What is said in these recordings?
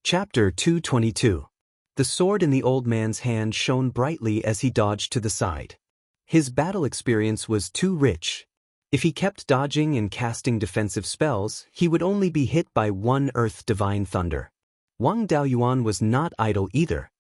Chapter 222. The sword in the old man's hand shone brightly as he dodged to the side. His battle experience was too rich. If he kept dodging and casting defensive spells, he would only be hit by one Earth Divine Thunder. Wang Daoyuan was not idle either.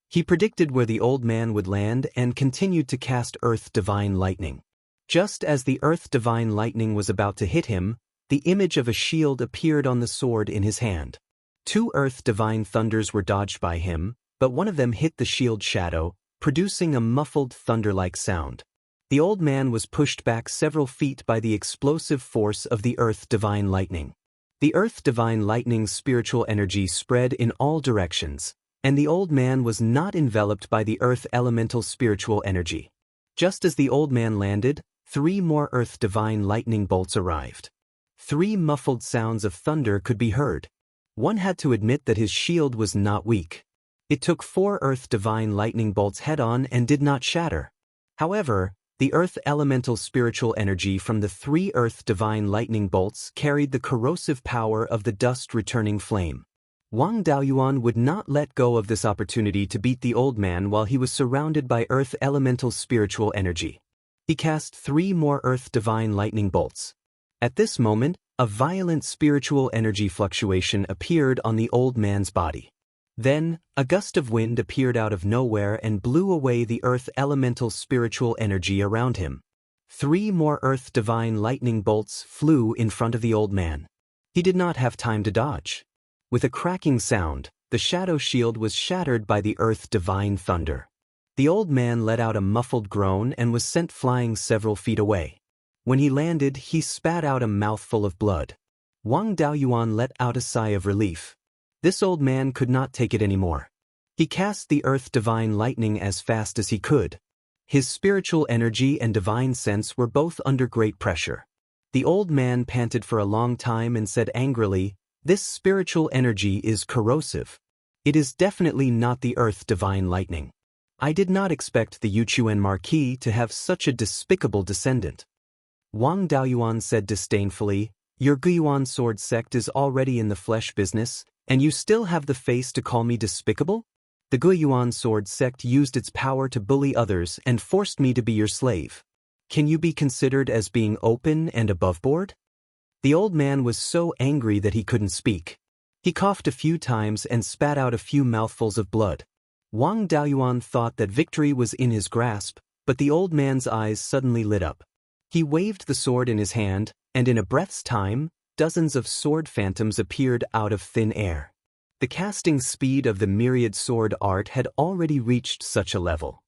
He predicted where the old man would land and continued to cast Earth Divine Lightning. Just as the Earth Divine Lightning was about to hit him, the image of a shield appeared on the sword in his hand. Two Earth Divine Thunders were dodged by him, but one of them hit the shield shadow, producing a muffled thunder-like sound. The old man was pushed back several feet by the explosive force of the Earth Divine Lightning. The Earth Divine Lightning's spiritual energy spread in all directions, and the old man was not enveloped by the Earth Elemental spiritual energy. Just as the old man landed, 3 more Earth Divine Lightning bolts arrived. 3 muffled sounds of thunder could be heard. One had to admit that his shield was not weak. It took 4 Earth Divine Lightning bolts head-on and did not shatter. However, the Earth Elemental spiritual energy from the 3 Earth Divine Lightning bolts carried the corrosive power of the dust-returning flame. Wang Daoyuan would not let go of this opportunity to beat the old man while he was surrounded by Earth Elemental spiritual energy. He cast 3 more Earth Divine Lightning bolts. At this moment, a violent spiritual energy fluctuation appeared on the old man's body. Then, a gust of wind appeared out of nowhere and blew away the Earth Elemental spiritual energy around him. 3 more Earth Divine Lightning bolts flew in front of the old man. He did not have time to dodge. With a cracking sound, the shadow shield was shattered by the Earth Divine Thunder. The old man let out a muffled groan and was sent flying several feet away. When he landed, he spat out a mouthful of blood. Wang Daoyuan let out a sigh of relief. This old man could not take it anymore. He cast the Earth Divine Lightning as fast as he could. His spiritual energy and divine sense were both under great pressure. The old man panted for a long time and said angrily, "This spiritual energy is corrosive. It is definitely not the Earth Divine Lightning. I did not expect the Yuchuan Marquis to have such a despicable descendant." Wang Daoyuan said disdainfully, "Your Guiyuan sword sect is already in the flesh business, and you still have the face to call me despicable? The Guiyuan sword sect used its power to bully others and forced me to be your slave. Can you be considered as being open and above board?" The old man was so angry that he couldn't speak. He coughed a few times and spat out a few mouthfuls of blood. Wang Daoyuan thought that victory was in his grasp, but the old man's eyes suddenly lit up. He waved the sword in his hand, and in a breath's time, dozens of sword phantoms appeared out of thin air. The casting speed of the myriad sword art had already reached such a level.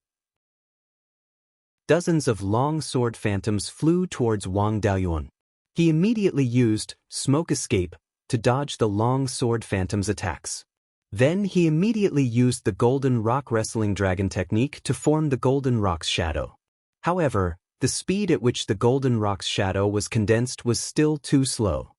Dozens of long sword phantoms flew towards Wang Daoyuan. He immediately used Smoke Escape to dodge the long sword phantoms' attacks. Then he immediately used the Golden Rock Wrestling Dragon technique to form the Golden Rock's shadow. However, the speed at which the Golden Rock's shadow was condensed was still too slow.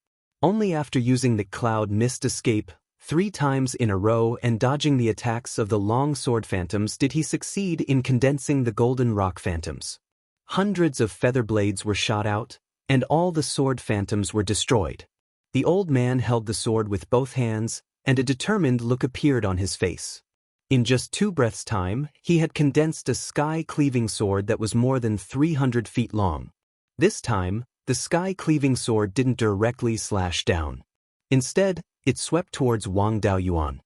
Only after using the Cloud Mist Escape 3 times in a row and dodging the attacks of the long sword phantoms did he succeed in condensing the Golden Rock phantoms. Hundreds of feather blades were shot out, and all the sword phantoms were destroyed. The old man held the sword with both hands, and a determined look appeared on his face. In just 2 breaths' time, he had condensed a sky-cleaving sword that was more than 300 feet long. This time, the sky-cleaving sword didn't directly slash down. Instead, it swept towards Wang Daoyuan.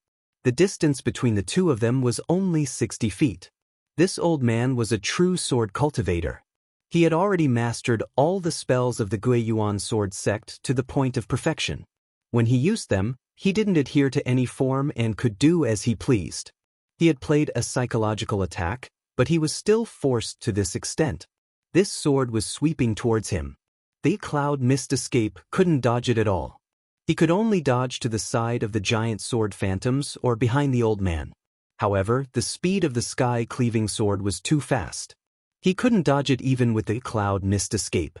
The distance between the two of them was only 60 feet. This old man was a true sword cultivator. He had already mastered all the spells of the Guiyuan sword sect to the point of perfection. When he used them, he didn't adhere to any form and could do as he pleased. He had played a psychological attack, but he was still forced to this extent. This sword was sweeping towards him. The Cloud Mist Escape couldn't dodge it at all. He could only dodge to the side of the giant sword phantoms or behind the old man. However, the speed of the sky-cleaving sword was too fast. He couldn't dodge it even with the Cloud Mist Escape.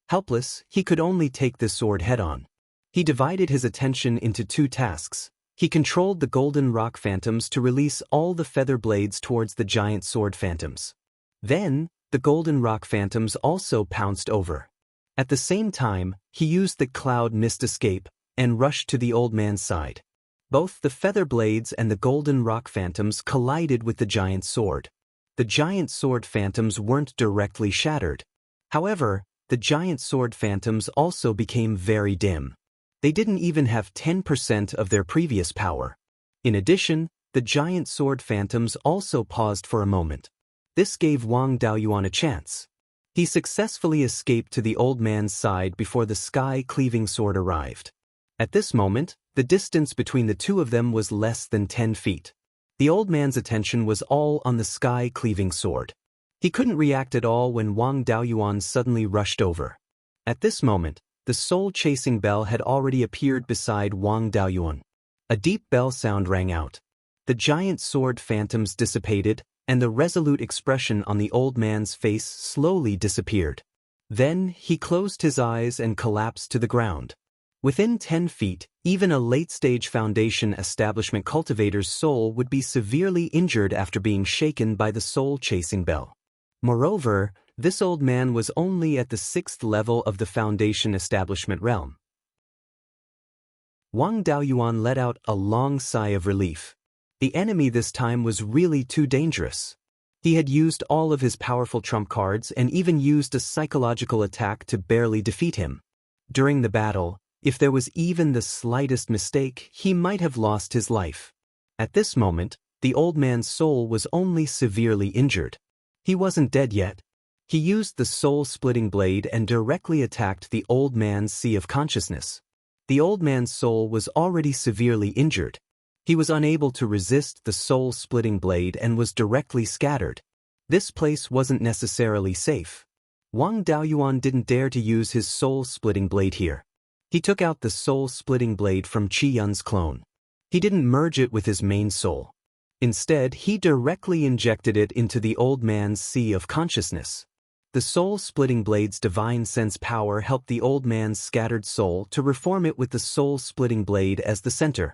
Helpless, he could only take the sword head-on. He divided his attention into 2 tasks. He controlled the Golden Rock Phantoms to release all the feather blades towards the giant sword phantoms. Then, the Golden Rock Phantoms also pounced over. At the same time, he used the Cloud Mist Escape and rushed to the old man's side. Both the feather blades and the golden rock phantoms collided with the giant sword. The giant sword phantoms weren't directly shattered. However, the giant sword phantoms also became very dim. They didn't even have 10% of their previous power. In addition, the giant sword phantoms also paused for a moment. This gave Wang Daoyuan a chance. He successfully escaped to the old man's side before the sky-cleaving sword arrived. At this moment, the distance between the two of them was less than 10 feet. The old man's attention was all on the sky-cleaving sword. He couldn't react at all when Wang Daoyuan suddenly rushed over. At this moment, the soul-chasing bell had already appeared beside Wang Daoyuan. A deep bell sound rang out. The giant sword phantoms dissipated, and the resolute expression on the old man's face slowly disappeared. Then, he closed his eyes and collapsed to the ground. Within 10 feet, even a late-stage Foundation establishment cultivator's soul would be severely injured after being shaken by the soul-chasing bell. Moreover, this old man was only at the 6th level of the Foundation establishment realm. Wang Daoyuan let out a long sigh of relief. The enemy this time was really too dangerous. He had used all of his powerful trump cards and even used a psychological attack to barely defeat him. During the battle, if there was even the slightest mistake, he might have lost his life. At this moment, the old man's soul was only severely injured. He wasn't dead yet. He used the soul-splitting blade and directly attacked the old man's sea of consciousness. The old man's soul was already severely injured. He was unable to resist the soul-splitting blade and was directly scattered. This place wasn't necessarily safe. Wang Daoyuan didn't dare to use his soul-splitting blade here. He took out the soul-splitting blade from Qi Yun's clone. He didn't merge it with his main soul. Instead, he directly injected it into the old man's sea of consciousness. The soul-splitting blade's divine sense power helped the old man's scattered soul to reform it with the soul-splitting blade as the center.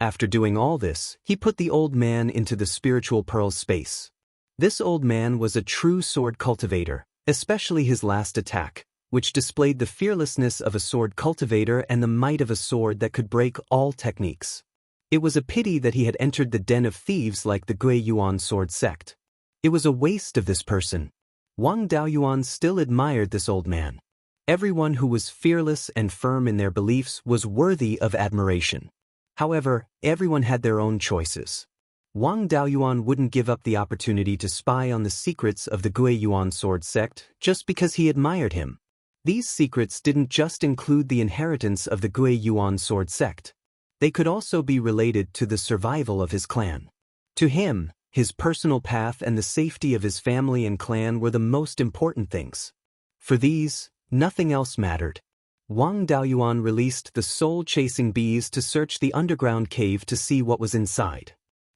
After doing all this, he put the old man into the spiritual pearl space. This old man was a true sword cultivator, especially his last attack, which displayed the fearlessness of a sword cultivator and the might of a sword that could break all techniques. It was a pity that he had entered the den of thieves like the Beiyuan sword sect. It was a waste of this person. Wang Daoyuan still admired this old man. Everyone who was fearless and firm in their beliefs was worthy of admiration. However, everyone had their own choices. Wang Daoyuan wouldn't give up the opportunity to spy on the secrets of the Beiyuan sword sect just because he admired him. These secrets didn't just include the inheritance of the Beiyuan sword sect. They could also be related to the survival of his clan. To him, his personal path and the safety of his family and clan were the most important things. For these, nothing else mattered. Wang Daoyuan released the soul-chasing bees to search the underground cave to see what was inside.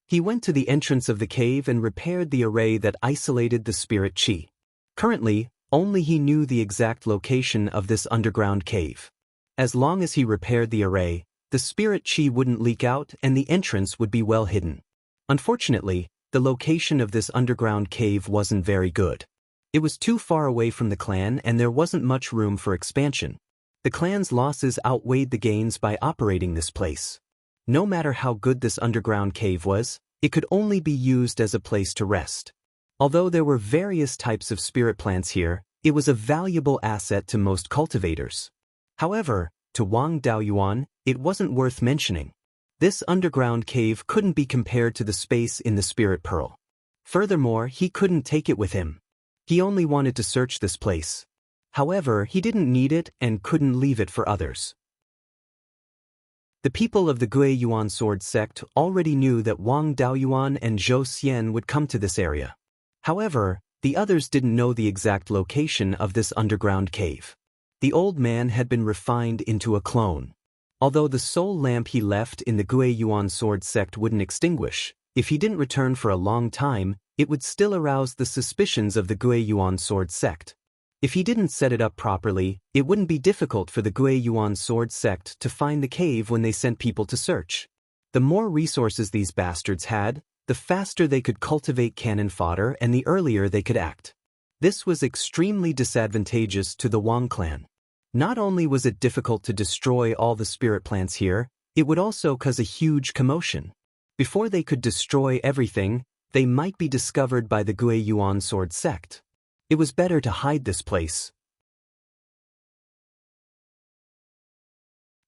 He went to the entrance of the cave and repaired the array that isolated the spirit qi. Currently, only he knew the exact location of this underground cave. As long as he repaired the array, the spirit qi wouldn't leak out and the entrance would be well hidden. Unfortunately, the location of this underground cave wasn't very good. It was too far away from the clan and there wasn't much room for expansion. The clan's losses outweighed the gains by operating this place. No matter how good this underground cave was, it could only be used as a place to rest. Although there were various types of spirit plants here, it was a valuable asset to most cultivators. However, to Wang Daoyuan, it wasn't worth mentioning. This underground cave couldn't be compared to the space in the spirit pearl. Furthermore, he couldn't take it with him. He only wanted to search this place. However, he didn't need it and couldn't leave it for others. The people of the Beiyuan sword sect already knew that Wang Daoyuan and Zhou Xian would come to this area. However, the others didn't know the exact location of this underground cave. The old man had been refined into a clone. Although the soul lamp he left in the Beiyuan sword sect wouldn't extinguish, if he didn't return for a long time, it would still arouse the suspicions of the Beiyuan sword sect. If he didn't set it up properly, it wouldn't be difficult for the Beiyuan sword sect to find the cave when they sent people to search. The more resources these bastards had, the faster they could cultivate cannon fodder and the earlier they could act. This was extremely disadvantageous to the Wang clan. Not only was it difficult to destroy all the spirit plants here, It would also cause a huge commotion. Before they could destroy everything, they might be discovered by the Beiyuan sword sect. It was better to hide this place.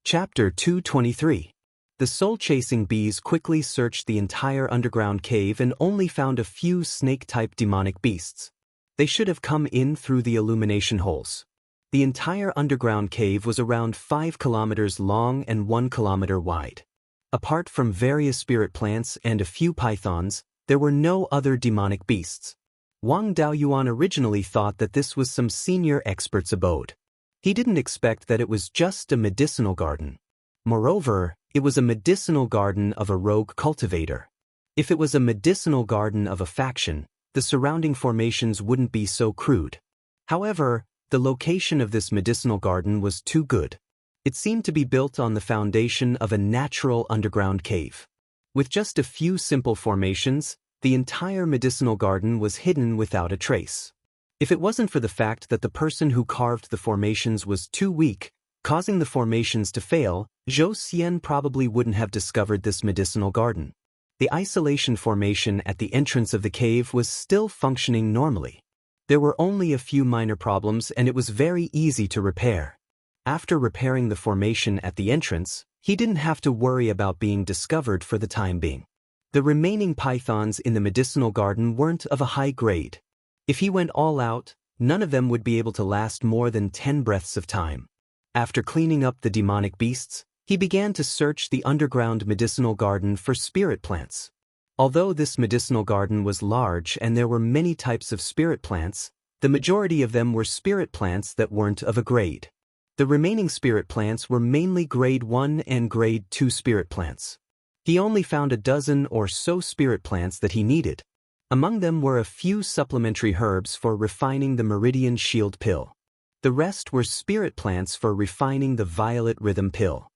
Chapter 223. The soul-chasing bees quickly searched the entire underground cave and only found a few snake-type demonic beasts. They should have come in through the illumination holes. The entire underground cave was around 5 kilometers long and 1 kilometer wide. Apart from various spirit plants and a few pythons, there were no other demonic beasts. Wang Daoyuan originally thought that this was some senior expert's abode. He didn't expect that it was just a medicinal garden. Moreover, it was a medicinal garden of a rogue cultivator. If it was a medicinal garden of a faction, the surrounding formations wouldn't be so crude. However, the location of this medicinal garden was too good. It seemed to be built on the foundation of a natural underground cave. With just a few simple formations, the entire medicinal garden was hidden without a trace. If it wasn't for the fact that the person who carved the formations was too weak, causing the formations to fail, Zhou Xian probably wouldn't have discovered this medicinal garden. The isolation formation at the entrance of the cave was still functioning normally. There were only a few minor problems and it was very easy to repair. After repairing the formation at the entrance, he didn't have to worry about being discovered for the time being. The remaining pythons in the medicinal garden weren't of a high grade. If he went all out, none of them would be able to last more than 10 breaths of time. After cleaning up the demonic beasts, he began to search the underground medicinal garden for spirit plants. Although this medicinal garden was large and there were many types of spirit plants, the majority of them were spirit plants that weren't of a grade. The remaining spirit plants were mainly grade 1 and grade 2 spirit plants. He only found a dozen or so spirit plants that he needed. Among them were a few supplementary herbs for refining the Meridian Shield pill. The rest were spirit plants for refining the Violet Rhythm pill.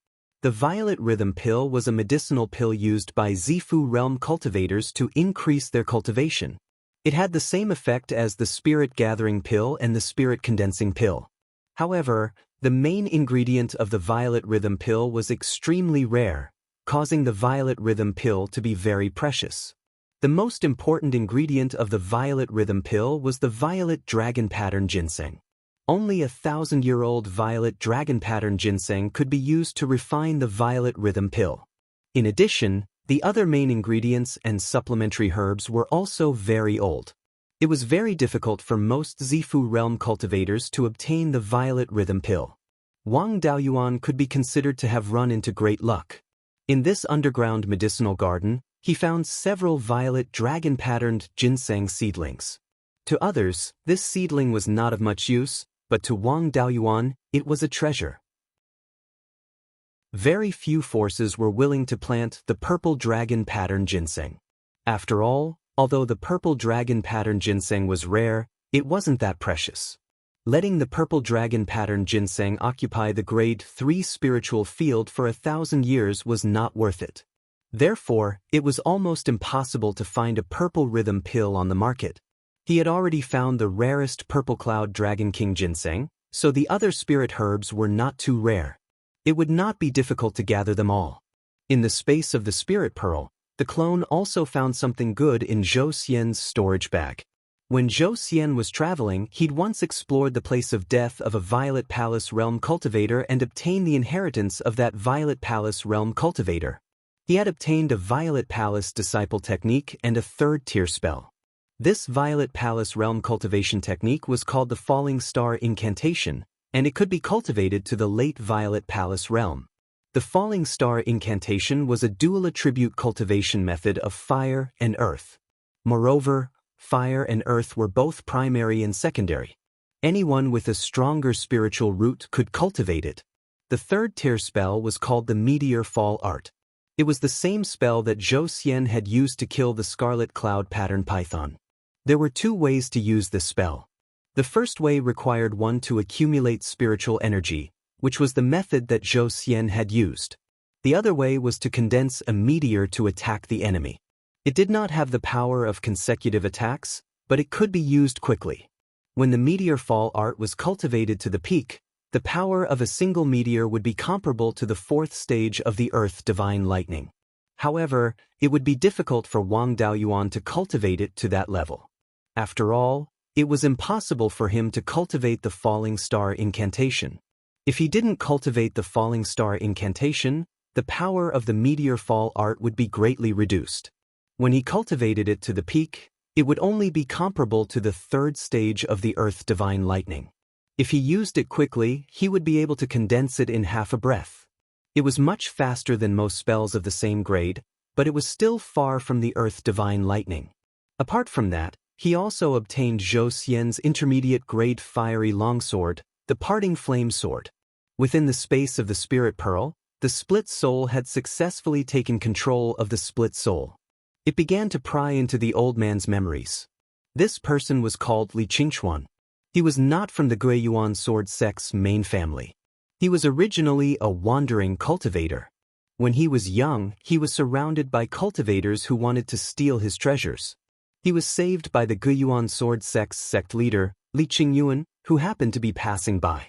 The Violet Rhythm pill was a medicinal pill used by Zifu realm cultivators to increase their cultivation. It had the same effect as the Spirit Gathering pill and the Spirit Condensing pill. However, the main ingredient of the Violet Rhythm pill was extremely rare, causing the Violet Rhythm pill to be very precious. The most important ingredient of the Violet Rhythm pill was the Violet Dragon Pattern Ginseng. Only a 1,000-year-old Violet Dragon Pattern Ginseng could be used to refine the Violet Rhythm pill. In addition, the other main ingredients and supplementary herbs were also very old. It was very difficult for most Zifu realm cultivators to obtain the Violet Rhythm pill. Wang Daoyuan could be considered to have run into great luck. In this underground medicinal garden, he found several Violet Dragon-patterned ginseng seedlings. To others, this seedling was not of much use, but to Wang Daoyuan, it was a treasure. Very few forces were willing to plant the purple dragon pattern ginseng. After all, although the purple dragon pattern ginseng was rare, it wasn't that precious. Letting the purple dragon pattern ginseng occupy the grade 3 spiritual field for 1,000 years was not worth it. Therefore, it was almost impossible to find a purple rhythm pill on the market. He had already found the rarest purple cloud dragon king ginseng, so the other spirit herbs were not too rare. It would not be difficult to gather them all. In the space of the spirit pearl, the clone also found something good in Zhou Xian's storage bag. When Zhou Xian was traveling, he'd once explored the place of death of a Violet Palace realm cultivator and obtained the inheritance of that Violet Palace realm cultivator. He had obtained a Violet Palace disciple technique and a 3rd-tier spell. This Violet Palace realm cultivation technique was called the Falling Star Incantation, and it could be cultivated to the late Violet Palace realm. The Falling Star Incantation was a dual attribute cultivation method of fire and earth. Moreover, fire and earth were both primary and secondary. Anyone with a stronger spiritual root could cultivate it. The 3rd-tier spell was called the Meteor Fall Art. It was the same spell that Zhou Xian had used to kill the Scarlet Cloud Pattern Python. There were 2 ways to use this spell. The first way required one to accumulate spiritual energy, which was the method that Zhou Xian had used. The other way was to condense a meteor to attack the enemy. It did not have the power of consecutive attacks, but it could be used quickly. When the Meteor Fall Art was cultivated to the peak, The power of a single meteor would be comparable to the fourth stage of the Earth divine lightning. However, it would be difficult for Wang Daoyuan to cultivate it to that level. After all, it was impossible for him to cultivate the falling star incantation. If he didn't cultivate the falling star incantation, the power of the meteor fall art would be greatly reduced. When he cultivated it to the peak, it would only be comparable to the third stage of the Earth divine lightning. If he used it quickly, he would be able to condense it in half a breath. It was much faster than most spells of the same grade, but it was still far from the Earth divine lightning. Apart from that, he also obtained Zhou Xian's intermediate grade fiery longsword, the parting flame sword. Within the space of the spirit pearl, the split soul had successfully taken control of the split soul. It began to pry into the old man's memories. This person was called Li Qingchuan. He was not from the Beiyuan sword sect's main family. He was originally a wandering cultivator. When he was young, he was surrounded by cultivators who wanted to steal his treasures. He was saved by the Beiyuan sword sect's sect leader, Li Qingyuan, who happened to be passing by.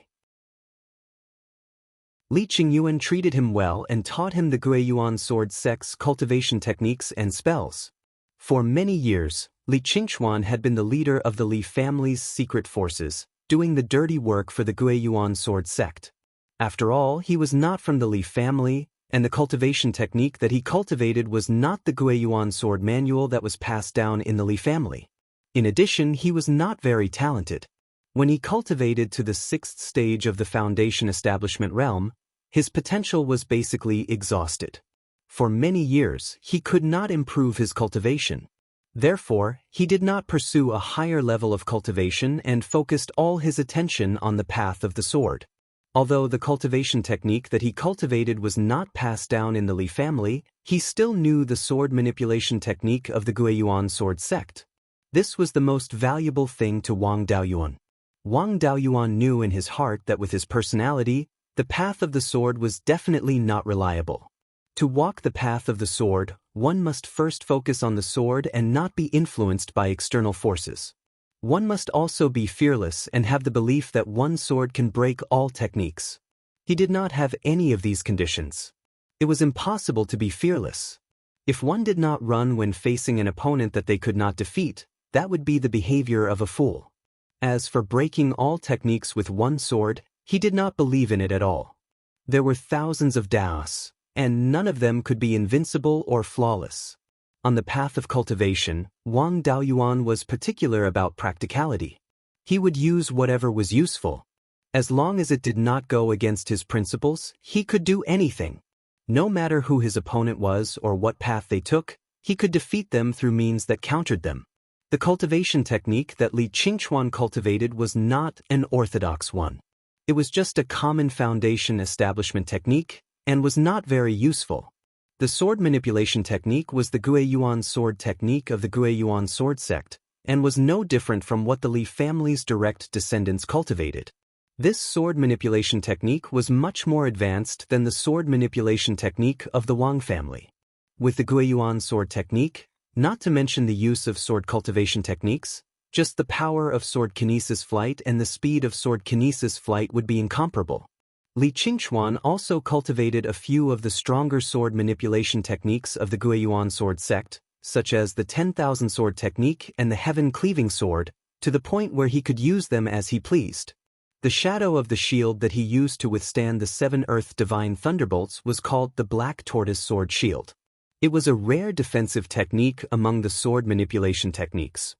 Li Qingyuan treated him well and taught him the Beiyuan sword sect's cultivation techniques and spells. For many years, Li Qingchuan had been the leader of the Li family's secret forces, doing the dirty work for the Beiyuan sword sect. After all, he was not from the Li family, and the cultivation technique that he cultivated was not the Beiyuan sword manual that was passed down in the Li family. In addition, he was not very talented. When he cultivated to the sixth stage of the foundation establishment realm, his potential was basically exhausted. For many years, he could not improve his cultivation. Therefore, he did not pursue a higher level of cultivation and focused all his attention on the path of the sword. Although the cultivation technique that he cultivated was not passed down in the Li family, he still knew the sword manipulation technique of the Beiyuan sword sect. This was the most valuable thing to Wang Daoyuan. Wang Daoyuan knew in his heart that with his personality, the path of the sword was definitely not reliable. To walk the path of the sword, one must first focus on the sword and not be influenced by external forces. One must also be fearless and have the belief that one sword can break all techniques. He did not have any of these conditions. It was impossible to be fearless. If one did not run when facing an opponent that they could not defeat, that would be the behavior of a fool. As for breaking all techniques with one sword, he did not believe in it at all. There were thousands of Daoists, and none of them could be invincible or flawless. On the path of cultivation, Wang Daoyuan was particular about practicality. He would use whatever was useful. As long as it did not go against his principles, he could do anything. No matter who his opponent was or what path they took, he could defeat them through means that countered them. The cultivation technique that Li Qingchuan cultivated was not an orthodox one. It was just a common foundation establishment technique, and was not very useful. The sword manipulation technique was the Beiyuan sword technique of the Beiyuan sword sect, and was no different from what the Li family's direct descendants cultivated. This sword manipulation technique was much more advanced than the sword manipulation technique of the Wang family. With the Beiyuan sword technique, not to mention the use of sword cultivation techniques, just the power of sword kinesis flight and the speed of sword kinesis flight would be incomparable. Li Qingchuan also cultivated a few of the stronger sword manipulation techniques of the Beiyuan sword sect, such as the 10,000 sword technique and the heaven cleaving sword, to the point where he could use them as he pleased. The shadow of the shield that he used to withstand the 7 earth divine thunderbolts was called the black tortoise sword shield. It was a rare defensive technique among the sword manipulation techniques.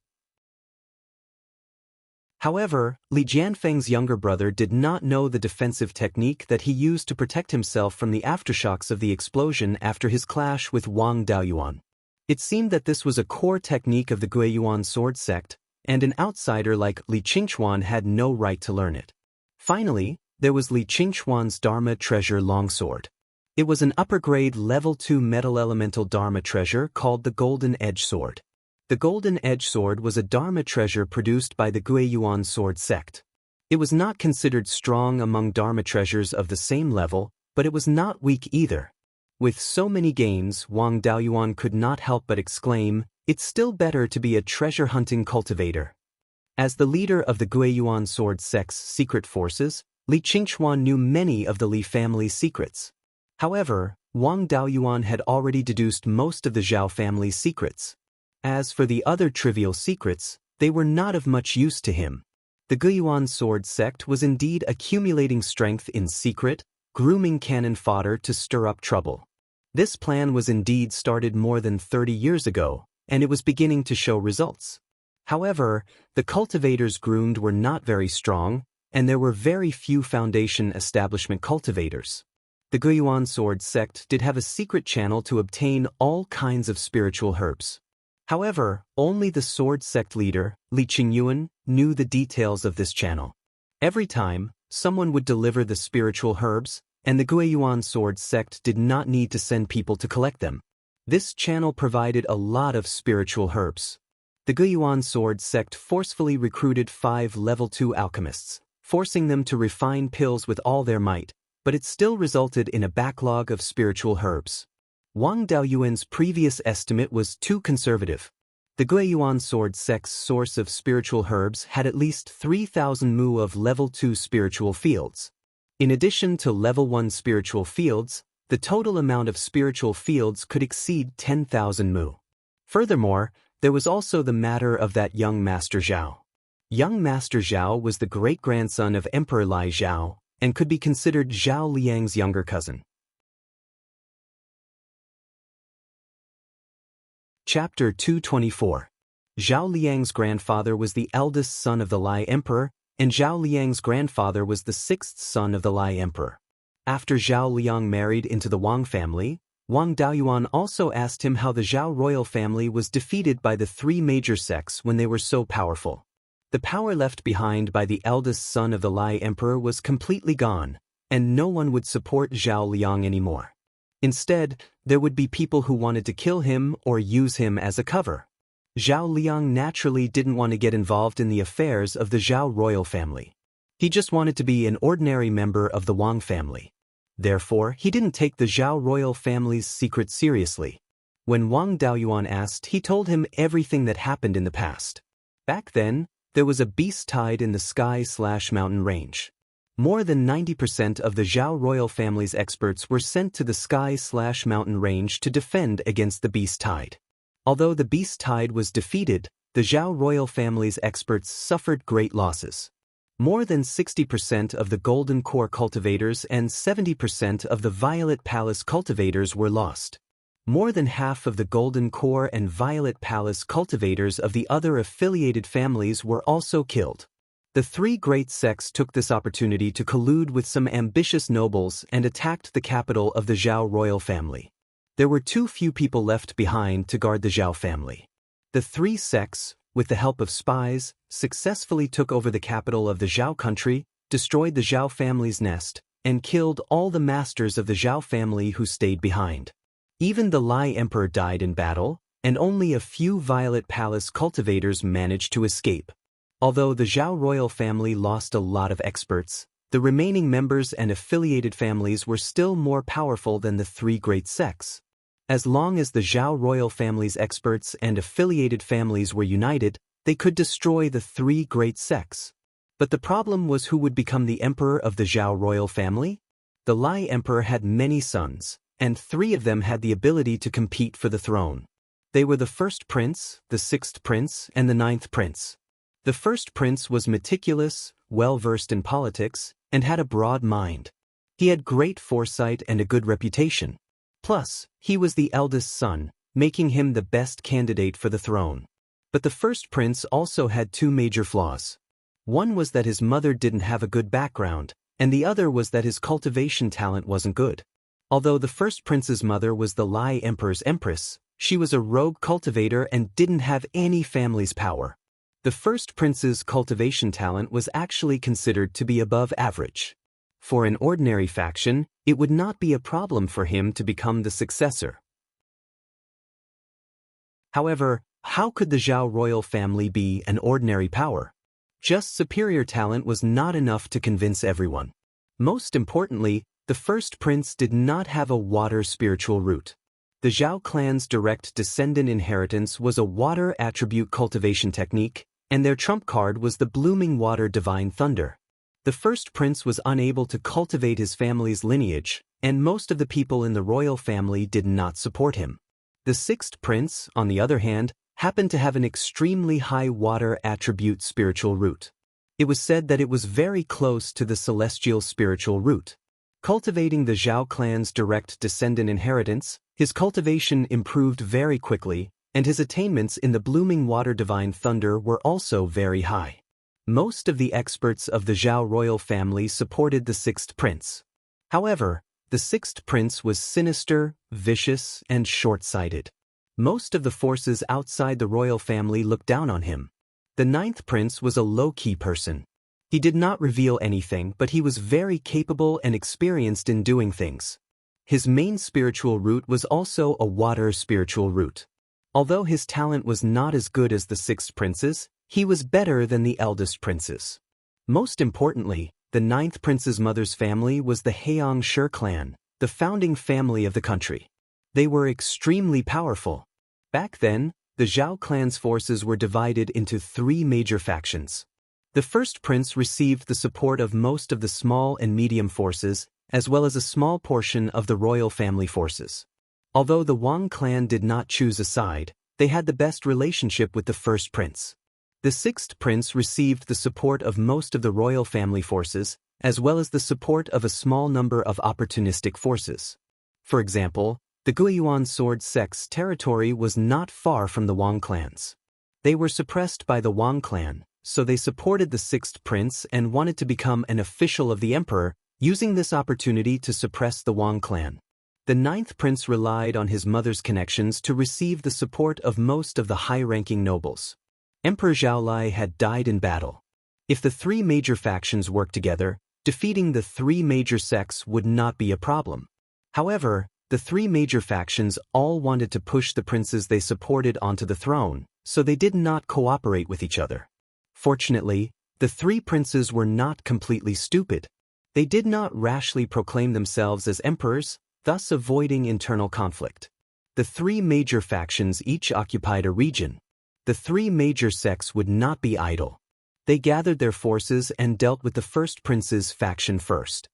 However, Li Jianfeng's younger brother did not know the defensive technique that he used to protect himself from the aftershocks of the explosion after his clash with Wang Daoyuan. It seemed that this was a core technique of the Beiyuan sword sect, and an outsider like Li Qingchuan had no right to learn it. Finally, there was Li Qingchuan's Dharma treasure longsword. It was an upper-grade level 2 metal elemental Dharma treasure called the Golden Edge Sword. The Golden Edge Sword was a Dharma treasure produced by the Beiyuan sword sect. It was not considered strong among Dharma treasures of the same level, but it was not weak either. With so many gains, Wang Daoyuan could not help but exclaim, "It's still better to be a treasure-hunting cultivator." As the leader of the Beiyuan sword sect's secret forces, Li Qingchuan knew many of the Li family's secrets. However, Wang Daoyuan had already deduced most of the Zhao family's secrets. As for the other trivial secrets, they were not of much use to him. The Guiyuan sword sect was indeed accumulating strength in secret, grooming cannon fodder to stir up trouble. This plan was indeed started more than 30 years ago, and it was beginning to show results. However, the cultivators groomed were not very strong, and there were very few foundation establishment cultivators. The Guiyuan sword sect did have a secret channel to obtain all kinds of spiritual herbs. However, only the sword sect leader, Li Qingyuan, knew the details of this channel. Every time, someone would deliver the spiritual herbs, and the Guiyuan sword sect did not need to send people to collect them. This channel provided a lot of spiritual herbs. The Guiyuan sword sect forcefully recruited 5 level 2 alchemists, forcing them to refine pills with all their might, but it still resulted in a backlog of spiritual herbs. Wang Daoyuan's previous estimate was too conservative. The Guiyuan sword sect's source of spiritual herbs had at least 3,000 mu of level 2 spiritual fields. In addition to level 1 spiritual fields, the total amount of spiritual fields could exceed 10,000 mu. Furthermore, there was also the matter of that young Master Zhao. Young Master Zhao was the great-grandson of Emperor Lai Zhao, and could be considered Zhao Liang's younger cousin. Chapter 224. Zhao Liang's grandfather was the eldest son of the Lai Emperor, and Zhao Liang's grandfather was the 6th son of the Lai Emperor. After Zhao Liang married into the Wang family, Wang Daoyuan also asked him how the Zhao royal family was defeated by the 3 major sects when they were so powerful. The power left behind by the eldest son of the Lai Emperor was completely gone, and no one would support Zhao Liang anymore. Instead, there would be people who wanted to kill him or use him as a cover. Zhao Liang naturally didn't want to get involved in the affairs of the Zhao royal family. He just wanted to be an ordinary member of the Wang family. Therefore, he didn't take the Zhao royal family's secret seriously. When Wang Daoyuan asked, he told him everything that happened in the past. Back then, there was a beast tide in the sky/mountain range. More than 90% of the Zhao royal family's experts were sent to the sky/mountain range to defend against the beast tide. Although the beast tide was defeated, the Zhao royal family's experts suffered great losses. More than 60% of the Golden Core cultivators and 70% of the Violet Palace cultivators were lost. More than half of the Golden Core and Violet Palace cultivators of the other affiliated families were also killed. The 3 great sects took this opportunity to collude with some ambitious nobles and attacked the capital of the Zhao royal family. There were too few people left behind to guard the Zhao family. The 3 sects, with the help of spies, successfully took over the capital of the Zhao country, destroyed the Zhao family's nest, and killed all the masters of the Zhao family who stayed behind. Even the Lai Emperor died in battle, and only a few Violet Palace cultivators managed to escape. Although the Zhao royal family lost a lot of experts, the remaining members and affiliated families were still more powerful than the 3 great sects. As long as the Zhao royal family's experts and affiliated families were united, they could destroy the 3 great sects. But the problem was who would become the emperor of the Zhao royal family? The Lai Emperor had many sons, and 3 of them had the ability to compete for the throne. They were the 1st prince, the 6th prince, and the 9th prince. The 1st prince was meticulous, well-versed in politics, and had a broad mind. He had great foresight and a good reputation. Plus, he was the eldest son, making him the best candidate for the throne. But the 1st prince also had 2 major flaws. One was that his mother didn't have a good background, and the other was that his cultivation talent wasn't good. Although the 1st prince's mother was the Lai Emperor's empress, she was a rogue cultivator and didn't have any family's power. The 1st prince's cultivation talent was actually considered to be above average. For an ordinary faction, it would not be a problem for him to become the successor. However, how could the Zhao royal family be an ordinary power? Just superior talent was not enough to convince everyone. Most importantly, the 1st prince did not have a water spiritual root. The Zhao clan's direct descendant inheritance was a water attribute cultivation technique, and their trump card was the blooming water divine thunder. The first prince was unable to cultivate his family's lineage, and most of the people in the royal family did not support him. The sixth prince, on the other hand, happened to have an extremely high water attribute spiritual root. It was said that it was very close to the celestial spiritual root. Cultivating the Zhao clan's direct descendant inheritance, his cultivation improved very quickly, and his attainments in the blooming water divine thunder were also very high. Most of the experts of the Zhao royal family supported the sixth prince. However, the sixth prince was sinister, vicious, and short-sighted. Most of the forces outside the royal family looked down on him. The ninth prince was a low-key person. He did not reveal anything, but he was very capable and experienced in doing things. His main spiritual root was also a water spiritual root. Although his talent was not as good as the sixth prince's, he was better than the eldest prince's. Most importantly, the ninth prince's mother's family was the Heong Shi clan, the founding family of the country. They were extremely powerful. Back then, the Zhao clan's forces were divided into three major factions. The first prince received the support of most of the small and medium forces, as well as a small portion of the royal family forces. Although the Wang clan did not choose a side, they had the best relationship with the first prince. The sixth prince received the support of most of the royal family forces, as well as the support of a small number of opportunistic forces. For example, the Beiyuan sword sect's territory was not far from the Wang clans. They were suppressed by the Wang clan, so they supported the sixth prince and wanted to become an official of the emperor, using this opportunity to suppress the Wang clan. The ninth prince relied on his mother's connections to receive the support of most of the high-ranking nobles. Emperor Zhaolai had died in battle. If the three major factions worked together, defeating the three major sects would not be a problem. However, the three major factions all wanted to push the princes they supported onto the throne, so they did not cooperate with each other. Fortunately, the three princes were not completely stupid. They did not rashly proclaim themselves as emperors, thus avoiding internal conflict. The three major factions each occupied a region. The three major sects would not be idle. They gathered their forces and dealt with the first prince's faction first.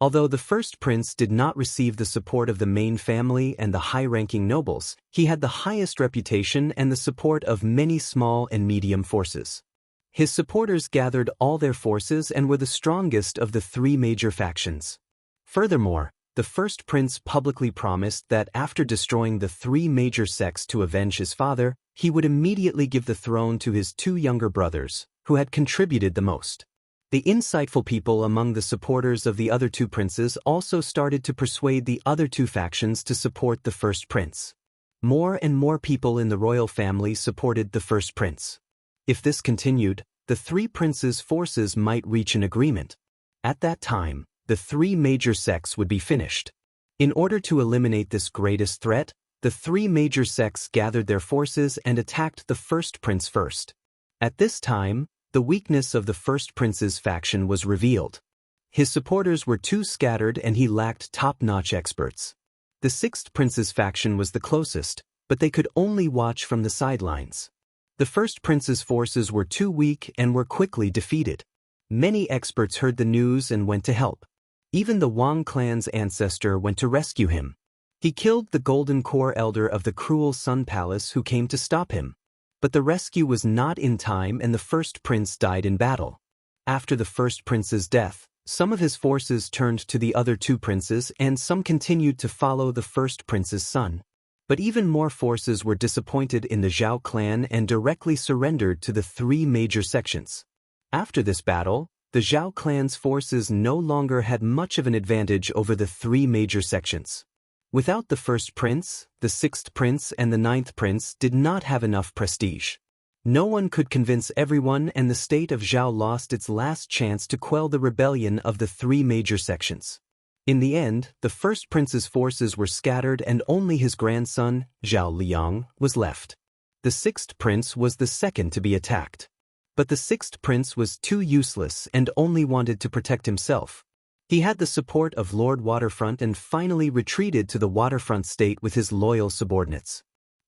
Although the first prince did not receive the support of the main family and the high-ranking nobles, he had the highest reputation and the support of many small and medium forces. His supporters gathered all their forces and were the strongest of the three major factions. Furthermore, the first prince publicly promised that after destroying the three major sects to avenge his father, he would immediately give the throne to his two younger brothers, who had contributed the most. The insightful people among the supporters of the other two princes also started to persuade the other two factions to support the first prince. More and more people in the royal family supported the first prince. If this continued, the three princes' forces might reach an agreement. At that time, the three major sects would be finished. In order to eliminate this greatest threat, the three major sects gathered their forces and attacked the first prince first. At this time, the weakness of the first prince's faction was revealed. His supporters were too scattered and he lacked top-notch experts. The sixth prince's faction was the closest, but they could only watch from the sidelines. The first prince's forces were too weak and were quickly defeated. Many experts heard the news and went to help. Even the Wang clan's ancestor went to rescue him. He killed the Golden Core elder of the cruel Sun Palace who came to stop him. But the rescue was not in time and the first prince died in battle. After the first prince's death, some of his forces turned to the other two princes and some continued to follow the first prince's son. But even more forces were disappointed in the Zhao clan and directly surrendered to the three major sections. After this battle, the Zhao clan's forces no longer had much of an advantage over the three major sections. Without the first prince, the sixth prince and the ninth prince did not have enough prestige. No one could convince everyone and the state of Zhao lost its last chance to quell the rebellion of the three major sections. In the end, the first prince's forces were scattered and only his grandson, Zhao Liang, was left. The sixth prince was the second to be attacked. But the sixth prince was too useless and only wanted to protect himself. He had the support of Lord Waterfront and finally retreated to the waterfront state with his loyal subordinates.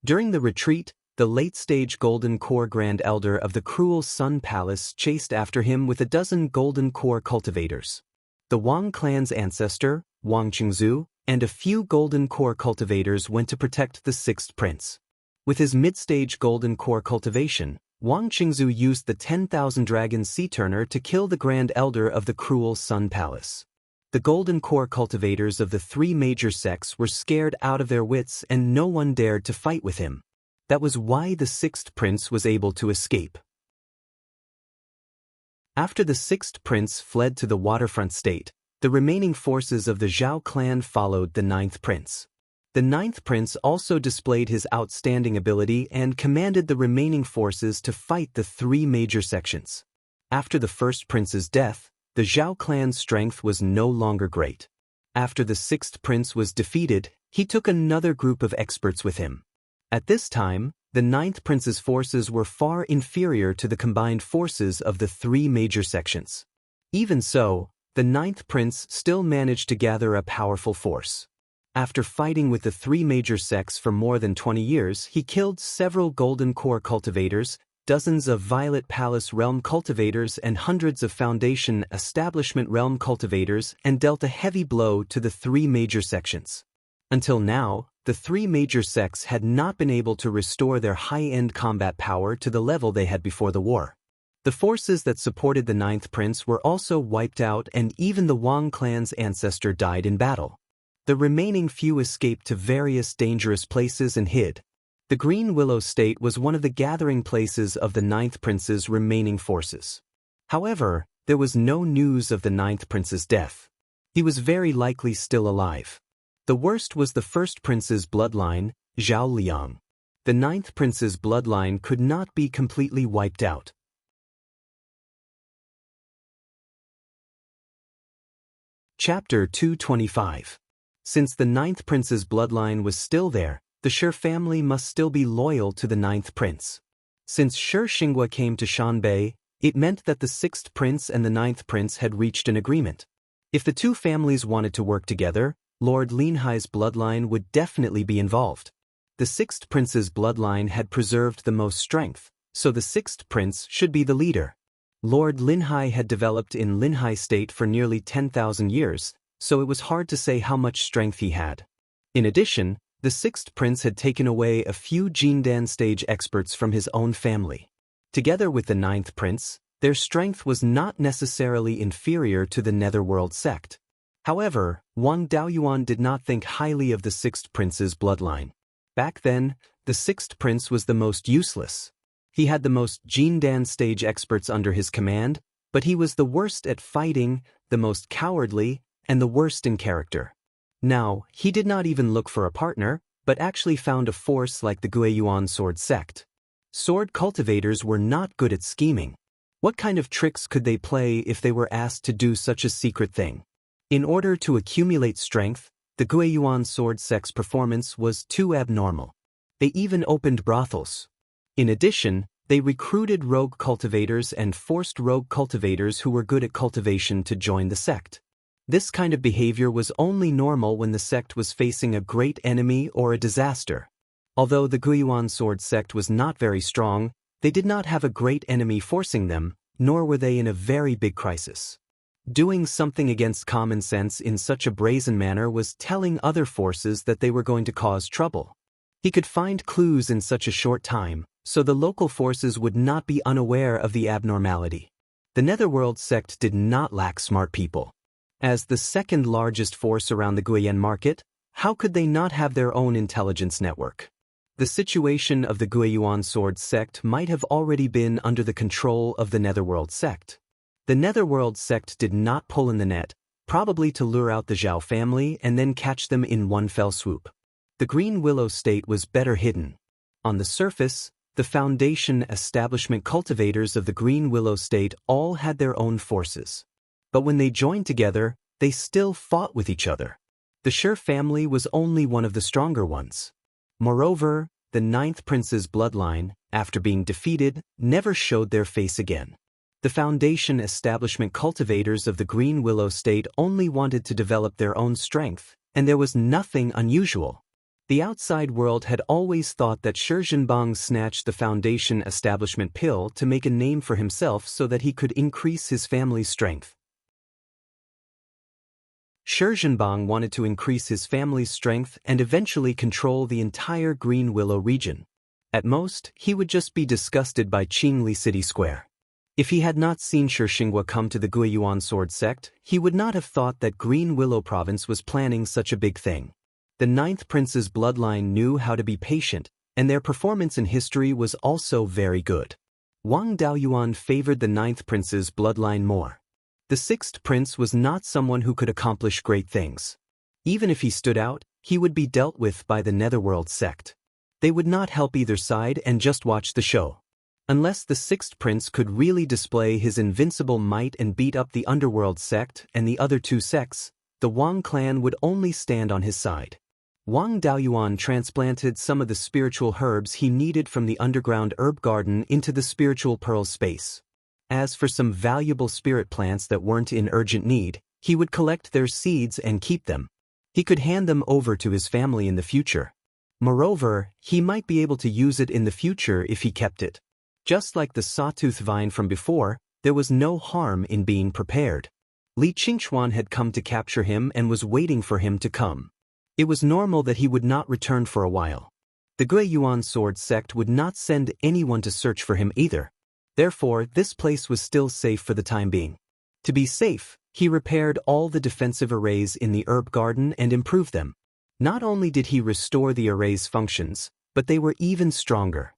During the retreat, the late-stage Golden Core Grand Elder of the cruel Sun Palace chased after him with a dozen Golden Core cultivators. The Wang clan's ancestor, Wang Qingzu, and a few Golden Core cultivators went to protect the sixth prince. With his mid-stage Golden Core cultivation, Wang Qingzu used the 10,000 Dragon Sea Turner to kill the Grand Elder of the cruel Sun Palace. The Golden Core cultivators of the three major sects were scared out of their wits and no one dared to fight with him. That was why the sixth prince was able to escape. After the sixth prince fled to the waterfront state, the remaining forces of the Zhao clan followed the ninth prince. The ninth prince also displayed his outstanding ability and commanded the remaining forces to fight the three major sections. After the first prince's death, the Zhao clan's strength was no longer great. After the sixth prince was defeated, he took another group of experts with him. At this time, the ninth prince's forces were far inferior to the combined forces of the three major sections. Even so, the ninth prince still managed to gather a powerful force. After fighting with the three major sects for more than 20 years, he killed several Golden Core cultivators, dozens of Violet Palace Realm cultivators and hundreds of Foundation Establishment Realm cultivators and dealt a heavy blow to the three major sections. Until now, the three major sects had not been able to restore their high-end combat power to the level they had before the war. The forces that supported the ninth prince were also wiped out and even the Wang clan's ancestor died in battle. The remaining few escaped to various dangerous places and hid. The Green Willow State was one of the gathering places of the ninth prince's remaining forces. However, there was no news of the ninth prince's death. He was very likely still alive. The worst was the first prince's bloodline, Zhao Liang. The ninth prince's bloodline could not be completely wiped out. Chapter 225. Since the ninth prince's bloodline was still there, the Shi family must still be loyal to the ninth prince. Since Shi Xinghua came to Shanbei, it meant that the sixth prince and the ninth prince had reached an agreement. If the two families wanted to work together, Lord Linhai's bloodline would definitely be involved. The sixth prince's bloodline had preserved the most strength, so the sixth prince should be the leader. Lord Linhai had developed in Linhai State for nearly 10,000 years, so it was hard to say how much strength he had. In addition, the sixth prince had taken away a few Jindan stage experts from his own family. Together with the ninth prince, their strength was not necessarily inferior to the Netherworld sect. However, Wang Daoyuan did not think highly of the sixth prince's bloodline. Back then, the sixth prince was the most useless. He had the most Jindan stage experts under his command, but he was the worst at fighting, the most cowardly, and the worst in character. Now, he did not even look for a partner, but actually found a force like the Guiyuan sword sect. Sword cultivators were not good at scheming. What kind of tricks could they play if they were asked to do such a secret thing? In order to accumulate strength, the Guiyuan sword sect's performance was too abnormal. They even opened brothels. In addition, they recruited rogue cultivators and forced rogue cultivators who were good at cultivation to join the sect. This kind of behavior was only normal when the sect was facing a great enemy or a disaster. Although the Guiyuan sword sect was not very strong, they did not have a great enemy forcing them, nor were they in a very big crisis. Doing something against common sense in such a brazen manner was telling other forces that they were going to cause trouble. He could find clues in such a short time, so the local forces would not be unaware of the abnormality. The Netherworld sect did not lack smart people. As the second largest force around the Guiyan market, how could they not have their own intelligence network? The situation of the Guiyuan sword sect might have already been under the control of the Netherworld sect. The Netherworld sect did not pull in the net, probably to lure out the Zhao family and then catch them in one fell swoop. The Green Willow State was better hidden. On the surface, the Foundation Establishment cultivators of the Green Willow State all had their own forces. But when they joined together, they still fought with each other. The Shi family was only one of the stronger ones. Moreover, the ninth prince's bloodline, after being defeated, never showed their face again. The Foundation Establishment cultivators of the Green Willow State only wanted to develop their own strength, and there was nothing unusual. The outside world had always thought that Shi Zhenbang snatched the foundation establishment pill to make a name for himself so that he could increase his family's strength. Shi Zhenbang wanted to increase his family's strength and eventually control the entire Green Willow region. At most, he would just be disgusted by Qingli City Square. If he had not seen Shi Xinghua come to the Beiyuan sword sect, he would not have thought that Green Willow province was planning such a big thing. The ninth prince's bloodline knew how to be patient, and their performance in history was also very good. Wang Daoyuan favored the ninth prince's bloodline more. The sixth prince was not someone who could accomplish great things. Even if he stood out, he would be dealt with by the Netherworld sect. They would not help either side and just watch the show. Unless the sixth prince could really display his invincible might and beat up the Underworld sect and the other two sects, the Wang clan would only stand on his side. Wang Daoyuan transplanted some of the spiritual herbs he needed from the underground herb garden into the spiritual pearl space. As for some valuable spirit plants that weren't in urgent need, he would collect their seeds and keep them. He could hand them over to his family in the future. Moreover, he might be able to use it in the future if he kept it. Just like the sawtooth vine from before, there was no harm in being prepared. Li Qingxuan had come to capture him and was waiting for him to come. It was normal that he would not return for a while. The Beiyuan sword sect would not send anyone to search for him either. Therefore, this place was still safe for the time being. To be safe, he repaired all the defensive arrays in the herb garden and improved them. Not only did he restore the array's functions, but they were even stronger.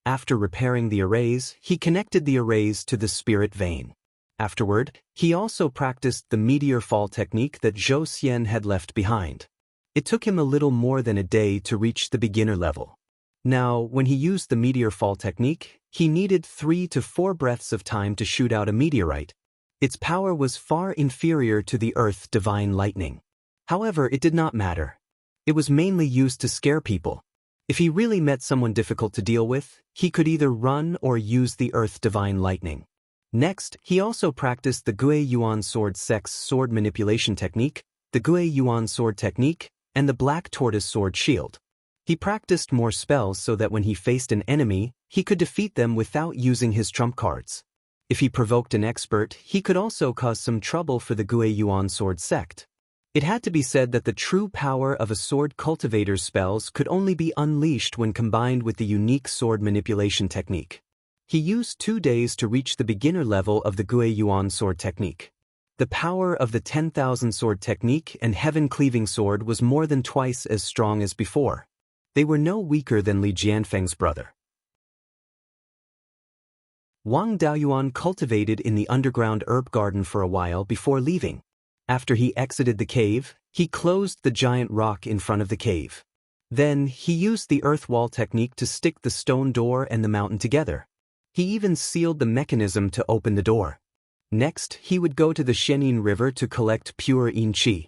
After repairing the arrays, he connected the arrays to the spirit vein. Afterward, he also practiced the meteor fall technique that Zhou Xian had left behind. It took him a little more than a day to reach the beginner level. Now, when he used the meteor fall technique, he needed 3 to 4 breaths of time to shoot out a meteorite. Its power was far inferior to the Earth divine lightning. However, it did not matter. It was mainly used to scare people. If he really met someone difficult to deal with, he could either run or use the Earth divine lightning. Next, he also practiced the Beiyuan sword sect's sword manipulation technique, the Beiyuan sword technique, and the black tortoise sword shield. He practiced more spells so that when he faced an enemy, he could defeat them without using his trump cards. If he provoked an expert, he could also cause some trouble for the Beiyuan sword sect. It had to be said that the true power of a sword cultivator's spells could only be unleashed when combined with the unique sword manipulation technique. He used 2 days to reach the beginner level of the Beiyuan sword technique. The power of the 10,000 sword technique and heaven-cleaving sword was more than twice as strong as before. They were no weaker than Li Jianfeng's brother. Wang Daoyuan cultivated in the underground herb garden for a while before leaving. After he exited the cave, he closed the giant rock in front of the cave. Then, he used the earth wall technique to stick the stone door and the mountain together. He even sealed the mechanism to open the door. Next, he would go to the Shenin River to collect pure yin qi.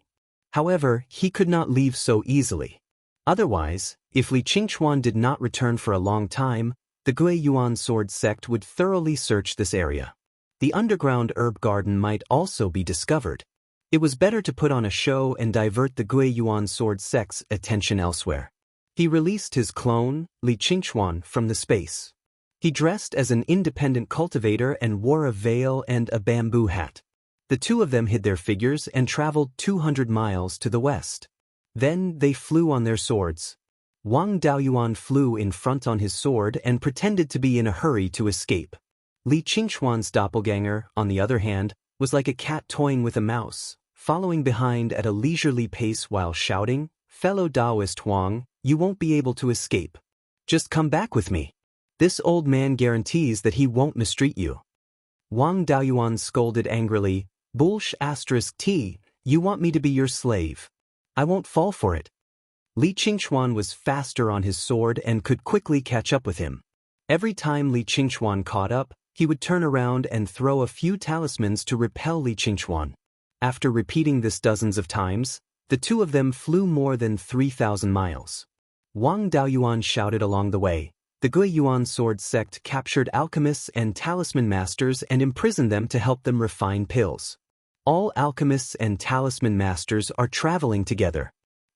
However, he could not leave so easily. Otherwise, if Li Qingxuan did not return for a long time, the Beiyuan sword sect would thoroughly search this area. The underground herb garden might also be discovered. It was better to put on a show and divert the Beiyuan sword sect's attention elsewhere. He released his clone, Li Qingxuan, from the space. He dressed as an independent cultivator and wore a veil and a bamboo hat. The two of them hid their figures and traveled 200 miles to the west. Then they flew on their swords. Wang Daoyuan flew in front on his sword and pretended to be in a hurry to escape. Li Qingxuan's doppelganger, on the other hand, was like a cat toying with a mouse, following behind at a leisurely pace while shouting, "Fellow Daoist Wang, you won't be able to escape. Just come back with me. This old man guarantees that he won't mistreat you." Wang Daoyuan scolded angrily, "T, you want me to be your slave. I won't fall for it." Li Qingxuan was faster on his sword and could quickly catch up with him. Every time Li Qingxuan caught up, he would turn around and throw a few talismans to repel Li Qingxuan. After repeating this dozens of times, the two of them flew more than 3,000 miles. Wang Daoyuan shouted along the way. The Beiyuan sword sect captured alchemists and talisman masters and imprisoned them to help them refine pills. All alchemists and talisman masters are traveling together.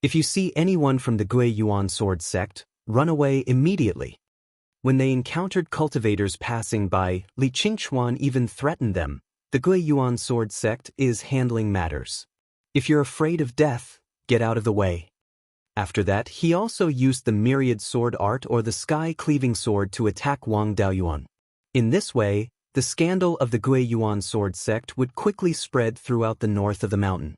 If you see anyone from the Beiyuan sword sect, run away immediately. When they encountered cultivators passing by, Li Qingchuan even threatened them. The Beiyuan sword sect is handling matters. If you're afraid of death, get out of the way. After that, he also used the myriad sword art or the sky-cleaving sword to attack Wang Daoyuan. In this way, the scandal of the Beiyuan sword sect would quickly spread throughout the north of the mountain.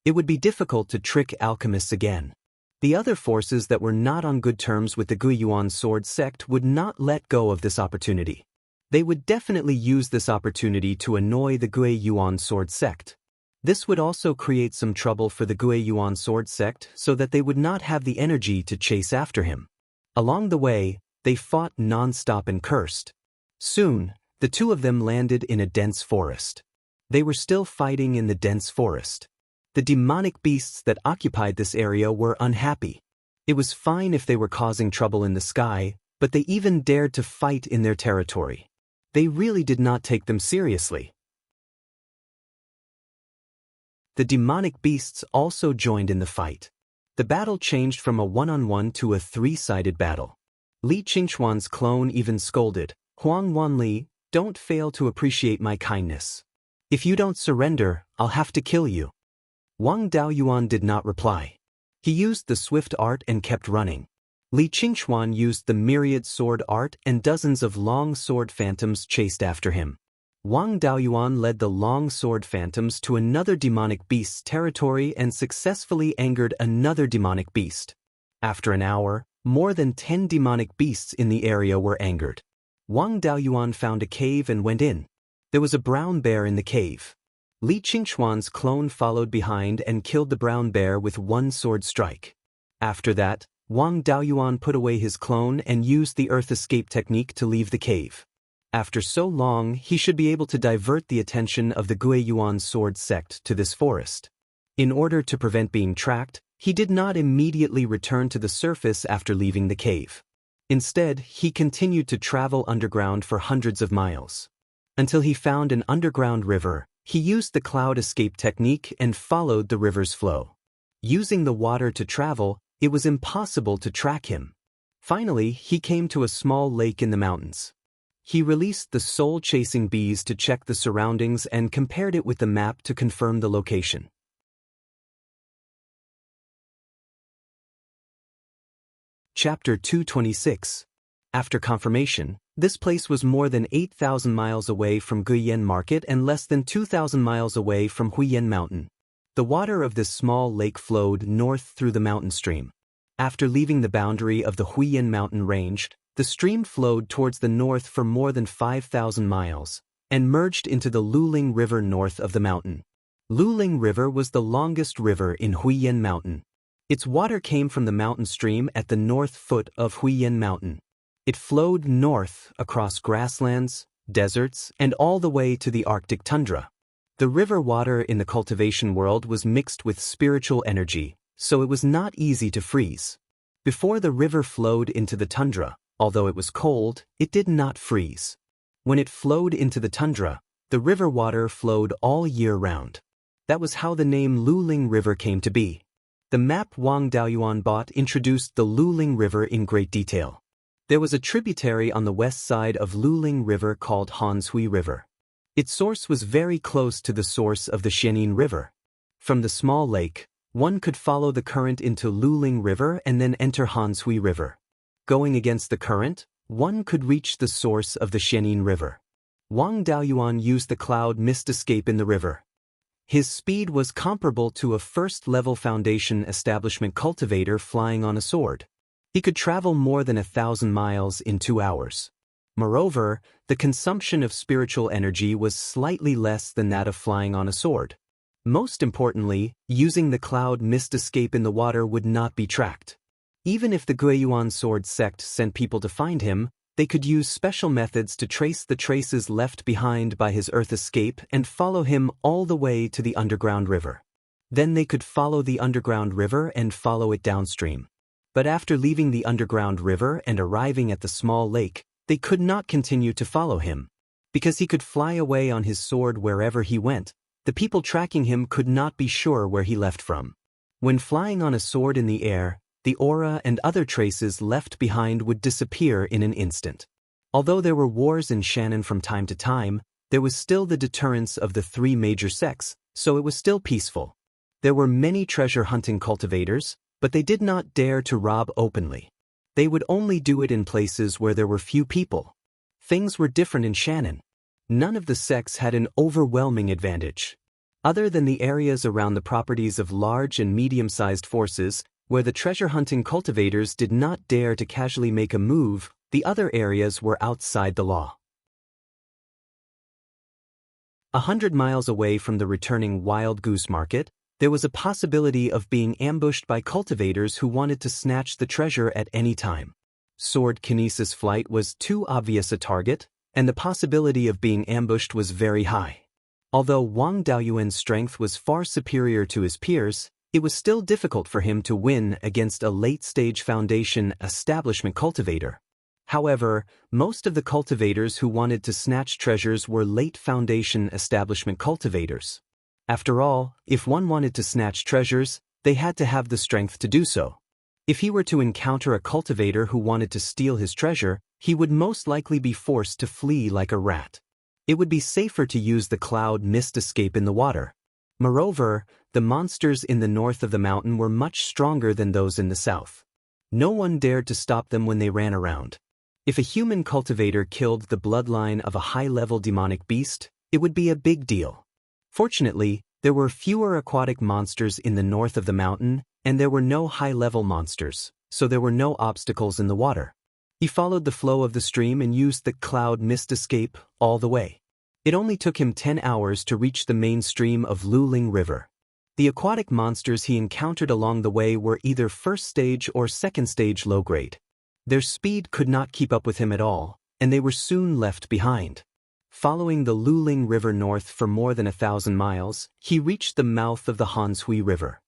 It would be difficult to trick alchemists again. The other forces that were not on good terms with the Beiyuan sword sect would not let go of this opportunity. They would definitely use this opportunity to annoy the Beiyuan sword sect. This would also create some trouble for the Beiyuan sword sect so that they would not have the energy to chase after him. Along the way, they fought non-stop and cursed. Soon, the two of them landed in a dense forest. They were still fighting in the dense forest. The demonic beasts that occupied this area were unhappy. It was fine if they were causing trouble in the sky, but they even dared to fight in their territory. They really did not take them seriously. The demonic beasts also joined in the fight. The battle changed from a one-on-one to a three-sided battle. Li Qingchuan's clone even scolded, Wang Li, don't fail to appreciate my kindness. If you don't surrender, I'll have to kill you. Wang Daoyuan did not reply. He used the swift art and kept running. Li Qingchuan used the myriad sword art and dozens of long sword phantoms chased after him. Wang Daoyuan led the long sword phantoms to another demonic beast's territory and successfully angered another demonic beast. After an hour, more than 10 demonic beasts in the area were angered. Wang Daoyuan found a cave and went in. There was a brown bear in the cave. Li Qingchuan's clone followed behind and killed the brown bear with one sword strike. After that, Wang Daoyuan put away his clone and used the earth escape technique to leave the cave. After so long, he should be able to divert the attention of the Beiyuan sword sect to this forest. In order to prevent being tracked, he did not immediately return to the surface after leaving the cave. Instead, he continued to travel underground for hundreds of miles. Until he found an underground river, he used the cloud escape technique and followed the river's flow. Using the water to travel, it was impossible to track him. Finally, he came to a small lake in the mountains. He released the soul-chasing bees to check the surroundings and compared it with the map to confirm the location. Chapter 226. After confirmation, this place was more than 8,000 miles away from Guiyan Market and less than 2,000 miles away from Huiyan Mountain. The water of this small lake flowed north through the mountain stream. After leaving the boundary of the Huiyan Mountain range, the stream flowed towards the north for more than 5,000 miles, and merged into the Luling River north of the mountain. Luling River was the longest river in Huiyan Mountain. Its water came from the mountain stream at the north foot of Huiyan Mountain. It flowed north across grasslands, deserts, and all the way to the Arctic tundra. The river water in the cultivation world was mixed with spiritual energy, so it was not easy to freeze. Before the river flowed into the tundra, although it was cold, it did not freeze. When it flowed into the tundra, the river water flowed all year round. That was how the name Luling River came to be. The map Wang Daoyuan bought introduced the Luling River in great detail. There was a tributary on the west side of Luling River called Hanshui River. Its source was very close to the source of the Xianin River. From the small lake, one could follow the current into Luling River and then enter Hanshui River. Going against the current, one could reach the source of the Xianin River. Wang Daoyuan used the cloud mist escape in the river. His speed was comparable to a first-level foundation establishment cultivator flying on a sword. He could travel more than 1,000 miles in 2 hours. Moreover, the consumption of spiritual energy was slightly less than that of flying on a sword. Most importantly, using the cloud mist escape in the water would not be tracked. Even if the Beiyuan sword sect sent people to find him, they could use special methods to trace the traces left behind by his earth escape and follow him all the way to the underground river. Then they could follow the underground river and follow it downstream. But after leaving the underground river and arriving at the small lake, they could not continue to follow him. Because he could fly away on his sword wherever he went, the people tracking him could not be sure where he left from. When flying on a sword in the air, the aura and other traces left behind would disappear in an instant. Although there were wars in Shannon from time to time, there was still the deterrence of the three major sects, so it was still peaceful. There were many treasure-hunting cultivators, but they did not dare to rob openly. They would only do it in places where there were few people. Things were different in Shannon. None of the sects had an overwhelming advantage. Other than the areas around the properties of large and medium-sized forces, where the treasure-hunting cultivators did not dare to casually make a move, the other areas were outside the law. 100 miles away from the returning wild goose market, there was a possibility of being ambushed by cultivators who wanted to snatch the treasure at any time. Sword kinesis flight was too obvious a target, and the possibility of being ambushed was very high. Although Wang Daoyuan's strength was far superior to his peers, it was still difficult for him to win against a late-stage Foundation establishment cultivator. However, most of the cultivators who wanted to snatch treasures were late Foundation establishment cultivators. After all, if one wanted to snatch treasures, they had to have the strength to do so. If he were to encounter a cultivator who wanted to steal his treasure, he would most likely be forced to flee like a rat. It would be safer to use the cloud mist escape in the water. Moreover, the monsters in the north of the mountain were much stronger than those in the south. No one dared to stop them when they ran around. If a human cultivator killed the bloodline of a high-level demonic beast, it would be a big deal. Fortunately, there were fewer aquatic monsters in the north of the mountain, and there were no high-level monsters, so there were no obstacles in the water. He followed the flow of the stream and used the cloud mist escape all the way. It only took him 10 hours to reach the main stream of Luling River. The aquatic monsters he encountered along the way were either first stage or second stage low-grade. Their speed could not keep up with him at all, and they were soon left behind. Following the Luling River north for more than 1,000 miles, he reached the mouth of the Hanshui River.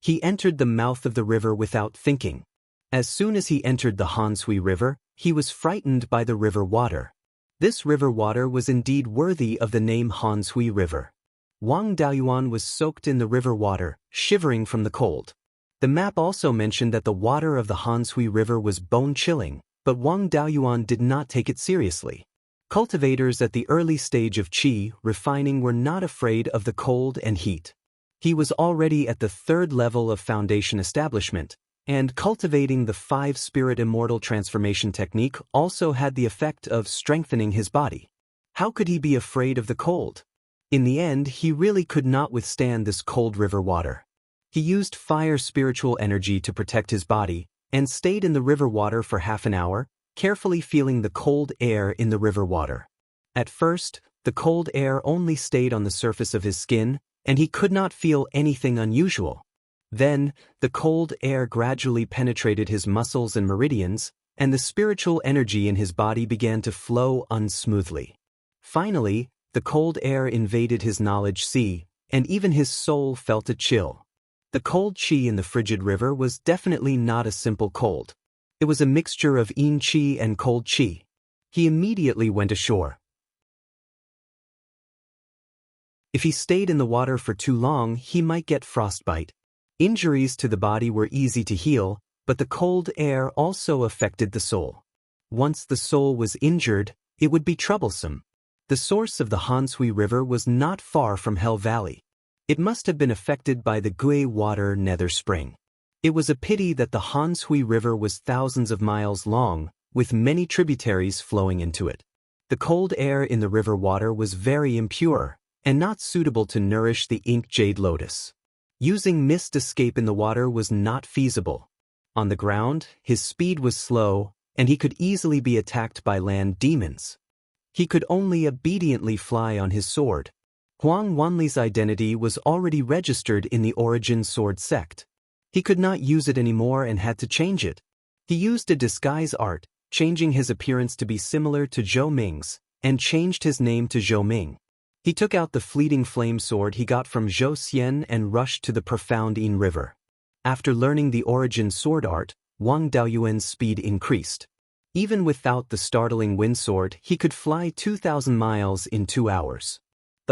He entered the mouth of the river without thinking. As soon as he entered the Hanshui River, he was frightened by the river water. This river water was indeed worthy of the name Hanshui River. Wang Daoyuan was soaked in the river water, shivering from the cold. The map also mentioned that the water of the Hanshui River was bone-chilling, but Wang Daoyuan did not take it seriously. Cultivators at the early stage of qi refining were not afraid of the cold and heat. He was already at the third level of Foundation establishment, and cultivating the 5-spirit immortal transformation technique also had the effect of strengthening his body. How could he be afraid of the cold? In the end, he really could not withstand this cold river water. He used fire spiritual energy to protect his body, and stayed in the river water for half an hour, carefully feeling the cold air in the river water. At first, the cold air only stayed on the surface of his skin, and he could not feel anything unusual. Then, the cold air gradually penetrated his muscles and meridians, and the spiritual energy in his body began to flow unsmoothly. Finally, the cold air invaded his knowledge sea, and even his soul felt a chill. The cold qi in the frigid river was definitely not a simple cold. It was a mixture of yin qi and cold qi. He immediately went ashore. If he stayed in the water for too long, he might get frostbite. Injuries to the body were easy to heal, but the cold air also affected the soul. Once the soul was injured, it would be troublesome. The source of the Hanshui River was not far from Hell Valley. It must have been affected by the Gui water nether spring. It was a pity that the Hanshui River was thousands of miles long, with many tributaries flowing into it. The cold air in the river water was very impure, and not suitable to nourish the ink jade lotus. Using mist escape in the water was not feasible. On the ground, his speed was slow, and he could easily be attacked by land demons. He could only obediently fly on his sword. Huang Wanli's identity was already registered in the Origin Sword sect. He could not use it anymore and had to change it. He used a disguise art, changing his appearance to be similar to Zhou Ming's, and changed his name to Zhou Ming. He took out the fleeting flame sword he got from Zhou Xian and rushed to the profound Yin River. After learning the Origin Sword art, Wang Daoyuan's speed increased. Even without the startling wind sword, he could fly 2,000 miles in 2 hours.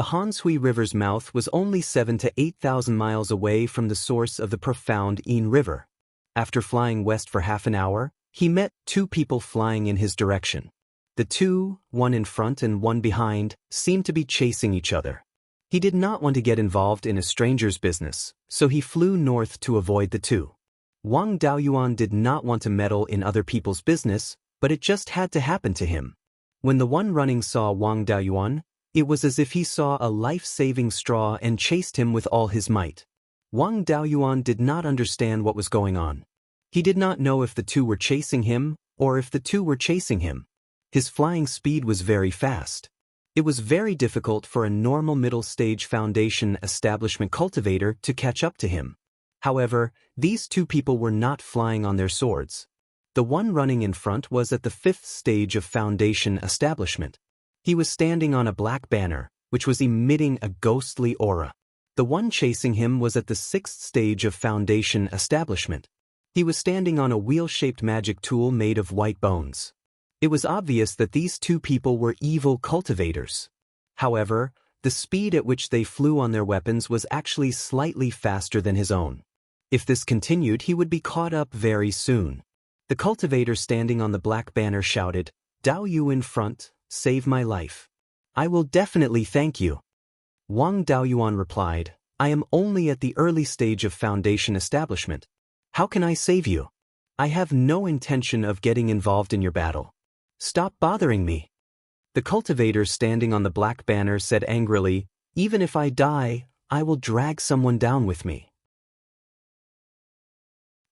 The Hanshui River's mouth was only 7 to 8,000 miles away from the source of the profound Yin River. After flying west for half an hour, he met two people flying in his direction. The two, one in front and one behind, seemed to be chasing each other. He did not want to get involved in a stranger's business, so he flew north to avoid the two. Wang Daoyuan did not want to meddle in other people's business, but it just had to happen to him. When the one running saw Wang Daoyuan, it was as if he saw a life-saving straw and chased him with all his might. Wang Daoyuan did not understand what was going on. He did not know if the two were chasing him, or if the two were chasing him. His flying speed was very fast. It was very difficult for a normal middle-stage foundation establishment cultivator to catch up to him. However, these two people were not flying on their swords. The one running in front was at the 5th stage of foundation establishment. He was standing on a black banner, which was emitting a ghostly aura. The one chasing him was at the 6th stage of foundation establishment. He was standing on a wheel-shaped magic tool made of white bones. It was obvious that these two people were evil cultivators. However, the speed at which they flew on their weapons was actually slightly faster than his own. If this continued, he would be caught up very soon. The cultivator standing on the black banner shouted, "Dao Yu in front, save my life." "I will definitely thank you." Wang Daoyuan replied, "I am only at the early stage of foundation establishment. How can I save you? I have no intention of getting involved in your battle. Stop bothering me." The cultivator standing on the black banner said angrily, "Even if I die, I will drag someone down with me.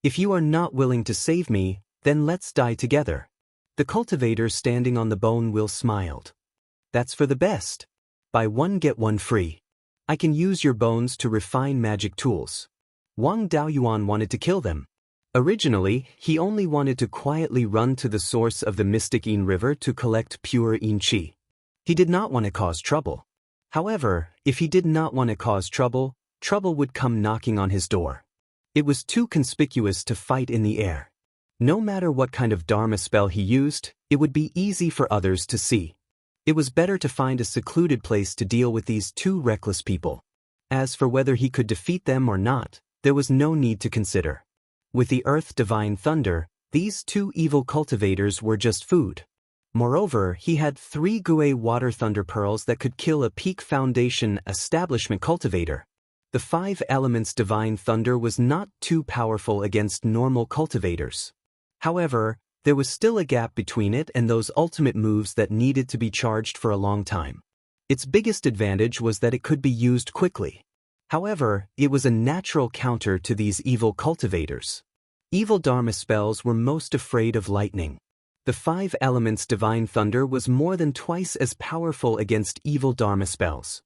If you are not willing to save me, then let's die together." The cultivator standing on the bone wheel smiled. "That's for the best. Buy one get one free. I can use your bones to refine magic tools." Wang Daoyuan wanted to kill them. Originally, he only wanted to quietly run to the source of the mystic Yin River to collect pure Yin Qi. He did not want to cause trouble. However, if he did not want to cause trouble, trouble would come knocking on his door. It was too conspicuous to fight in the air. No matter what kind of Dharma spell he used, it would be easy for others to see. It was better to find a secluded place to deal with these two reckless people. As for whether he could defeat them or not, there was no need to consider. With the earth divine thunder, these two evil cultivators were just food. Moreover, he had 3 Gui water thunder pearls that could kill a peak foundation establishment cultivator. The 5 elements divine thunder was not too powerful against normal cultivators. However, there was still a gap between it and those ultimate moves that needed to be charged for a long time. Its biggest advantage was that it could be used quickly. However, it was a natural counter to these evil cultivators. Evil Dharma spells were most afraid of lightning. The 5 elements divine thunder was more than twice as powerful against evil Dharma spells.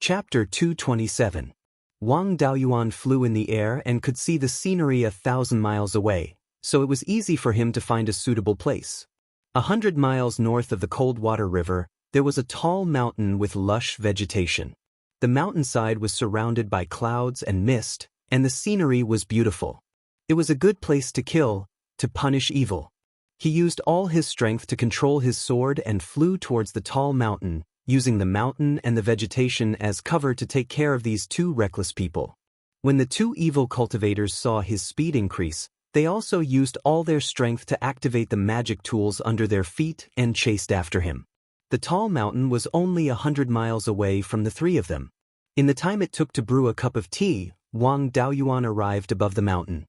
Chapter 227. Wang Daoyuan flew in the air and could see the scenery 1,000 miles away, so it was easy for him to find a suitable place. 100 miles north of the Coldwater River, there was a tall mountain with lush vegetation. The mountainside was surrounded by clouds and mist, and the scenery was beautiful. It was a good place to kill, to punish evil. He used all his strength to control his sword and flew towards the tall mountain, using the mountain and the vegetation as cover to take care of these two reckless people. When the two evil cultivators saw his speed increase, they also used all their strength to activate the magic tools under their feet and chased after him. The tall mountain was only 100 miles away from the 3 of them. In the time it took to brew a cup of tea, Wang Daoyuan arrived above the mountain.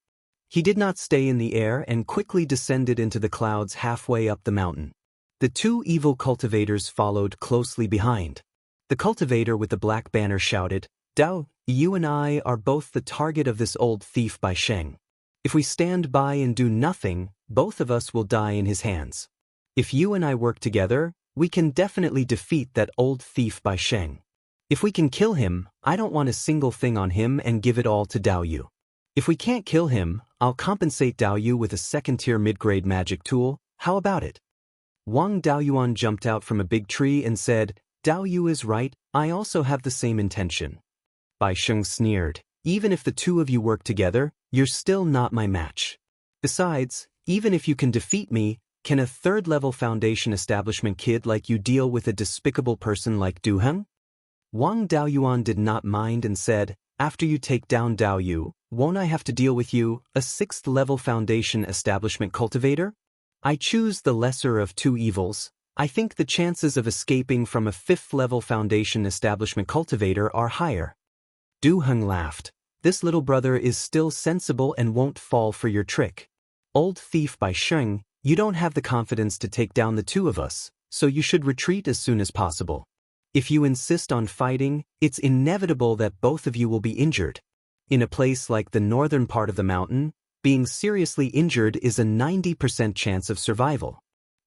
He did not stay in the air and quickly descended into the clouds halfway up the mountain. The 2 evil cultivators followed closely behind. The cultivator with the black banner shouted, "Dao, you and I are both the target of this old thief Bai Sheng. If we stand by and do nothing, both of us will die in his hands. If you and I work together, we can definitely defeat that old thief Bai Sheng. If we can kill him, I don't want a single thing on him and give it all to Dao Yu. If we can't kill him, I'll compensate Dao Yu with a 2nd-tier mid-grade magic tool. How about it?" Wang Daoyuan jumped out from a big tree and said, "Dao Yu is right, I also have the same intention." Bai Sheng sneered, "Even if the 2 of you work together, you're still not my match. Besides, even if you can defeat me, Can a third-level foundation establishment kid like you deal with a despicable person like Du Heng? Wang Daoyuan did not mind and said, after you take down Dao Yu, won't I have to deal with you, a sixth-level foundation establishment cultivator? I choose the lesser of two evils. I think the chances of escaping from a fifth-level foundation establishment cultivator are higher. Du Heng laughed. This little brother is still sensible and won't fall for your trick. Old thief by Sheng, you don't have the confidence to take down the two of us, so you should retreat as soon as possible. If you insist on fighting, it's inevitable that both of you will be injured. In a place like the northern part of the mountain, being seriously injured is a 90% chance of survival.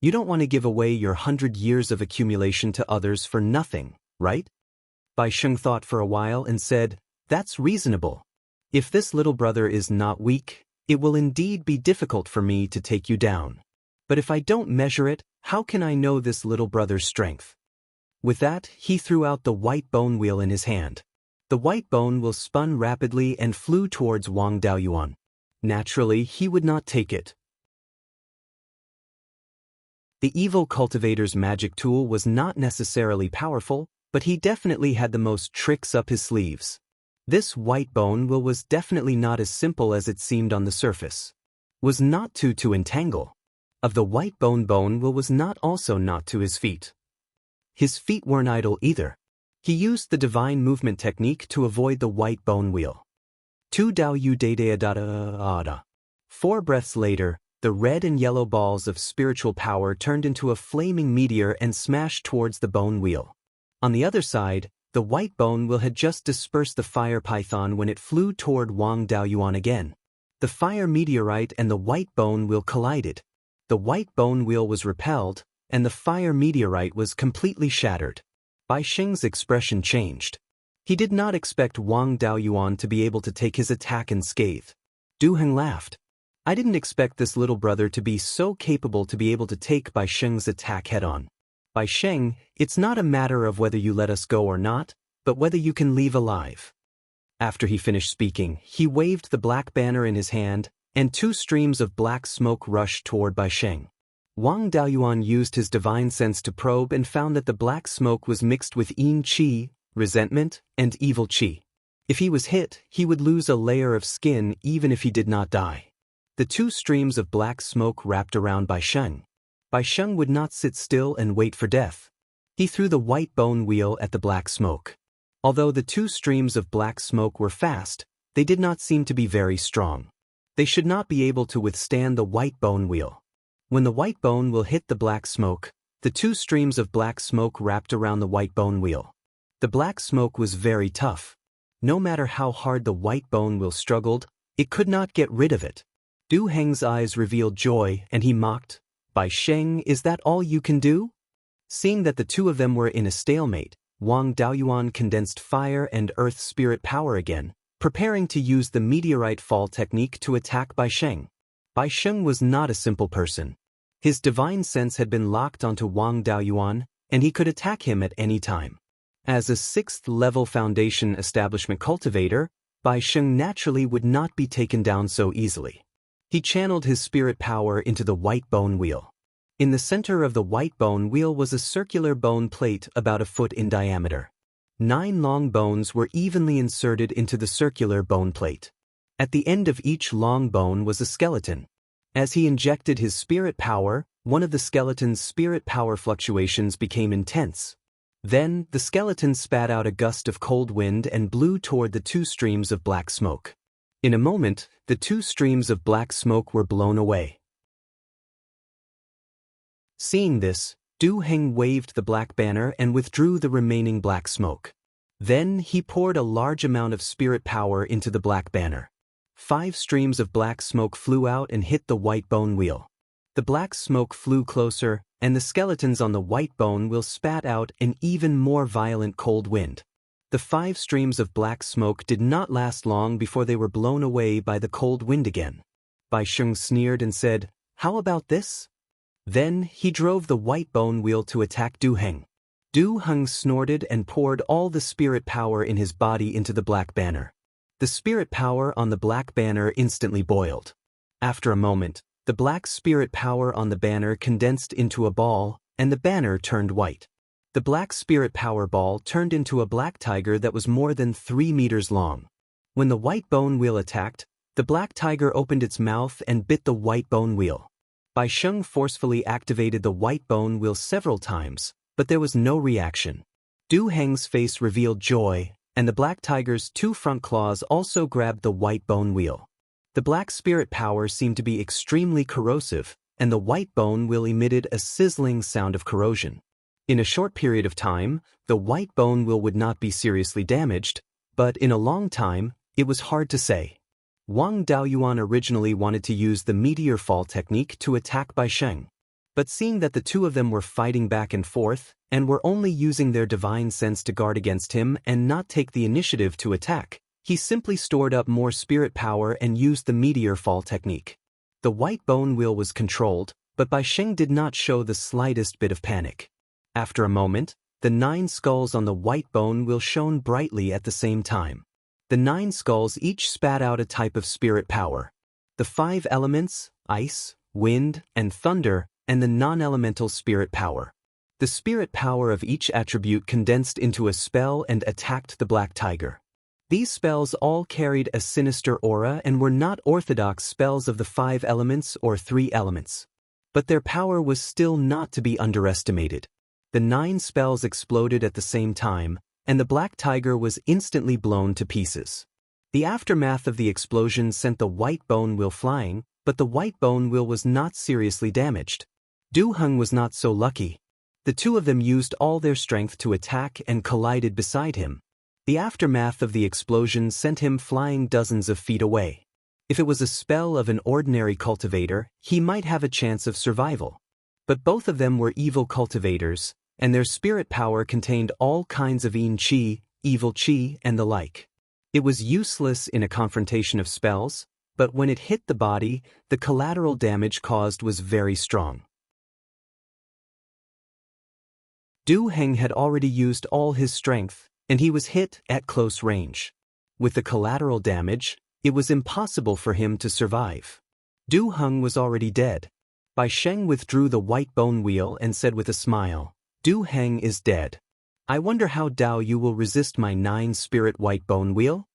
You don't want to give away your 100 years of accumulation to others for nothing, right? Bai Sheng thought for a while and said, that's reasonable. If this little brother is not weak, it will indeed be difficult for me to take you down. But if I don't measure it, how can I know this little brother's strength? With that, he threw out the white bone wheel in his hand. The white bone wheel spun rapidly and flew towards Wang Daoyuan. Naturally, he would not take it. The evil cultivator's magic tool was not necessarily powerful, but he definitely had the most tricks up his sleeves. This white bone wheel was definitely not as simple as it seemed on the surface. Was not to entangle. Of the white bone wheel was not also not to his feet. His feet weren't idle either. He used the divine movement technique to avoid the white bone wheel. 2 Dao Yu De De Da Da Da. 4 breaths later, the red and yellow balls of spiritual power turned into a flaming meteor and smashed towards the bone wheel. On the other side, the white bone wheel had just dispersed the fire python when it flew toward Wang Daoyuan again. The fire meteorite and the white bone wheel collided. The white bone wheel was repelled, and the fire meteorite was completely shattered. Bai Sheng's expression changed. He did not expect Wang Daoyuan to be able to take his attack unscathed. Du Heng laughed. I didn't expect this little brother to be so capable to be able to take Bai Sheng's attack head-on. Bai Sheng, it's not a matter of whether you let us go or not, but whether you can leave alive. After he finished speaking, he waved the black banner in his hand, and 2 streams of black smoke rushed toward Bai Sheng. Wang Daoyuan used his divine sense to probe and found that the black smoke was mixed with yin qi, resentment, and evil qi. If he was hit, he would lose a layer of skin even if he did not die. The 2 streams of black smoke wrapped around Bai Sheng. Bai Sheng would not sit still and wait for death. He threw the white bone wheel at the black smoke. Although the 2 streams of black smoke were fast, they did not seem to be very strong. They should not be able to withstand the white bone wheel. When the white bone wheel hit the black smoke, the 2 streams of black smoke wrapped around the white bone wheel. The black smoke was very tough. No matter how hard the white bone wheel struggled, it could not get rid of it. Du Heng's eyes revealed joy, and he mocked, Bai Sheng, is that all you can do? Seeing that the 2 of them were in a stalemate, Wang Daoyuan condensed fire and earth spirit power again, preparing to use the meteorite fall technique to attack Bai Sheng. Bai Sheng was not a simple person. His divine sense had been locked onto Wang Daoyuan, and he could attack him at any time. As a 6th-level foundation establishment cultivator, Bai Sheng naturally would not be taken down so easily. He channeled his spirit power into the white bone wheel. In the center of the white bone wheel was a circular bone plate about a foot in diameter. 9 long bones were evenly inserted into the circular bone plate. At the end of each long bone was a skeleton. As he injected his spirit power, one of the skeleton's spirit power fluctuations became intense. Then, the skeleton spat out a gust of cold wind and blew toward the 2 streams of black smoke. In a moment, the 2 streams of black smoke were blown away. Seeing this, Du Heng waved the black banner and withdrew the remaining black smoke. Then he poured a large amount of spirit power into the black banner. 5 streams of black smoke flew out and hit the white bone wheel. The black smoke flew closer, and the skeletons on the white bone wheel spat out an even more violent cold wind. The 5 streams of black smoke did not last long before they were blown away by the cold wind again. Bai Sheng sneered and said, how about this? Then he drove the white bone wheel to attack Du Heng. Du Heng snorted and poured all the spirit power in his body into the black banner. The spirit power on the black banner instantly boiled. After a moment, The black spirit power on the banner condensed into a ball, and the banner turned white. The black spirit power ball turned into a black tiger that was more than 3 meters long. When the white bone wheel attacked, the black tiger opened its mouth and bit the white bone wheel. Beiyuan forcefully activated the white bone wheel several times, but there was no reaction. Du Heng's face revealed joy, and the black tiger's 2 front claws also grabbed the white bone wheel. The black spirit power seemed to be extremely corrosive, and the white bone wheel emitted a sizzling sound of corrosion. In a short period of time, the white bone wheel would not be seriously damaged, but in a long time, it was hard to say. Wang Daoyuan originally wanted to use the meteor fall technique to attack Beiyuan. But seeing that the two of them were fighting back and forth, and were only using their divine sense to guard against him and not take the initiative to attack, he simply stored up more spirit power and used the meteor fall technique. The white bone wheel was controlled, but Beiyuan did not show the slightest bit of panic. After a moment, the 9 skulls on the white bone wheel shone brightly at the same time. The 9 skulls each spat out a type of spirit power. The 5 elements, ice, wind, and thunder, and the non-elemental spirit power. The spirit power of each attribute condensed into a spell and attacked the black tiger. These spells all carried a sinister aura and were not orthodox spells of the 5 elements or 3 elements. But their power was still not to be underestimated. The 9 spells exploded at the same time, and the black tiger was instantly blown to pieces. The aftermath of the explosion sent the white bone wheel flying, but the white bone wheel was not seriously damaged. Du Heng was not so lucky. The two of them used all their strength to attack and collided beside him. The aftermath of the explosion sent him flying dozens of feet away. If it was a spell of an ordinary cultivator, he might have a chance of survival. But both of them were evil cultivators, and their spirit power contained all kinds of yin qi, evil qi, and the like. It was useless in a confrontation of spells, but when it hit the body, the collateral damage caused was very strong. Du Heng had already used all his strength, and he was hit at close range. With the collateral damage, it was impossible for him to survive. Du Heng was already dead. Beiyuan withdrew the white bone wheel and said with a smile, "Du Heng is dead. I wonder how Dao Yu will resist my 9-spirit white bone wheel?"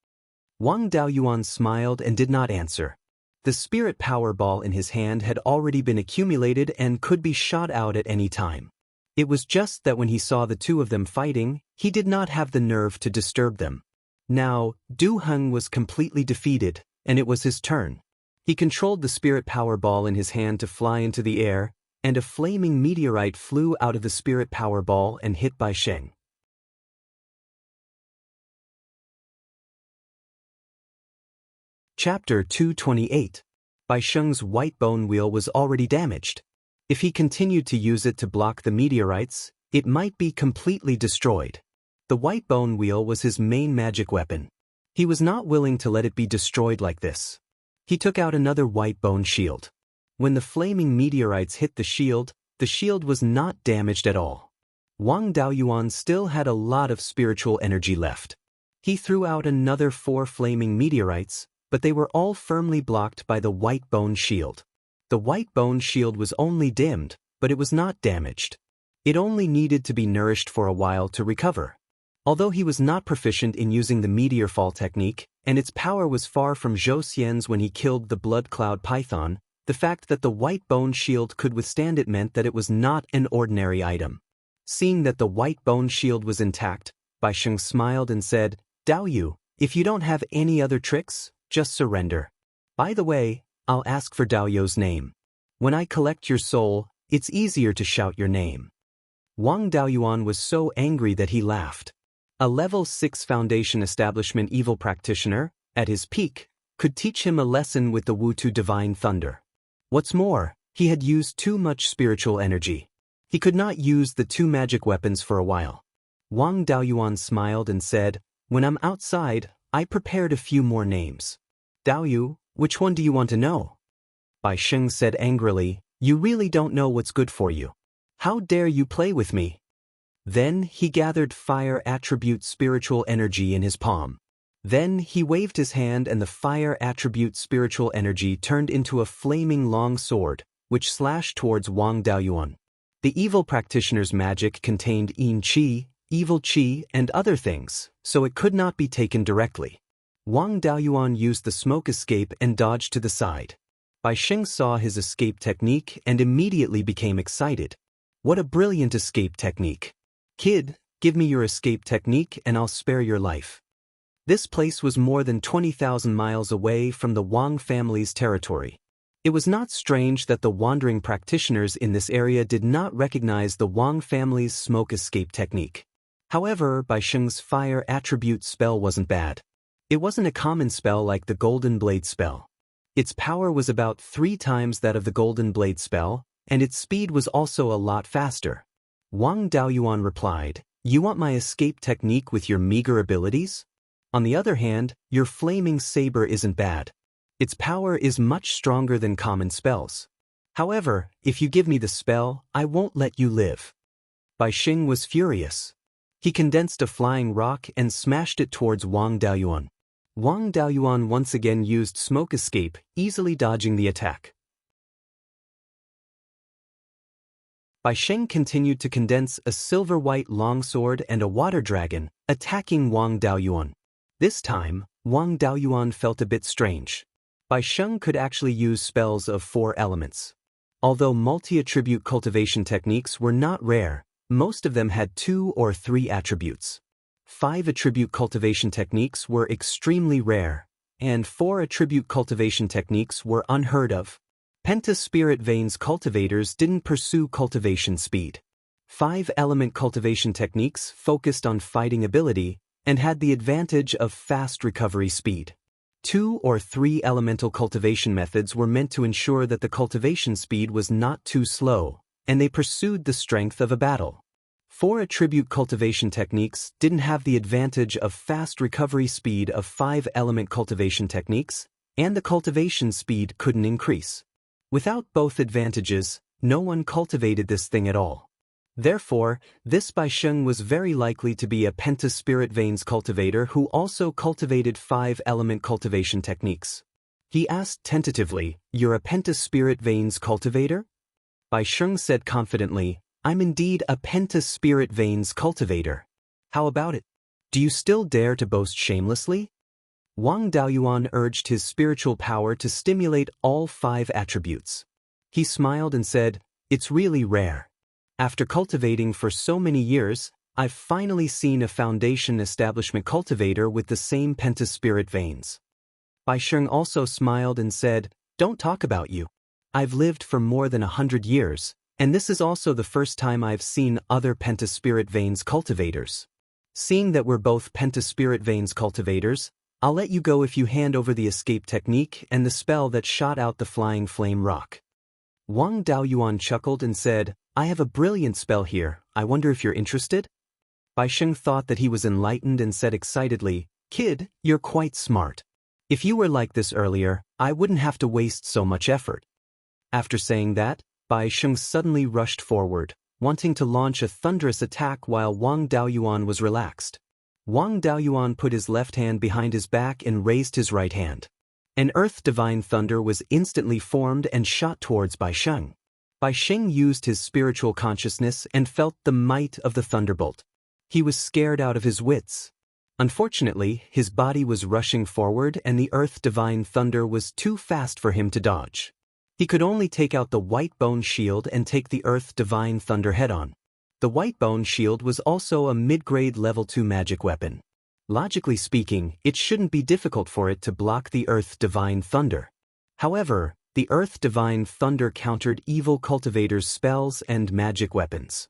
Wang Daoyuan smiled and did not answer. The spirit power ball in his hand had already been accumulated and could be shot out at any time. It was just that when he saw the two of them fighting, he did not have the nerve to disturb them. Now, Du Heng was completely defeated, and it was his turn. He controlled the spirit power ball in his hand to fly into the air, and a flaming meteorite flew out of the spirit power ball and hit Beiyuan. Chapter 228. Beiyuan's white bone wheel was already damaged. If he continued to use it to block the meteorites, it might be completely destroyed. The white bone wheel was his main magic weapon. He was not willing to let it be destroyed like this. He took out another white bone shield. When the flaming meteorites hit the shield was not damaged at all. Wang Daoyuan still had a lot of spiritual energy left. He threw out another 4 flaming meteorites, but they were all firmly blocked by the white bone shield. The white bone shield was only dimmed, but it was not damaged. It only needed to be nourished for a while to recover. Although he was not proficient in using the meteor fall technique, and its power was far from Zhou Xian's when he killed the blood cloud python, the fact that the white bone shield could withstand it meant that it was not an ordinary item. Seeing that the white bone shield was intact, Beiyuan smiled and said, "Dao Yu, if you don't have any other tricks, just surrender. By the way, I'll ask for Dao You's name. When I collect your soul, it's easier to shout your name." Wang Daoyuan was so angry that he laughed. A level 6 foundation establishment evil practitioner, at his peak, could teach him a lesson with the Wutu divine thunder. What's more, he had used too much spiritual energy. He could not use the 2 magic weapons for a while. Wang Daoyuan smiled and said, "When I'm outside, I prepared a few more names. Dao Yu, which one do you want to know?" Beiyuan said angrily, "You really don't know what's good for you. How dare you play with me?" Then he gathered fire attribute spiritual energy in his palm. Then he waved his hand and the fire attribute spiritual energy turned into a flaming long sword, which slashed towards Wang Daoyuan. The evil practitioner's magic contained yin qi, evil qi, and other things, so it could not be taken directly. Wang Daoyuan used the smoke escape and dodged to the side. Beiyuan saw his escape technique and immediately became excited. What a brilliant escape technique! Kid, give me your escape technique and I'll spare your life. This place was more than 20,000 miles away from the Wang family's territory. It was not strange that the wandering practitioners in this area did not recognize the Wang family's smoke escape technique. However, Beiyuan's fire attribute spell wasn't bad. It wasn't a common spell like the Golden Blade spell. Its power was about 3 times that of the Golden Blade spell, and its speed was also a lot faster. Wang Daoyuan replied, "You want my escape technique with your meager abilities? On the other hand, your flaming saber isn't bad. Its power is much stronger than common spells. However, if you give me the spell, I won't let you live." Beiyuan was furious. He condensed a flying rock and smashed it towards Wang Daoyuan. Wang Daoyuan once again used smoke escape, easily dodging the attack. Beiyuan continued to condense a silver-white longsword and a water dragon, attacking Wang Daoyuan. This time, Wang Daoyuan felt a bit strange. Beiyuan could actually use spells of 4 elements. Although multi-attribute cultivation techniques were not rare, most of them had 2 or 3 attributes. 5 attribute cultivation techniques were extremely rare, and 4 attribute cultivation techniques were unheard of. Penta-spirit veins cultivators didn't pursue cultivation speed. 5-element cultivation techniques focused on fighting ability and had the advantage of fast recovery speed. 2 or 3 elemental cultivation methods were meant to ensure that the cultivation speed was not too slow, and they pursued the strength of a battle. 4 attribute cultivation techniques didn't have the advantage of fast recovery speed of 5-element cultivation techniques, and the cultivation speed couldn't increase. Without both advantages, no one cultivated this thing at all. Therefore, this Beiyuan was very likely to be a penta-spirit veins cultivator who also cultivated 5-element cultivation techniques. He asked tentatively, "You're a penta-spirit veins cultivator?" Beiyuan said confidently, "I'm indeed a penta-spirit veins cultivator. How about it? Do you still dare to boast shamelessly?" Wang Daoyuan urged his spiritual power to stimulate all 5 attributes. He smiled and said, "It's really rare. After cultivating for so many years, I've finally seen a foundation establishment cultivator with the same penta-spirit veins." Beiyuan also smiled and said, "Don't talk about you. I've lived for more than 100 years, and this is also the first time I've seen other penta-spirit veins cultivators. Seeing that we're both penta-spirit veins cultivators, I'll let you go if you hand over the escape technique and the spell that shot out the flying flame rock." Wang Daoyuan chuckled and said, "I have a brilliant spell here, I wonder if you're interested?" Beiyuan thought that he was enlightened and said excitedly, "Kid, you're quite smart. If you were like this earlier, I wouldn't have to waste so much effort." After saying that, Beiyuan suddenly rushed forward, wanting to launch a thunderous attack while Wang Daoyuan was relaxed. Wang Daoyuan put his left hand behind his back and raised his right hand. An earth divine thunder was instantly formed and shot towards Beiyuan. Beiyuan used his spiritual consciousness and felt the might of the thunderbolt. He was scared out of his wits. Unfortunately, his body was rushing forward and the earth divine thunder was too fast for him to dodge. He could only take out the white bone shield and take the earth divine thunder head-on. The white bone shield was also a mid-grade level 2 magic weapon. Logically speaking, it shouldn't be difficult for it to block the earth divine thunder. However, the earth divine thunder countered evil cultivators' spells and magic weapons.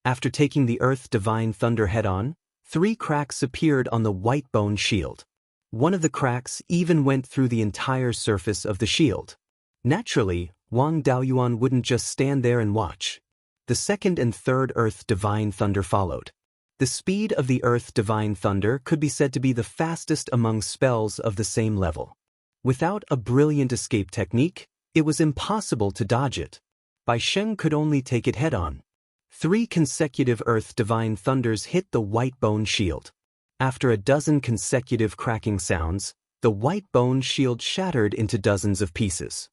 After taking the earth divine thunder head-on, 3 cracks appeared on the white bone shield. One of the cracks even went through the entire surface of the shield. Naturally, Wang Daoyuan wouldn't just stand there and watch. The second and third earth divine thunder followed. The speed of the earth divine thunder could be said to be the fastest among spells of the same level. Without a brilliant escape technique, it was impossible to dodge it. Beiyuan could only take it head-on. 3 consecutive earth divine thunders hit the white bone shield. After a dozen consecutive cracking sounds, the white bone shield shattered into dozens of pieces.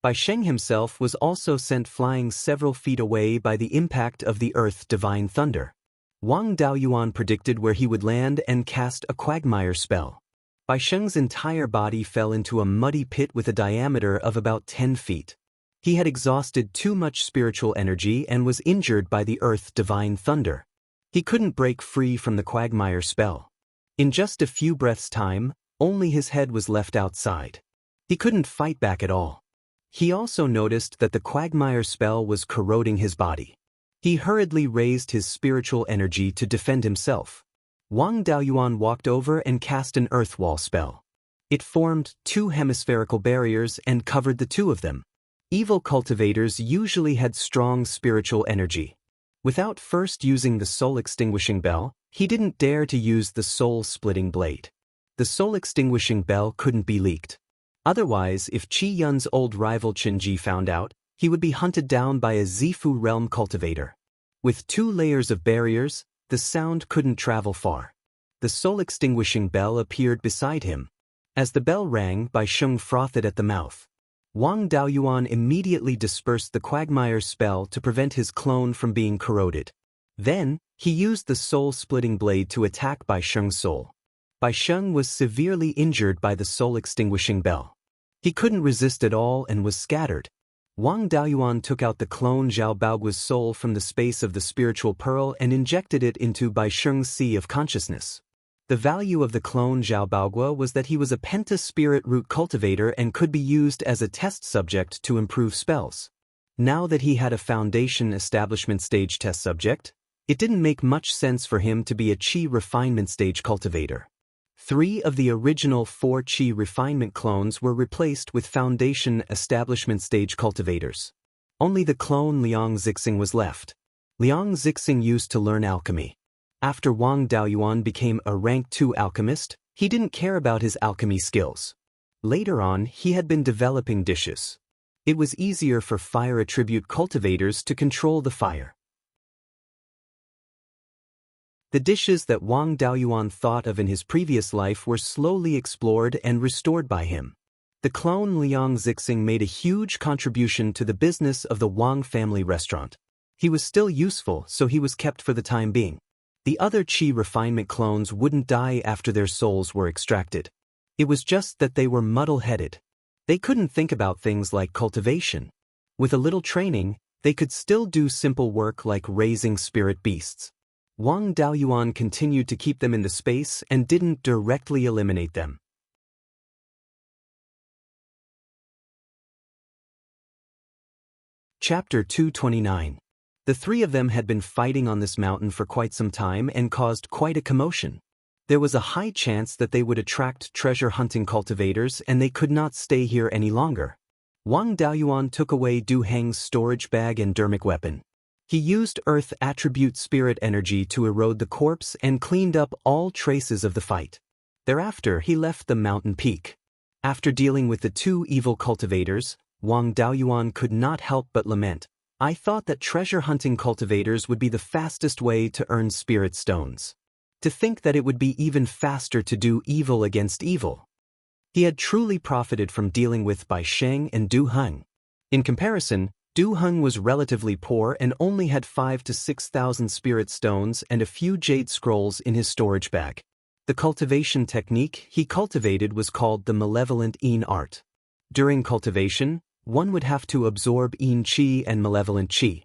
Beiyuan himself was also sent flying several feet away by the impact of the earth divine thunder. Wang Daoyuan predicted where he would land and cast a quagmire spell. Beiyuan's entire body fell into a muddy pit with a diameter of about 10 feet. He had exhausted too much spiritual energy and was injured by the earth divine thunder. He couldn't break free from the quagmire spell. In just a few breaths' time, only his head was left outside. He couldn't fight back at all. He also noticed that the quagmire spell was corroding his body. He hurriedly raised his spiritual energy to defend himself. Wang Daoyuan walked over and cast an earth wall spell. It formed 2 hemispherical barriers and covered the 2 of them. Evil cultivators usually had strong spiritual energy. Without first using the soul-extinguishing bell, he didn't dare to use the soul-splitting blade. The soul-extinguishing bell couldn't be leaked. Otherwise, if Qi Yun's old rival Qinji found out, he would be hunted down by a Zifu realm cultivator. With 2 layers of barriers, the sound couldn't travel far. The soul-extinguishing bell appeared beside him. As the bell rang, Beiyuan frothed at the mouth. Wang Daoyuan immediately dispersed the quagmire spell to prevent his clone from being corroded. Then, he used the soul-splitting blade to attack Beiyuan's soul. Beiyuan was severely injured by the soul-extinguishing bell. He couldn't resist at all and was scattered. Wang Daoyuan took out the clone Zhao Baoguo's soul from the space of the spiritual pearl and injected it into Beiyuan's sea of consciousness. The value of the clone Zhao Baoguo was that he was a penta-spirit root cultivator and could be used as a test subject to improve spells. Now that he had a foundation establishment stage test subject, it didn't make much sense for him to be a Qi refinement stage cultivator. 3 of the original 4 Qi refinement clones were replaced with foundation establishment stage cultivators. Only the clone Liang Zixing was left. Liang Zixing used to learn alchemy. After Wang Daoyuan became a rank 2 alchemist, he didn't care about his alchemy skills. Later on, he had been developing dishes. It was easier for fire attribute cultivators to control the fire. The dishes that Wang Daoyuan thought of in his previous life were slowly explored and restored by him. The clone Liang Zixing made a huge contribution to the business of the Wang family restaurant. He was still useful, so he was kept for the time being. The other Qi refinement clones wouldn't die after their souls were extracted. It was just that they were muddle-headed. They couldn't think about things like cultivation. With a little training, they could still do simple work like raising spirit beasts. Wang Daoyuan continued to keep them in the space and didn't directly eliminate them. Chapter 229. The 3 of them had been fighting on this mountain for quite some time and caused quite a commotion. There was a high chance that they would attract treasure-hunting cultivators and they could not stay here any longer. Wang Daoyuan took away Du Heng's storage bag and dermic weapon. He used earth attribute spirit energy to erode the corpse and cleaned up all traces of the fight. Thereafter, he left the mountain peak. After dealing with the 2 evil cultivators, Wang Daoyuan could not help but lament. I thought that treasure-hunting cultivators would be the fastest way to earn spirit stones. To think that it would be even faster to do evil against evil. He had truly profited from dealing with Beiyuan and Du Heng. In comparison, Du Heng was relatively poor and only had 5,000 to 6,000 spirit stones and a few jade scrolls in his storage bag. The cultivation technique he cultivated was called the malevolent Yin art. During cultivation, one would have to absorb Yin Qi and malevolent Qi.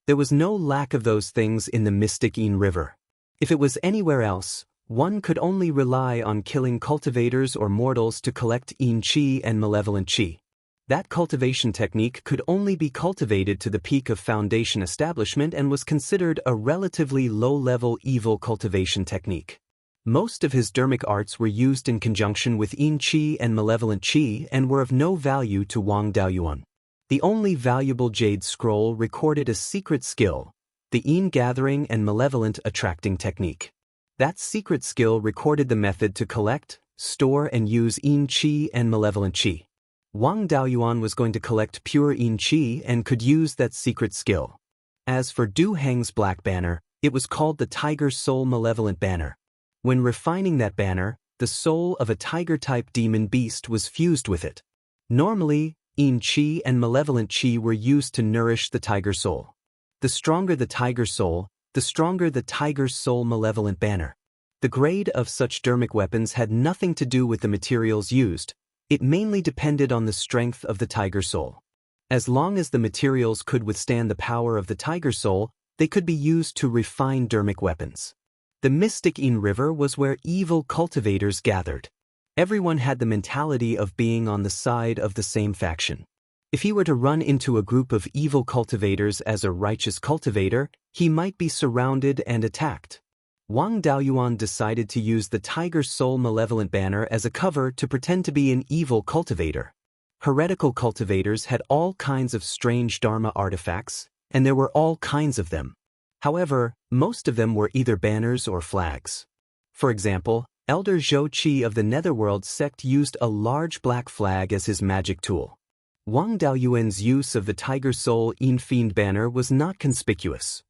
There was no lack of those things in the mystic Yin River. If it was anywhere else, one could only rely on killing cultivators or mortals to collect Yin Qi and malevolent Qi. That cultivation technique could only be cultivated to the peak of foundation establishment and was considered a relatively low-level evil cultivation technique. Most of his dermic arts were used in conjunction with Yin Qi and malevolent Qi and were of no value to Wang Daoyuan. The only valuable jade scroll recorded a secret skill, the Yin gathering and malevolent attracting technique. That secret skill recorded the method to collect, store and use Yin Qi and malevolent Qi. Wang Daoyuan was going to collect pure Yin Qi and could use that secret skill. As for Du Heng's black banner, it was called the Tiger Soul Malevolent Banner. When refining that banner, the soul of a tiger-type demon beast was fused with it. Normally, Yin Qi and Malevolent Qi were used to nourish the tiger soul. The stronger the tiger soul, the stronger the Tiger Soul Malevolent Banner. The grade of such dermic weapons had nothing to do with the materials used, it mainly depended on the strength of the tiger soul. As long as the materials could withstand the power of the tiger soul, they could be used to refine dermic weapons. The mystic Yin River was where evil cultivators gathered. Everyone had the mentality of being on the side of the same faction. If he were to run into a group of evil cultivators as a righteous cultivator, he might be surrounded and attacked. Wang Daoyuan decided to use the Tiger Soul Malevolent Banner as a cover to pretend to be an evil cultivator. Heretical cultivators had all kinds of strange Dharma artifacts, and there were all kinds of them. However, most of them were either banners or flags. For example, Elder Zhou Qi of the Netherworld sect used a large black flag as his magic tool. Wang Daoyuan's use of the Tiger Soul Yin Fiend banner was not conspicuous.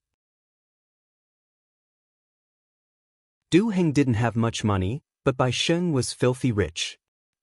Du Heng didn't have much money, but Bai Sheng was filthy rich.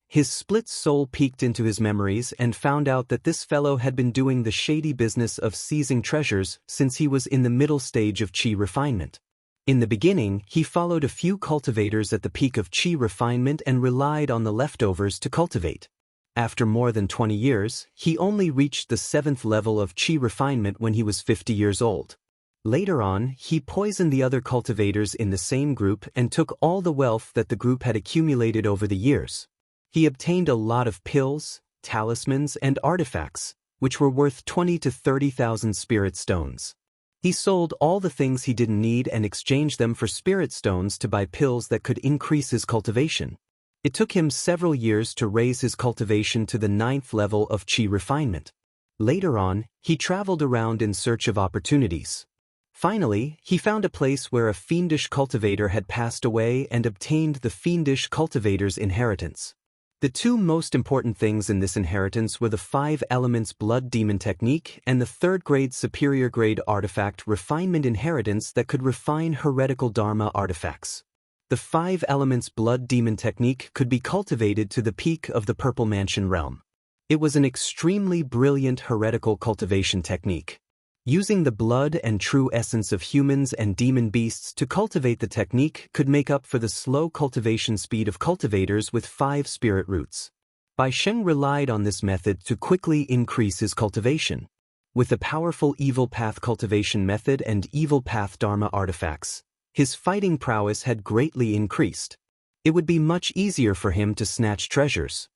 His split soul peeked into his memories and found out that this fellow had been doing the shady business of seizing treasures since he was in the middle stage of Qi refinement. In the beginning, he followed a few cultivators at the peak of Qi refinement and relied on the leftovers to cultivate. After more than 20 years, he only reached the 7th level of Qi refinement when he was 50 years old. Later on, he poisoned the other cultivators in the same group and took all the wealth that the group had accumulated over the years. He obtained a lot of pills, talismans, and artifacts, which were worth 20 to 30,000 spirit stones. He sold all the things he didn't need and exchanged them for spirit stones to buy pills that could increase his cultivation. It took him several years to raise his cultivation to the 9th level of Qi refinement. Later on, he traveled around in search of opportunities. Finally, he found a place where a fiendish cultivator had passed away and obtained the fiendish cultivator's inheritance. The two most important things in this inheritance were the 5 elements blood demon technique and the 3rd grade superior grade artifact refinement inheritance that could refine heretical dharma artifacts. The 5 elements blood demon technique could be cultivated to the peak of the Purple Mansion realm. It was an extremely brilliant heretical cultivation technique. Using the blood and true essence of humans and demon beasts to cultivate the technique could make up for the slow cultivation speed of cultivators with 5 spirit roots. Bai Sheng relied on this method to quickly increase his cultivation. With the powerful evil path cultivation method and evil path dharma artifacts, his fighting prowess had greatly increased. It would be much easier for him to snatch treasures.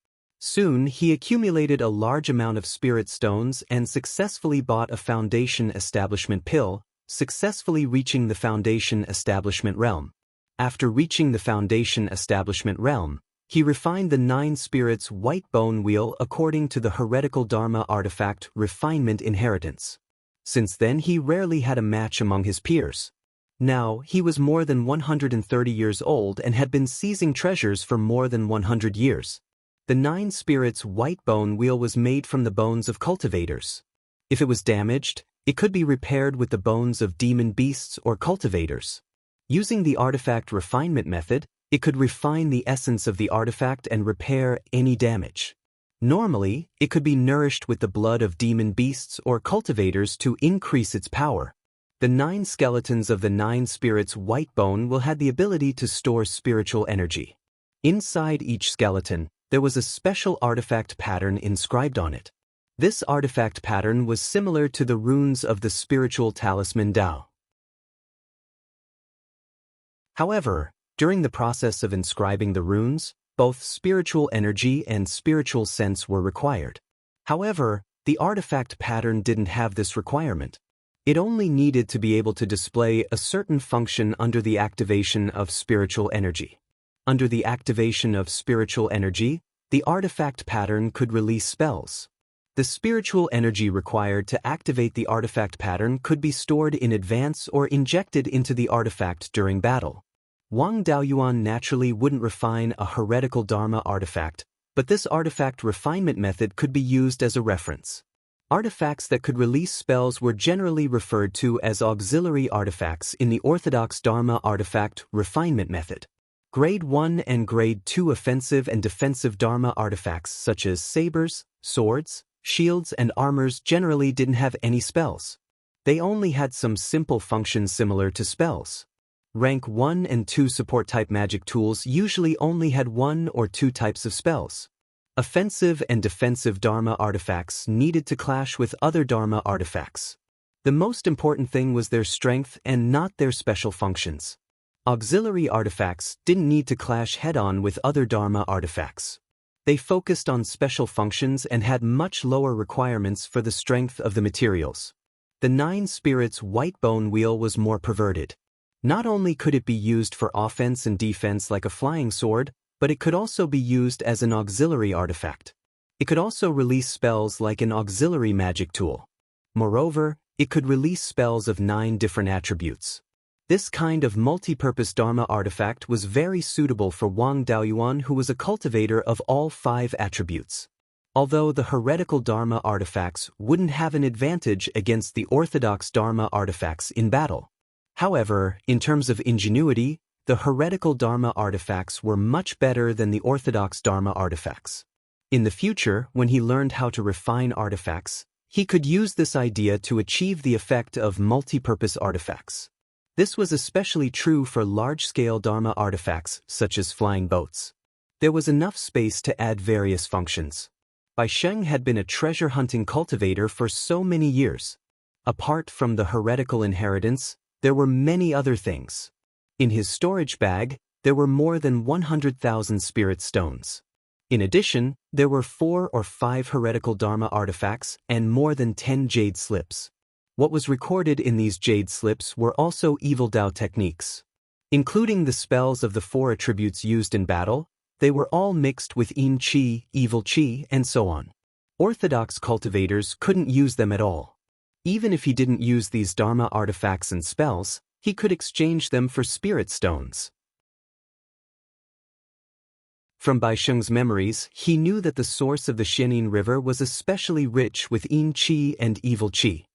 Soon, he accumulated a large amount of spirit stones and successfully bought a foundation establishment pill, successfully reaching the foundation establishment realm. After reaching the foundation establishment realm, he refined the 9 spirits white bone wheel according to the heretical dharma artifact refinement inheritance. Since then, he rarely had a match among his peers. Now, he was more than 130 years old and had been seizing treasures for more than 100 years. The 9 spirits white bone wheel was made from the bones of cultivators. If it was damaged, it could be repaired with the bones of demon beasts or cultivators. Using the artifact refinement method, it could refine the essence of the artifact and repair any damage. Normally, it could be nourished with the blood of demon beasts or cultivators to increase its power. The 9 skeletons of the 9 spirits white bone will have the ability to store spiritual energy. Inside each skeleton, there was a special artifact pattern inscribed on it. This artifact pattern was similar to the runes of the spiritual talisman Dao. However, during the process of inscribing the runes, both spiritual energy and spiritual sense were required. However, the artifact pattern didn't have this requirement. It only needed to be able to display a certain function under the activation of spiritual energy. Under the activation of spiritual energy, the artifact pattern could release spells. The spiritual energy required to activate the artifact pattern could be stored in advance or injected into the artifact during battle. Wang Daoyuan naturally wouldn't refine a heretical dharma artifact, but this artifact refinement method could be used as a reference. Artifacts that could release spells were generally referred to as auxiliary artifacts in the orthodox Dharma artifact refinement method. Grade 1 and Grade 2 offensive and defensive Dharma artifacts such as sabers, swords, shields, and armors generally didn't have any spells. They only had some simple functions similar to spells. Rank 1 and 2 support-type magic tools usually only had 1 or 2 types of spells. Offensive and defensive Dharma artifacts needed to clash with other Dharma artifacts. The most important thing was their strength and not their special functions. Auxiliary artifacts didn't need to clash head-on with other Dharma artifacts. They focused on special functions and had much lower requirements for the strength of the materials. The Nine Spirits White Bone Wheel was more perverted. Not only could it be used for offense and defense like a flying sword, but it could also be used as an auxiliary artifact. It could also release spells like an auxiliary magic tool. Moreover, it could release spells of 9 different attributes. This kind of multi-purpose Dharma artifact was very suitable for Wang Daoyuan, who was a cultivator of all 5 attributes. Although the heretical Dharma artifacts wouldn't have an advantage against the orthodox Dharma artifacts in battle. However, in terms of ingenuity, the heretical Dharma artifacts were much better than the orthodox Dharma artifacts. In the future, when he learned how to refine artifacts, he could use this idea to achieve the effect of multi-purpose artifacts. This was especially true for large-scale Dharma artifacts such as flying boats. There was enough space to add various functions. Beiyuan had been a treasure-hunting cultivator for so many years. Apart from the heretical inheritance, there were many other things. In his storage bag, there were more than 100,000 spirit stones. In addition, there were 4 or 5 heretical Dharma artifacts and more than 10 jade slips. What was recorded in these jade slips were also evil Dao techniques. Including the spells of the 4 attributes used in battle, they were all mixed with yin qi, evil qi, and so on. Orthodox cultivators couldn't use them at all. Even if he didn't use these Dharma artifacts and spells, he could exchange them for spirit stones. From Beiyuan's memories, he knew that the source of the Xianin River was especially rich with yin qi and evil qi.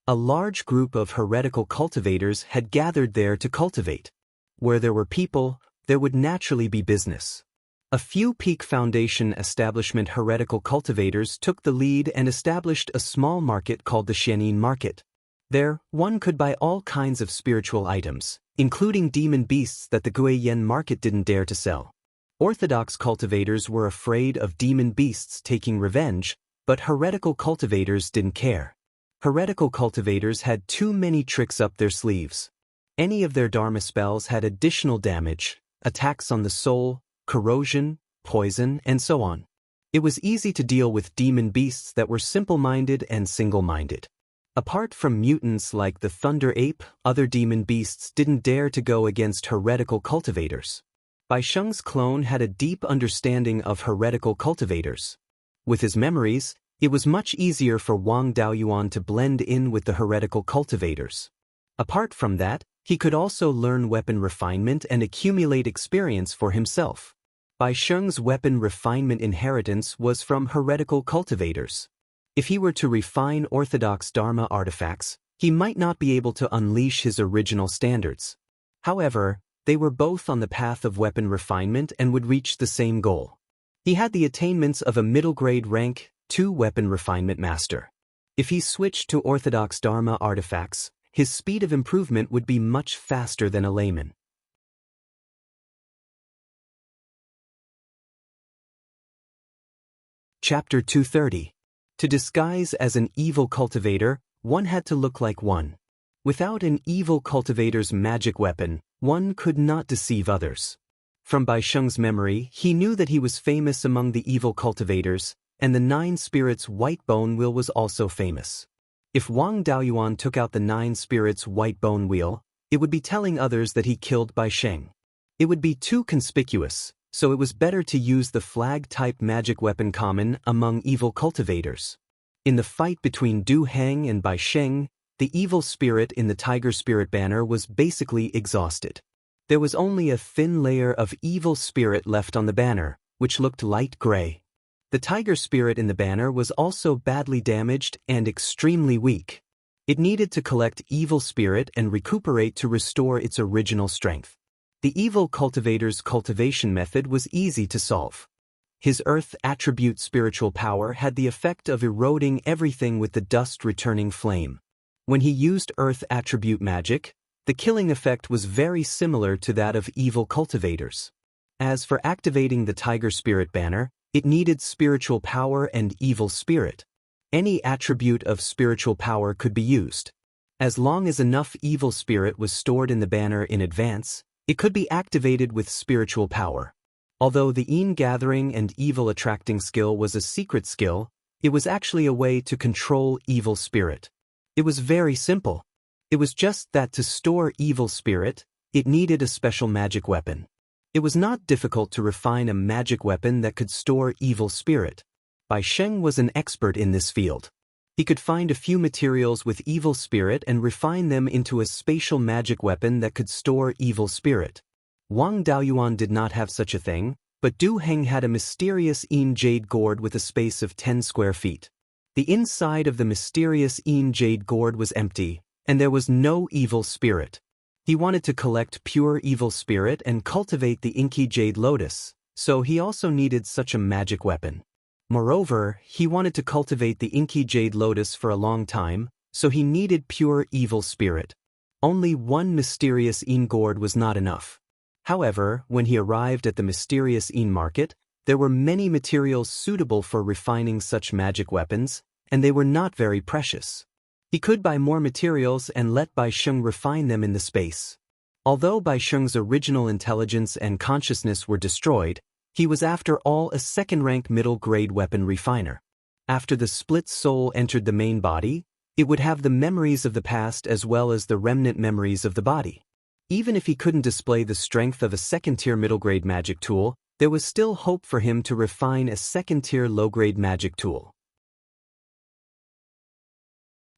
A large group of heretical cultivators had gathered there to cultivate. Where there were people, there would naturally be business. A few Peak Foundation establishment heretical cultivators took the lead and established a small market called the Xianin Market. There, one could buy all kinds of spiritual items, including demon beasts that the Guiyan market didn't dare to sell. Orthodox cultivators were afraid of demon beasts taking revenge, but heretical cultivators didn't care. Heretical cultivators had too many tricks up their sleeves. Any of their Dharma spells had additional damage, attacks on the soul, corrosion, poison, and so on. It was easy to deal with demon beasts that were simple-minded and single-minded. Apart from mutants like the Thunder Ape, other demon beasts didn't dare to go against heretical cultivators. Beiyuan's clone had a deep understanding of heretical cultivators. With his memories, it was much easier for Wang Daoyuan to blend in with the heretical cultivators. Apart from that, he could also learn weapon refinement and accumulate experience for himself. Beiyuan's weapon refinement inheritance was from heretical cultivators. If he were to refine orthodox Dharma artifacts, he might not be able to unleash his original standards. However, they were both on the path of weapon refinement and would reach the same goal. He had the attainments of a middle-grade rank 2 weapon refinement master. If he switched to orthodox Dharma artifacts, his speed of improvement would be much faster than a layman. Chapter 230. To disguise as an evil cultivator, one had to look like one. Without an evil cultivator's magic weapon, one could not deceive others. From Beiyuan's memory, he knew that he was famous among the evil cultivators, and the 9 Spirits White Bone Wheel was also famous. If Wang Daoyuan took out the 9 Spirits White Bone Wheel, it would be telling others that he killed Beiyuan. It would be too conspicuous, so it was better to use the flag-type magic weapon common among evil cultivators. In the fight between Du Heng and Beiyuan, the evil spirit in the Tiger Spirit banner was basically exhausted. There was only a thin layer of evil spirit left on the banner, which looked light gray. The tiger spirit in the banner was also badly damaged and extremely weak. It needed to collect evil spirit and recuperate to restore its original strength. The evil cultivator's cultivation method was easy to solve. His earth attribute spiritual power had the effect of eroding everything with the dust-returning flame. When he used earth attribute magic, the killing effect was very similar to that of evil cultivators. As for activating the tiger spirit banner, it needed spiritual power and evil spirit. Any attribute of spiritual power could be used. As long as enough evil spirit was stored in the banner in advance, it could be activated with spiritual power. Although the gathering and evil attracting skill was a secret skill, it was actually a way to control evil spirit. It was very simple. It was just that to store evil spirit, it needed a special magic weapon. It was not difficult to refine a magic weapon that could store evil spirit. Beiyuan was an expert in this field. He could find a few materials with evil spirit and refine them into a spatial magic weapon that could store evil spirit. Wang Daoist did not have such a thing, but Du Heng had a mysterious jade gourd with a space of 10 square feet. The inside of the mysterious jade gourd was empty, and there was no evil spirit. He wanted to collect pure evil spirit and cultivate the inky jade lotus, so he also needed such a magic weapon. Moreover, he wanted to cultivate the inky jade lotus for a long time, so he needed pure evil spirit. Only one mysterious gourd was not enough. However, when he arrived at the mysterious market, there were many materials suitable for refining such magic weapons, and they were not very precious. He could buy more materials and let Beiyuan refine them in the space. Although Beiyuan's original intelligence and consciousness were destroyed, he was after all a second-rank middle-grade weapon refiner. After the split soul entered the main body, it would have the memories of the past as well as the remnant memories of the body. Even if he couldn't display the strength of a second-tier middle-grade magic tool, there was still hope for him to refine a second-tier low-grade magic tool.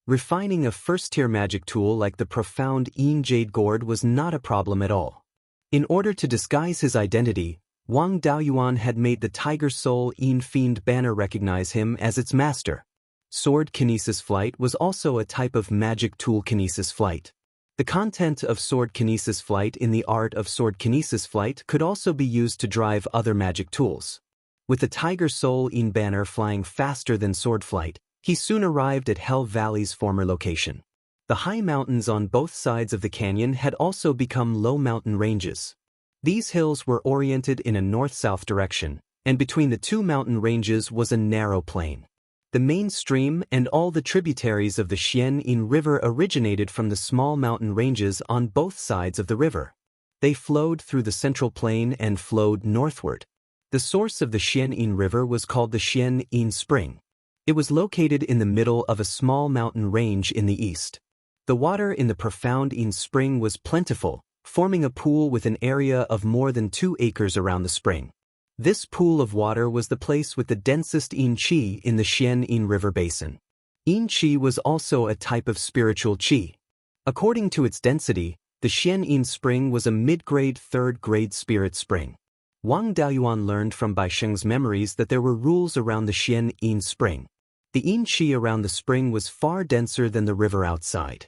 Refining a first-tier magic tool like the profound jade gourd was not a problem at all. In order to disguise his identity, Wang Daoist had made the Tiger Soul Fiend banner recognize him as its master. Sword Kinesis Flight was also a type of magic tool Kinesis Flight. The content of Sword Kinesis Flight in the art of Sword Kinesis Flight could also be used to drive other magic tools. With the Tiger Soul banner flying faster than sword flight, he soon arrived at Hell Valley's former location. The high mountains on both sides of the canyon had also become low mountain ranges. These hills were oriented in a north-south direction, and between the two mountain ranges was a narrow plain. The main stream and all the tributaries of the Xianxia River originated from the small mountain ranges on both sides of the river. They flowed through the central plain and flowed northward. The source of the Xianxia River was called the Xianxia Spring. It was located in the middle of a small mountain range in the east. The water in the profound spring was plentiful, forming a pool with an area of more than 2 acres around the spring. This pool of water was the place with the densest qi in the Xianxia River basin. Qi was also a type of spiritual qi. According to its density, the Xianxia spring was a mid-grade third-grade spirit spring. Wang Daoist learned from Beiyuan's memories that there were rules around the Xianxia spring. The qi around the spring was far denser than the river outside.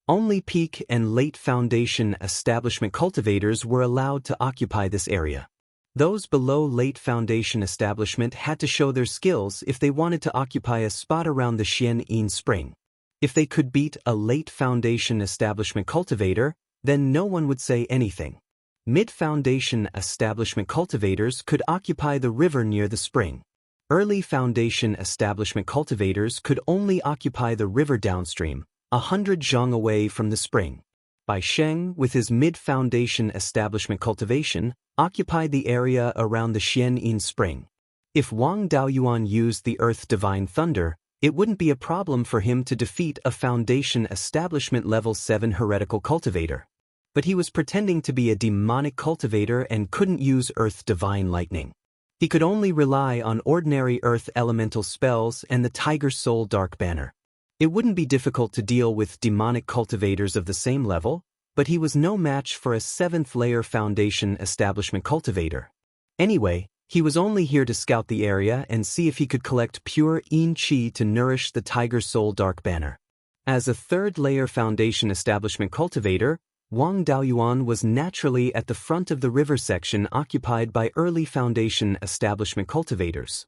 Only peak and late foundation establishment cultivators were allowed to occupy this area. Those below late foundation establishment had to show their skills if they wanted to occupy a spot around the Xianxia spring. If they could beat a late foundation establishment cultivator, then no one would say anything. Mid-foundation establishment cultivators could occupy the river near the spring. Early foundation establishment cultivators could only occupy the river downstream, 100 zhang away from the spring. Beiyuan, with his mid-foundation establishment cultivation, occupied the area around the Xianxia spring. If Wang Daoist used the Earth Divine Thunder, it wouldn't be a problem for him to defeat a foundation establishment level 7 heretical cultivator. But he was pretending to be a demonic cultivator and couldn't use Earth Divine Lightning. He could only rely on ordinary Earth Elemental spells and the Tiger Soul Dark Banner. It wouldn't be difficult to deal with demonic cultivators of the same level, but he was no match for a 7th layer foundation establishment cultivator. Anyway, He was only here to scout the area and see if he could collect pure yin qi to nourish the Tiger Soul Dark Banner. As a third-layer foundation establishment cultivator, Wang Daoyuan was naturally at the front of the river section occupied by early foundation establishment cultivators.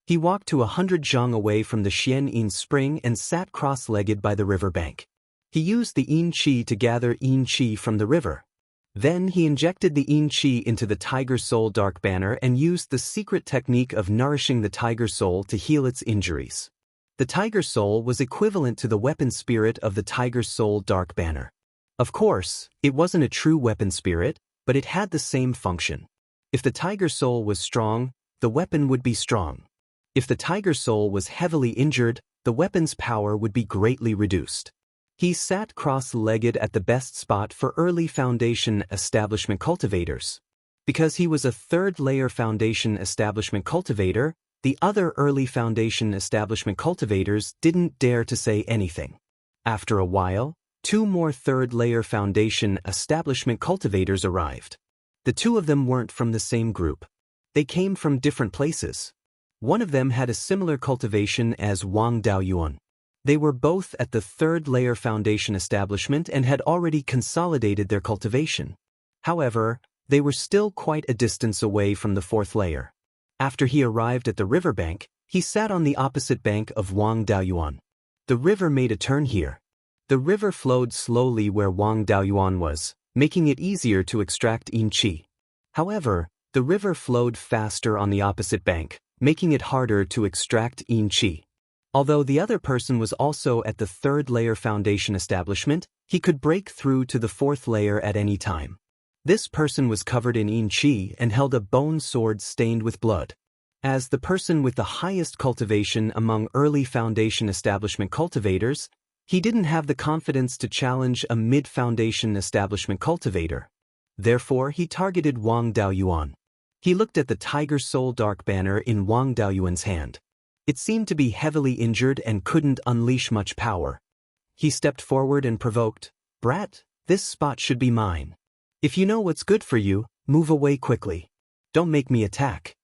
He walked to 100 zhang away from the Xianyin spring and sat cross-legged by the river bank. He used the yin qi to gather yin qi from the river. Then he injected the yin qi into the Tiger Soul Dark Banner and used the secret technique of nourishing the Tiger Soul to heal its injuries. The Tiger Soul was equivalent to the weapon spirit of the Tiger Soul Dark Banner. Of course, it wasn't a true weapon spirit, but it had the same function. If the Tiger Soul was strong, the weapon would be strong. If the Tiger Soul was heavily injured, the weapon's power would be greatly reduced. He sat cross-legged at the best spot for early foundation establishment cultivators. Because he was a third-layer foundation establishment cultivator, the other early foundation establishment cultivators didn't dare to say anything. After a while, 2 more third-layer foundation establishment cultivators arrived. The 2 of them weren't from the same group. They came from different places. One of them had a similar cultivation as Wang Daoyuan. They were both at the third-layer foundation establishment and had already consolidated their cultivation. However, they were still quite a distance away from the 4th layer. After he arrived at the riverbank, he sat on the opposite bank of Wang Daoyuan. The river made a turn here. The river flowed slowly where Wang Daoyuan was, making it easier to extract yin qi. However, the river flowed faster on the opposite bank, making it harder to extract yin qi. Although the other person was also at the 3rd-layer foundation establishment, he could break through to the 4th layer at any time. This person was covered in yin qi and held a bone sword stained with blood. As the person with the highest cultivation among early foundation establishment cultivators, he didn't have the confidence to challenge a mid-foundation establishment cultivator. Therefore, he targeted Wang Daoyuan. He looked at the Tiger Soul Dark Banner in Wang Daoyuan's hand. It seemed to be heavily injured and couldn't unleash much power. He stepped forward and provoked, "Brat, this spot should be mine. If you know what's good for you, move away quickly. Don't make me attack."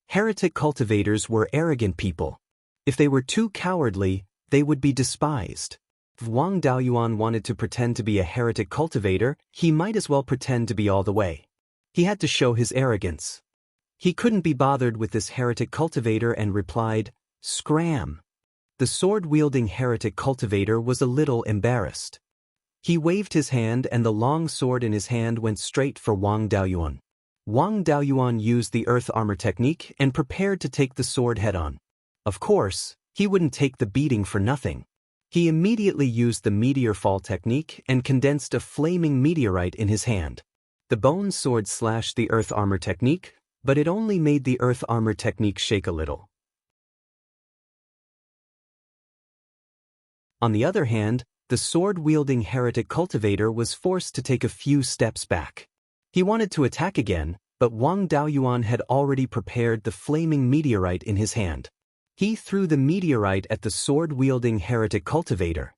Heretic cultivators were arrogant people. If they were too cowardly, they would be despised. If Wang Daoyuan wanted to pretend to be a heretic cultivator, he might as well pretend to be all the way. He had to show his arrogance. He couldn't be bothered with this heretic cultivator and replied, "Scram." The sword-wielding heretic cultivator was a little embarrassed. He waved his hand and the long sword in his hand went straight for Wang Daoyuan. Wang Daoyuan used the earth armor technique and prepared to take the sword head-on. Of course, he wouldn't take the beating for nothing. He immediately used the meteor fall technique and condensed a flaming meteorite in his hand. The bone sword slashed the earth armor technique, but it only made the earth armor technique shake a little. On the other hand, the sword-wielding heretic cultivator was forced to take a few steps back. He wanted to attack again, but Wang Daoyuan had already prepared the flaming meteorite in his hand. He threw the meteorite at the sword-wielding heretic cultivator.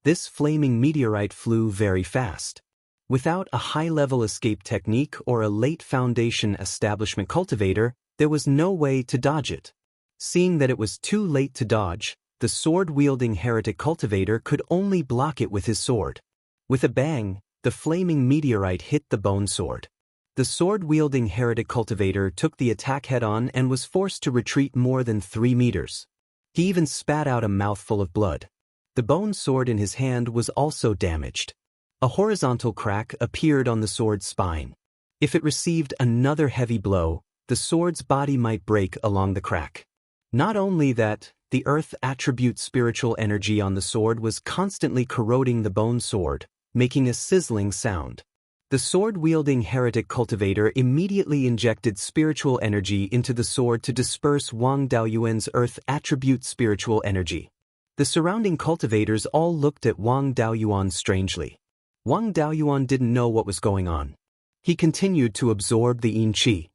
This flaming meteorite flew very fast. Without a high-level escape technique or a late foundation establishment cultivator, there was no way to dodge it. Seeing that it was too late to dodge, the sword-wielding heretic cultivator could only block it with his sword. With a bang, the flaming meteorite hit the bone sword. The sword-wielding heretic cultivator took the attack head-on and was forced to retreat more than 3 meters. He even spat out a mouthful of blood. The bone sword in his hand was also damaged. A horizontal crack appeared on the sword's spine. If it received another heavy blow, the sword's body might break along the crack. Not only that, the earth attribute spiritual energy on the sword was constantly corroding the bone sword, making a sizzling sound. The sword-wielding heretic cultivator immediately injected spiritual energy into the sword to disperse Wang Daoyuan's earth attribute spiritual energy. The surrounding cultivators all looked at Wang Daoyuan strangely. Wang Daoyuan didn't know what was going on. He continued to absorb the yin qi.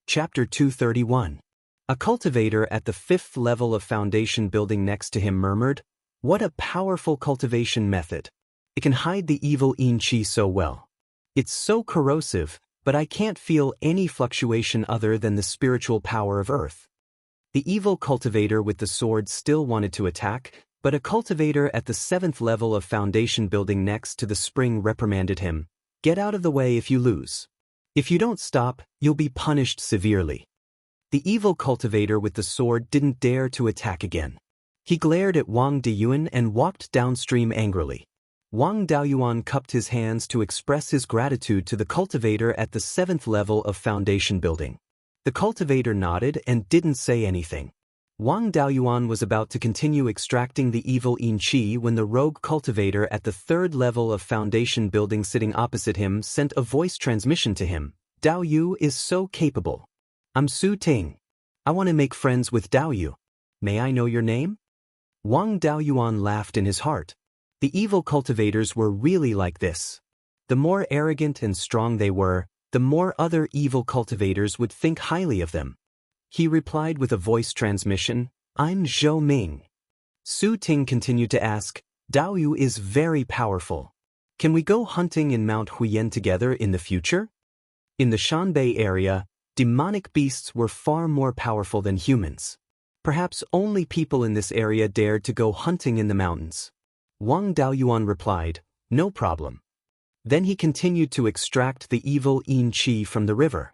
Chapter 231. A cultivator at the 5th level of foundation building next to him murmured, "What a powerful cultivation method. It can hide the evil yin qi so well. It's so corrosive, but I can't feel any fluctuation other than the spiritual power of earth." The evil cultivator with the sword still wanted to attack, but a cultivator at the 7th level of foundation building next to the spring reprimanded him, "Get out of the way if you lose. If you don't stop, you'll be punished severely." The evil cultivator with the sword didn't dare to attack again. He glared at Wang Diyuan and walked downstream angrily. Wang Daoyuan cupped his hands to express his gratitude to the cultivator at the 7th level of foundation building. The cultivator nodded and didn't say anything. Wang Daoyuan was about to continue extracting the evil yin qi when the rogue cultivator at the 3rd level of foundation building sitting opposite him sent a voice transmission to him. "Dao Yu is so capable. I'm Su Ting. I want to make friends with Dao Yu. May I know your name?" Wang Daoyuan laughed in his heart. The evil cultivators were really like this. The more arrogant and strong they were, the more other evil cultivators would think highly of them. He replied with a voice transmission, "I'm Zhou Ming." Su Ting continued to ask, "Dao Yu is very powerful. Can we go hunting in Mount Huyen together in the future?" In the Shanbei area, demonic beasts were far more powerful than humans. Perhaps only people in this area dared to go hunting in the mountains. Wang Daoyuan replied, "No problem." Then he continued to extract the evil yin qi from the river.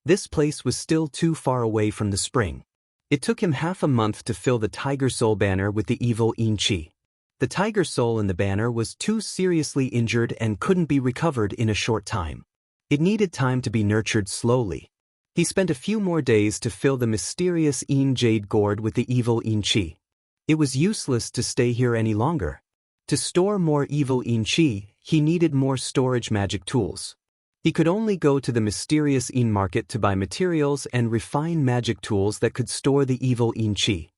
This place was still too far away from the spring. It took him half a month to fill the tiger soul banner with the evil yin qi. The tiger soul in the banner was too seriously injured and couldn't be recovered in a short time. It needed time to be nurtured slowly. He spent a few more days to fill the mysterious yin jade gourd with the evil yin qi. It was useless to stay here any longer. To store more evil yin qi, he needed more storage magic tools. He could only go to the mysterious yin market to buy materials and refine magic tools that could store the evil yin qi.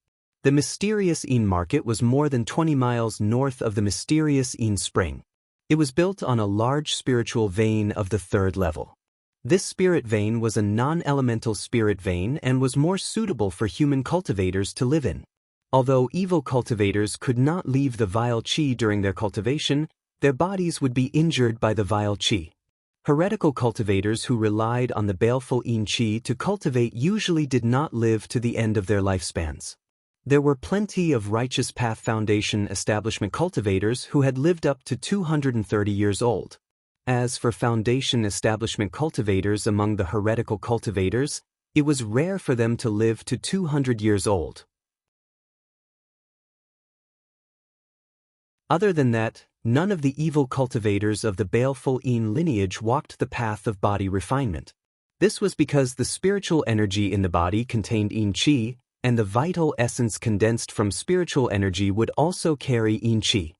The mysterious yin market was more than 20 miles north of the mysterious yin spring. It was built on a large spiritual vein of the 3rd level. This spirit vein was a non-elemental spirit vein and was more suitable for human cultivators to live in. Although evil cultivators could not leave the vile qi during their cultivation, their bodies would be injured by the vile qi. Heretical cultivators who relied on the baleful yin qi to cultivate usually did not live to the end of their lifespans. There were plenty of Righteous Path Foundation establishment cultivators who had lived up to 230 years old. As for Foundation establishment cultivators among the heretical cultivators, it was rare for them to live to 200 years old. Other than that, none of the evil cultivators of the baleful yin lineage walked the path of body refinement. This was because the spiritual energy in the body contained yin qi, and the vital essence condensed from spiritual energy would also carry yin qi.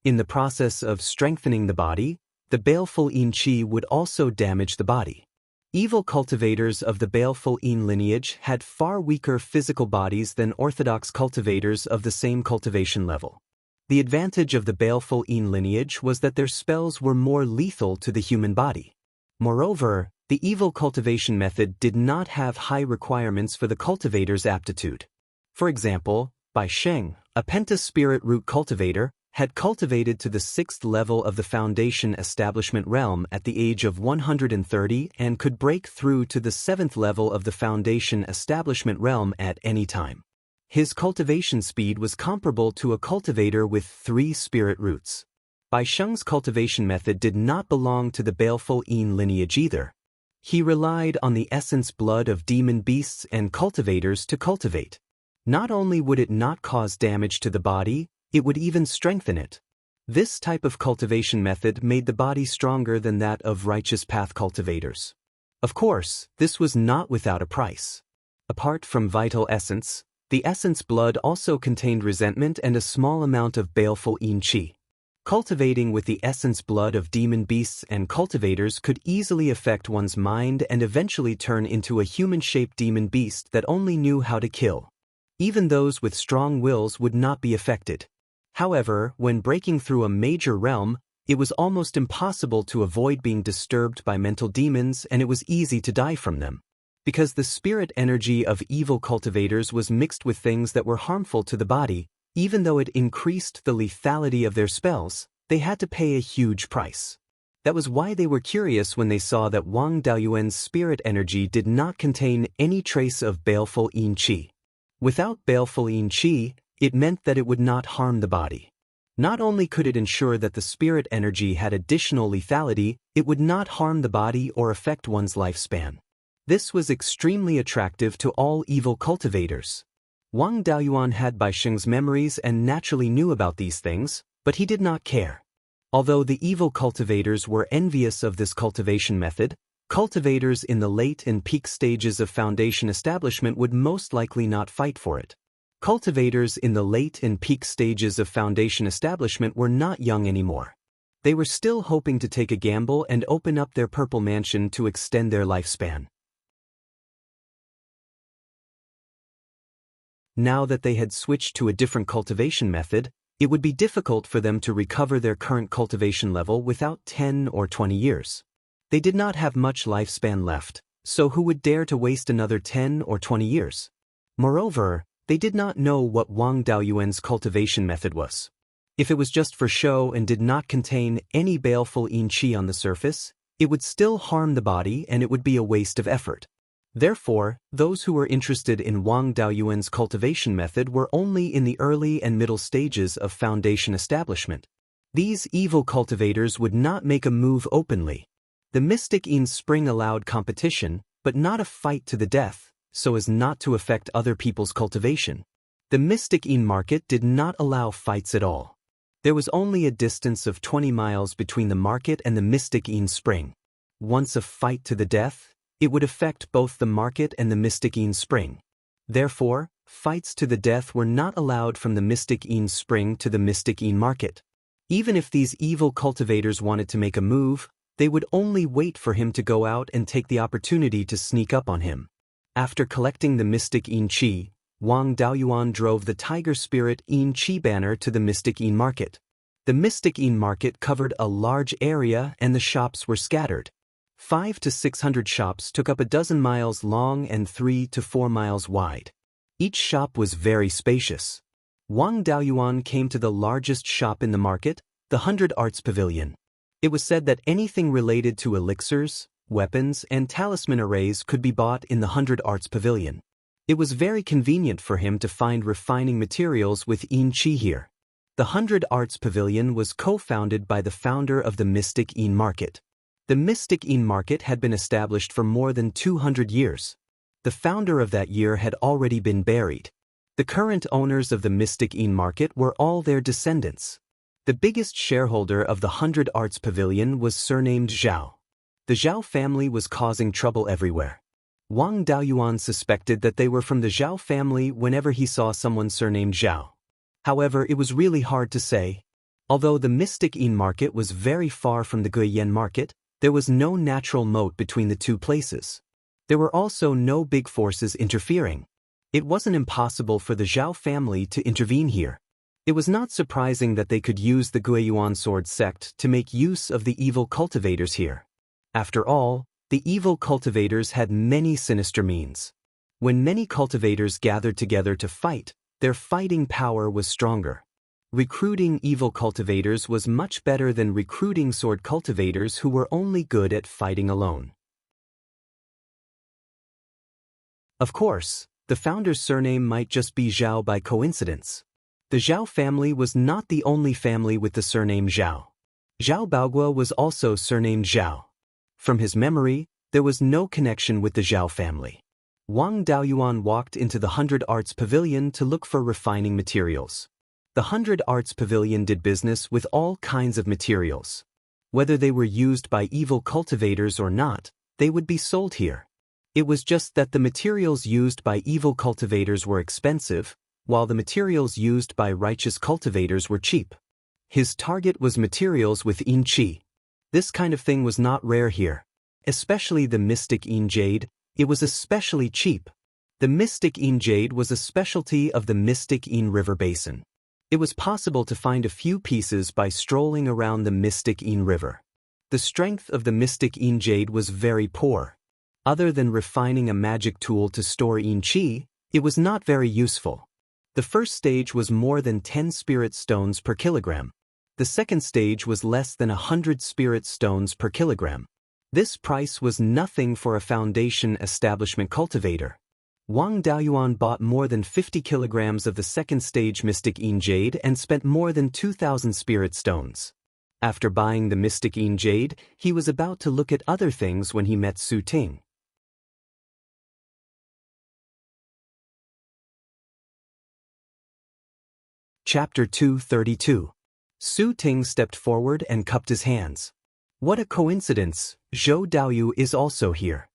In the process of strengthening the body, the baleful yin qi would also damage the body. Evil cultivators of the baleful yin lineage had far weaker physical bodies than orthodox cultivators of the same cultivation level. The advantage of the baleful yin lineage was that their spells were more lethal to the human body. Moreover, the evil cultivation method did not have high requirements for the cultivator's aptitude. For example, Bai Sheng, a penta-spirit root cultivator, had cultivated to the 6th level of the Foundation establishment realm at the age of 130 and could break through to the 7th level of the Foundation establishment realm at any time. His cultivation speed was comparable to a cultivator with 3 spirit roots. Bai Sheng's cultivation method did not belong to the baleful yin lineage either. He relied on the essence blood of demon beasts and cultivators to cultivate. Not only would it not cause damage to the body, it would even strengthen it. This type of cultivation method made the body stronger than that of righteous path cultivators. Of course, this was not without a price. Apart from vital essence, the essence blood also contained resentment and a small amount of baleful yin qi. Cultivating with the essence blood of demon beasts and cultivators could easily affect one's mind and eventually turn into a human-shaped demon beast that only knew how to kill. Even those with strong wills would not be affected. However, when breaking through a major realm, it was almost impossible to avoid being disturbed by mental demons, and it was easy to die from them. Because the spirit energy of evil cultivators was mixed with things that were harmful to the body, even though it increased the lethality of their spells, they had to pay a huge price. That was why they were curious when they saw that Wang Daoyuan's spirit energy did not contain any trace of baleful yin qi. Without baleful yin qi, it meant that it would not harm the body. Not only could it ensure that the spirit energy had additional lethality, it would not harm the body or affect one's lifespan. This was extremely attractive to all evil cultivators. Wang Daoyuan had Baisheng's memories and naturally knew about these things, but he did not care. Although the evil cultivators were envious of this cultivation method, cultivators in the late and peak stages of foundation establishment would most likely not fight for it. Cultivators in the late and peak stages of foundation establishment were not young anymore. They were still hoping to take a gamble and open up their purple mansion to extend their lifespan. Now that they had switched to a different cultivation method, it would be difficult for them to recover their current cultivation level without 10 or 20 years. They did not have much lifespan left, so who would dare to waste another 10 or 20 years? Moreover, they did not know what Wang Daoyuan's cultivation method was. If it was just for show and did not contain any baleful yin qi on the surface, it would still harm the body and it would be a waste of effort. Therefore, those who were interested in Wang Daoyuan's cultivation method were only in the early and middle stages of foundation establishment. These evil cultivators would not make a move openly. The Mystic Yin Spring allowed competition, but not a fight to the death, so as not to affect other people's cultivation. The Mystic Yin market did not allow fights at all. There was only a distance of 20 miles between the market and the Mystic Yin Spring. Once a fight to the death, it would affect both the market and the Mystic Yin Spring. Therefore, fights to the death were not allowed from the Mystic Yin Spring to the Mystic Yin market. Even if these evil cultivators wanted to make a move, they would only wait for him to go out and take the opportunity to sneak up on him. After collecting the Mystic Yin Qi, Wang Daoyuan drove the Tiger Spirit Yin Qi banner to the Mystic Yin market. The Mystic Yin market covered a large area and the shops were scattered. 500 to 600 shops took up a dozen miles long and 3 to 4 miles wide. Each shop was very spacious. Wang Daoyuan came to the largest shop in the market, the 100 Arts Pavilion. It was said that anything related to elixirs, weapons, and talisman arrays could be bought in the 100 Arts Pavilion. It was very convenient for him to find refining materials with Yin Qi here. The 100 Arts Pavilion was co-founded by the founder of the Mystic Yin Market. The Mystic Yin market had been established for more than 200 years. The founder of that year had already been buried. The current owners of the Mystic Yin market were all their descendants. The biggest shareholder of the 100 Arts Pavilion was surnamed Zhao. The Zhao family was causing trouble everywhere. Wang Daoyuan suspected that they were from the Zhao family whenever he saw someone surnamed Zhao. However, it was really hard to say. Although the Mystic Yin market was very far from the Guiyan market, there was no natural moat between the two places. There were also no big forces interfering. It wasn't impossible for the Zhao family to intervene here. It was not surprising that they could use the Guiyuan sword sect to make use of the evil cultivators here. After all, the evil cultivators had many sinister means. When many cultivators gathered together to fight, their fighting power was stronger. Recruiting evil cultivators was much better than recruiting sword cultivators who were only good at fighting alone. Of course, the founder's surname might just be Zhao by coincidence. The Zhao family was not the only family with the surname Zhao. Zhao Baoguo was also surnamed Zhao. From his memory, there was no connection with the Zhao family. Wang Daoyuan walked into the 100 Arts Pavilion to look for refining materials. The 100 Arts Pavilion did business with all kinds of materials. Whether they were used by evil cultivators or not, they would be sold here. It was just that the materials used by evil cultivators were expensive, while the materials used by righteous cultivators were cheap. His target was materials with Yin Qi. This kind of thing was not rare here. Especially the Mystic Yin Jade, it was especially cheap. The Mystic Yin Jade was a specialty of the Mystic Yin River Basin. It was possible to find a few pieces by strolling around the Mystic Yin River. The strength of the Mystic Yin Jade was very poor. Other than refining a magic tool to store yin qi, it was not very useful. The first stage was more than 10 spirit stones per kilogram. The second stage was less than 100 spirit stones per kilogram. This price was nothing for a foundation establishment cultivator. Wang Daoyuan bought more than 50 kilograms of the second stage Mystic Yin Jade and spent more than 2,000 spirit stones. After buying the Mystic Yin Jade, he was about to look at other things when he met Su Ting. Chapter 232. Su Ting stepped forward and cupped his hands. What a coincidence, Zhou Daoyu is also here.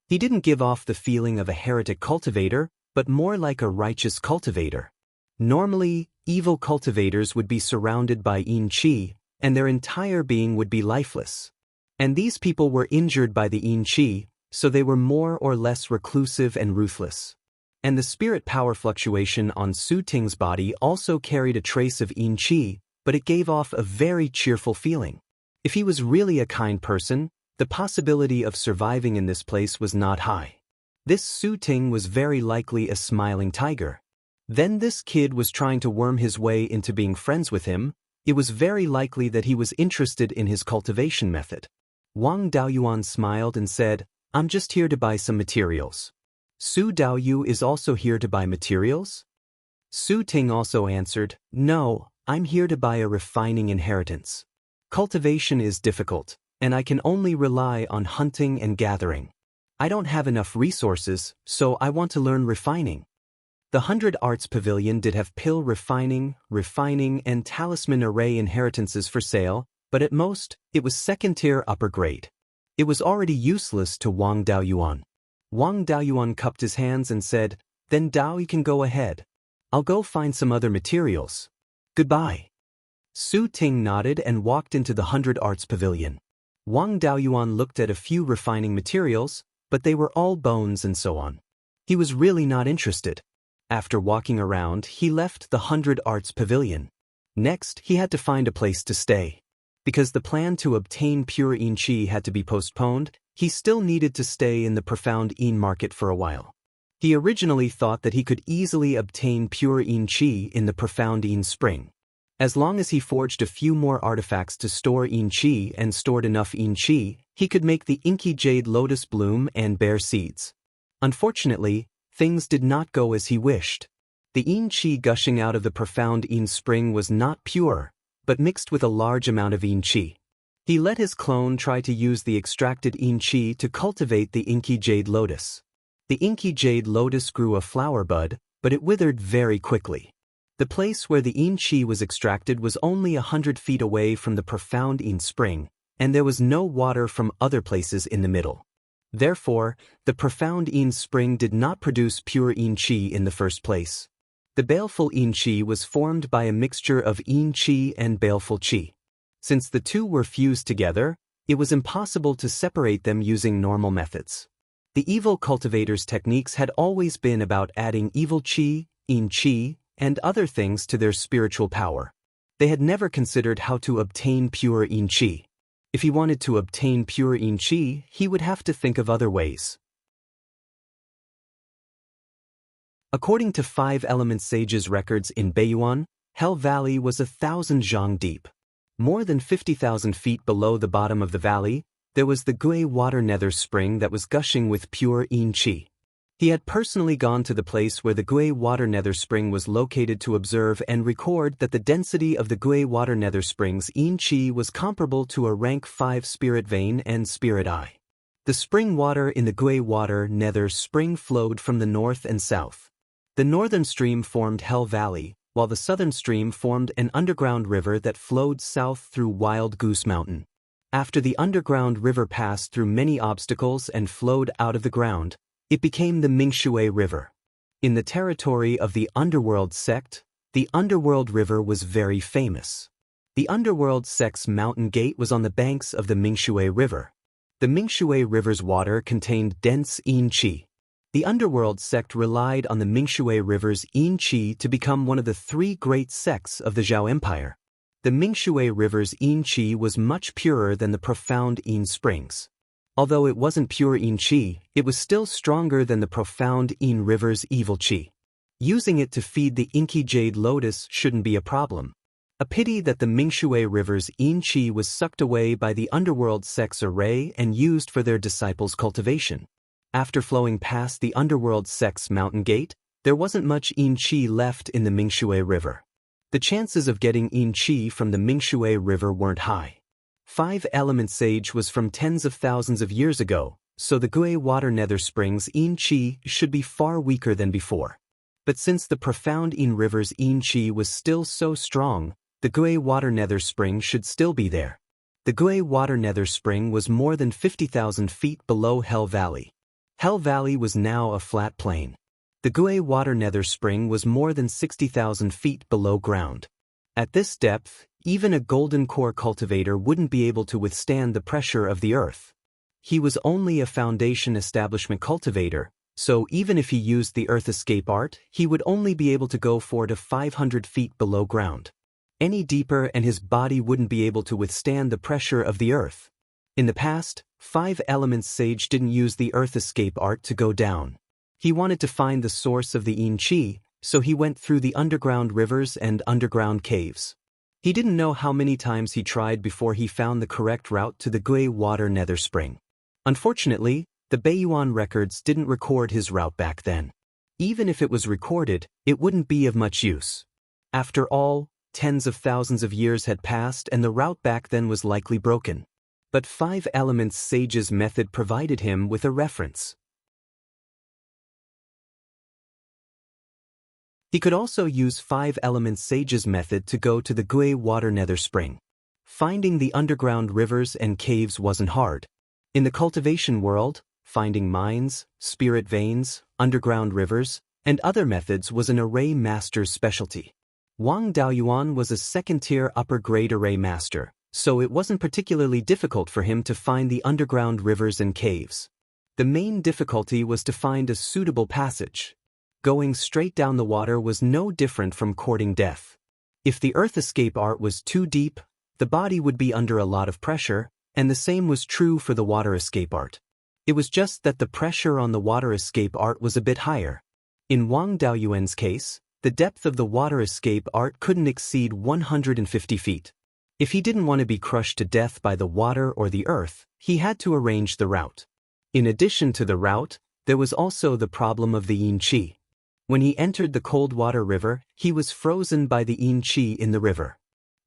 He didn't give off the feeling of a heretic cultivator, but more like a righteous cultivator. Normally, evil cultivators would be surrounded by yin qi, and their entire being would be lifeless. And these people were injured by the yin qi, so they were more or less reclusive and ruthless. And the spirit power fluctuation on Su Ting's body also carried a trace of yin qi, but it gave off a very cheerful feeling. If he was really a kind person, the possibility of surviving in this place was not high. This Su Ting was very likely a smiling tiger. Then this kid was trying to worm his way into being friends with him. It was very likely that he was interested in his cultivation method. Wang Daoyuan smiled and said, "I'm just here to buy some materials." Su Daoyu is also here to buy materials? Su Ting also answered, "No, I'm here to buy a refining inheritance. Cultivation is difficult, and I can only rely on hunting and gathering. I don't have enough resources, so I want to learn refining." The 100 Arts Pavilion did have pill refining, and talisman array inheritances for sale, but at most, it was second-tier upper grade. It was already useless to Wang Daoyuan. Wang Daoyuan cupped his hands and said, "Then Dao, you can go ahead. I'll go find some other materials. Goodbye." Su Ting nodded and walked into the 100 Arts Pavilion. Wang Daoyuan looked at a few refining materials, but they were all bones and so on. He was really not interested. After walking around, he left the 100 Arts Pavilion. Next, he had to find a place to stay. Because the plan to obtain pure yin qi had to be postponed, he still needed to stay in the profound yin market for a while. He originally thought that he could easily obtain pure yin qi in the profound yin spring. As long as he forged a few more artifacts to store yin qi and stored enough yin qi, he could make the inky jade lotus bloom and bear seeds. Unfortunately, things did not go as he wished. The yin qi gushing out of the profound yin spring was not pure, but mixed with a large amount of yin qi. He let his clone try to use the extracted yin qi to cultivate the inky jade lotus. The inky jade lotus grew a flower bud, but it withered very quickly. The place where the yin qi was extracted was only 100 feet away from the profound yin spring, and there was no water from other places in the middle. Therefore, the profound yin spring did not produce pure yin qi in the first place. The baleful yin qi was formed by a mixture of yin qi and baleful qi. Since the two were fused together, it was impossible to separate them using normal methods. The evil cultivators' techniques had always been about adding evil qi, yin qi, and other things to their spiritual power. They had never considered how to obtain pure yin qi. If he wanted to obtain pure yin qi, he would have to think of other ways. According to 5 Element Sages' records in Beiyuan, Hell Valley was 1,000 zhang deep. More than 50,000 feet below the bottom of the valley, there was the Gui water nether spring that was gushing with pure yin qi. He had personally gone to the place where the Gui water nether spring was located to observe and record that the density of the Gui water nether spring's yin qi was comparable to a rank 5 spirit vein and spirit eye. The spring water in the Gui water nether spring flowed from the north and south. The northern stream formed Hell Valley, while the southern stream formed an underground river that flowed south through Wild Goose Mountain. After the underground river passed through many obstacles and flowed out of the ground, it became the Mingshui River. In the territory of the Underworld sect, the Underworld River was very famous. The Underworld sect's mountain gate was on the banks of the Mingshui River. The Mingshui River's water contained dense yin qi. The Underworld sect relied on the Mingshui River's yin qi to become one of the 3 great sects of the Zhao Empire. The Mingshui River's yin qi was much purer than the profound yin springs. Although it wasn't pure yin qi, it was still stronger than the profound yin river's evil qi. Using it to feed the inky jade lotus shouldn't be a problem. A pity that the Mingshui River's yin qi was sucked away by the underworld sect's array and used for their disciples' cultivation. After flowing past the underworld sect's mountain gate, there wasn't much yin qi left in the Mingshui River. The chances of getting yin qi from the Mingshui River weren't high. 5-element sage was from tens of thousands of years ago, so the Gui Water Nether Springs yin qi should be far weaker than before. But since the profound yin river's yin qi was still so strong, the Gui Water Nether Spring should still be there. The Gui Water Nether Spring was more than 50,000 feet below Hell Valley. Hell Valley was now a flat plain. The Gui Water Nether Spring was more than 60,000 feet below ground. At this depth, even a golden core cultivator wouldn't be able to withstand the pressure of the earth. He was only a foundation establishment cultivator, so even if he used the earth escape art, he would only be able to go 400 to 500 feet below ground. Any deeper and his body wouldn't be able to withstand the pressure of the earth. In the past, 5-element sage didn't use the earth escape art to go down. He wanted to find the source of the yin qi, so he went through the underground rivers and underground caves. He didn't know how many times he tried before he found the correct route to the Gui Water Nether Spring. Unfortunately, the Beiyuan records didn't record his route back then. Even if it was recorded, it wouldn't be of much use. After all, tens of thousands of years had passed and the route back then was likely broken. But 5-element sage's method provided him with a reference. He could also use 5-element sage's method to go to the Gui Water Nether Spring. Finding the underground rivers and caves wasn't hard. In the cultivation world, finding mines, spirit veins, underground rivers, and other methods was an array master's specialty. Wang Daoyuan was a second-tier upper-grade array master, so it wasn't particularly difficult for him to find the underground rivers and caves. The main difficulty was to find a suitable passage. Going straight down the water was no different from courting death. If the earth escape art was too deep, the body would be under a lot of pressure, and the same was true for the water escape art. It was just that the pressure on the water escape art was a bit higher. In Wang Daoyuan's case, the depth of the water escape art couldn't exceed 150 feet. If he didn't want to be crushed to death by the water or the earth, he had to arrange the route. In addition to the route, there was also the problem of the yin qi. When he entered the cold water river, he was frozen by the yin qi in the river.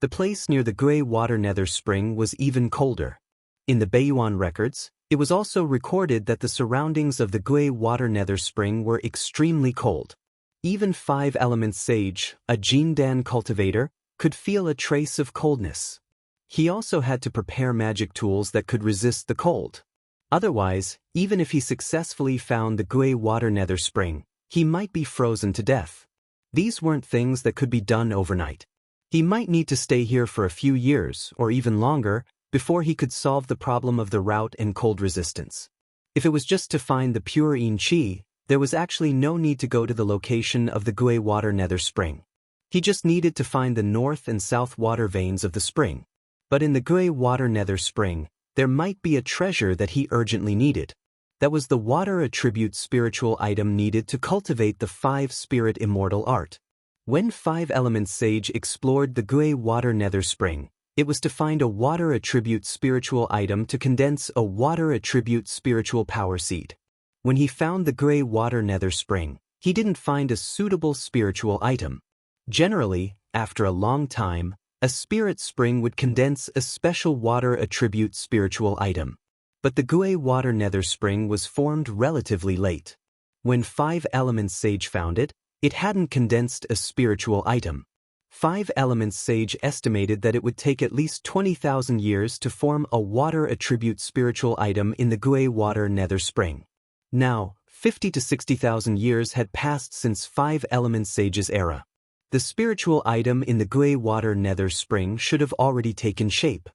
The place near the Gui Water Nether Spring was even colder. In the Beiyuan records, it was also recorded that the surroundings of the Gui Water Nether Spring were extremely cold. Even 5-element sage, a Jindan cultivator, could feel a trace of coldness. He also had to prepare magic tools that could resist the cold. Otherwise, even if he successfully found the Gui Water Nether Spring, he might be frozen to death. These weren't things that could be done overnight. He might need to stay here for a few years, or even longer, before he could solve the problem of the route and cold resistance. If it was just to find the pure yin qi, there was actually no need to go to the location of the Gui Water Nether Spring. He just needed to find the north and south water veins of the spring. But in the Gui Water Nether Spring, there might be a treasure that he urgently needed. That was the water attribute spiritual item needed to cultivate the 5-spirit immortal art. When 5-element sage explored the Gui Water Nether Spring, it was to find a water attribute spiritual item to condense a water attribute spiritual power seed. When he found the Gui Water Nether Spring, he didn't find a suitable spiritual item. Generally, after a long time, a spirit spring would condense a special water attribute spiritual item. But the Gui Water Nether Spring was formed relatively late. When 5-element sage found it, it hadn't condensed a spiritual item. 5-element sage estimated that it would take at least 20,000 years to form a water attribute spiritual item in the Gui Water Nether Spring. Now, 50 to 60,000 years had passed since 5-element sage's era. The spiritual item in the Gui Water Nether Spring should have already taken shape.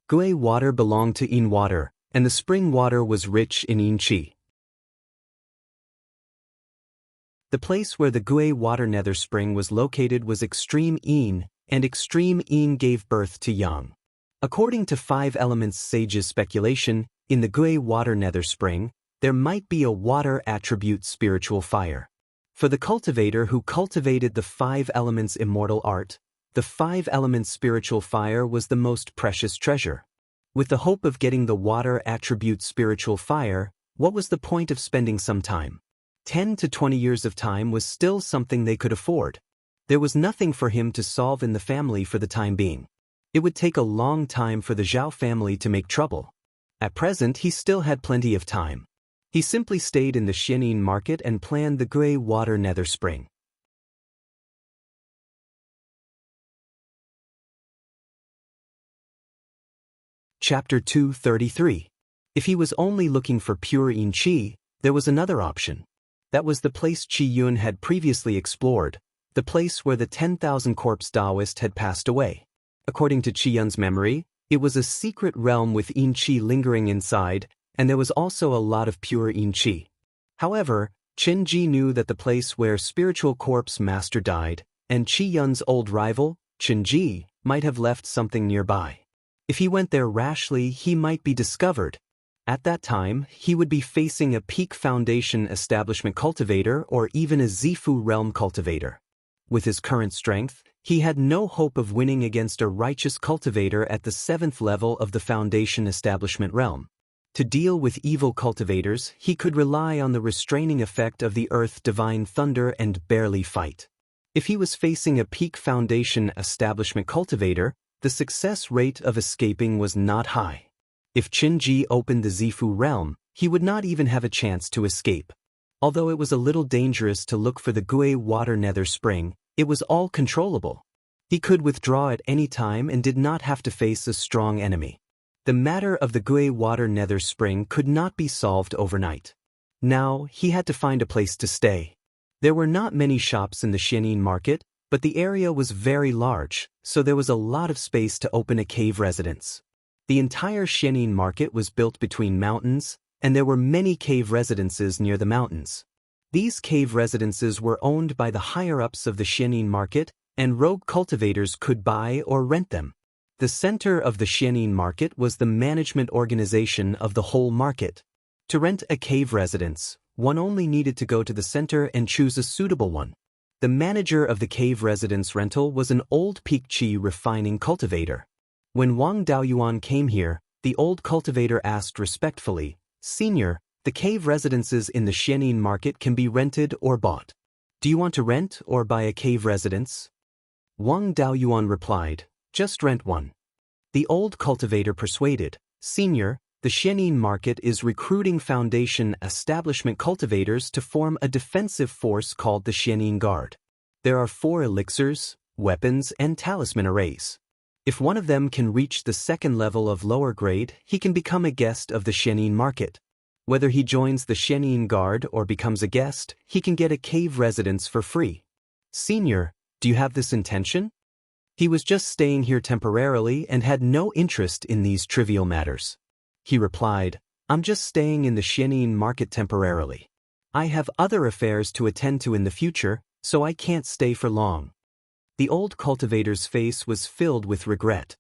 Gui water belonged to yin water, and the spring water was rich in yin qi. The place where the Gui Water Nether Spring was located was extreme yin, and extreme yin gave birth to yang. According to 5-element sage's speculation, in the Gui water nether spring, there might be a water attribute spiritual fire. For the cultivator who cultivated the 5 elements immortal art, the 5 elements spiritual fire was the most precious treasure. With the hope of getting the water attribute spiritual fire, what was the point of spending some time? 10 to 20 years of time was still something they could afford. There was nothing for him to solve in the family for the time being. It would take a long time for the Zhao family to make trouble. At present he still had plenty of time. He simply stayed in the Xianin market and planned the Gui water nether spring. Chapter 233. If he was only looking for pure yin qi, there was another option. That was the place Qi Yun had previously explored, the place where the 10,000 corpse Daoist had passed away. According to Qi Yun's memory, it was a secret realm with yin qi lingering inside, and there was also a lot of pure yin qi. However, Qin Ji knew that the place where spiritual corpse master died, and Qi Yun's old rival, Qin Ji, might have left something nearby. If he went there rashly, he might be discovered. At that time, he would be facing a peak foundation establishment cultivator or even a Zifu realm cultivator. With his current strength, he had no hope of winning against a righteous cultivator at the 7th level of the foundation establishment realm. To deal with evil cultivators, he could rely on the restraining effect of the earth divine thunder and barely fight. If he was facing a peak foundation establishment cultivator, the success rate of escaping was not high. If Qin Ji opened the Zifu realm, he would not even have a chance to escape. Although it was a little dangerous to look for the Gui water nether spring, it was all controllable. He could withdraw at any time and did not have to face a strong enemy. The matter of the Gui water nether spring could not be solved overnight. Now, he had to find a place to stay. There were not many shops in the Xianin market, but the area was very large, so there was a lot of space to open a cave residence. The entire Xianin market was built between mountains, and there were many cave residences near the mountains. These cave residences were owned by the higher-ups of the Xianin market, and rogue cultivators could buy or rent them. The center of the Xianin market was the management organization of the whole market. To rent a cave residence, one only needed to go to the center and choose a suitable one. The manager of the cave residence rental was an old peak qi refining cultivator. When Wang Daoyuan came here, the old cultivator asked respectfully, "Senior, the cave residences in the Xianin market can be rented or bought. Do you want to rent or buy a cave residence?" Wang Daoyuan replied, "Just rent one." The old cultivator persuaded, "Senior, the Xianin market is recruiting foundation establishment cultivators to form a defensive force called the Xianin Guard. There are 4 elixirs, weapons, and talisman arrays. If one of them can reach the 2nd level of lower grade, he can become a guest of the Xianin market. Whether he joins the Xianin Guard or becomes a guest, he can get a cave residence for free. Senior, do you have this intention?" He was just staying here temporarily and had no interest in these trivial matters. He replied, "I'm just staying in the Xianin market temporarily. I have other affairs to attend to in the future, so I can't stay for long." The old cultivator's face was filled with regret.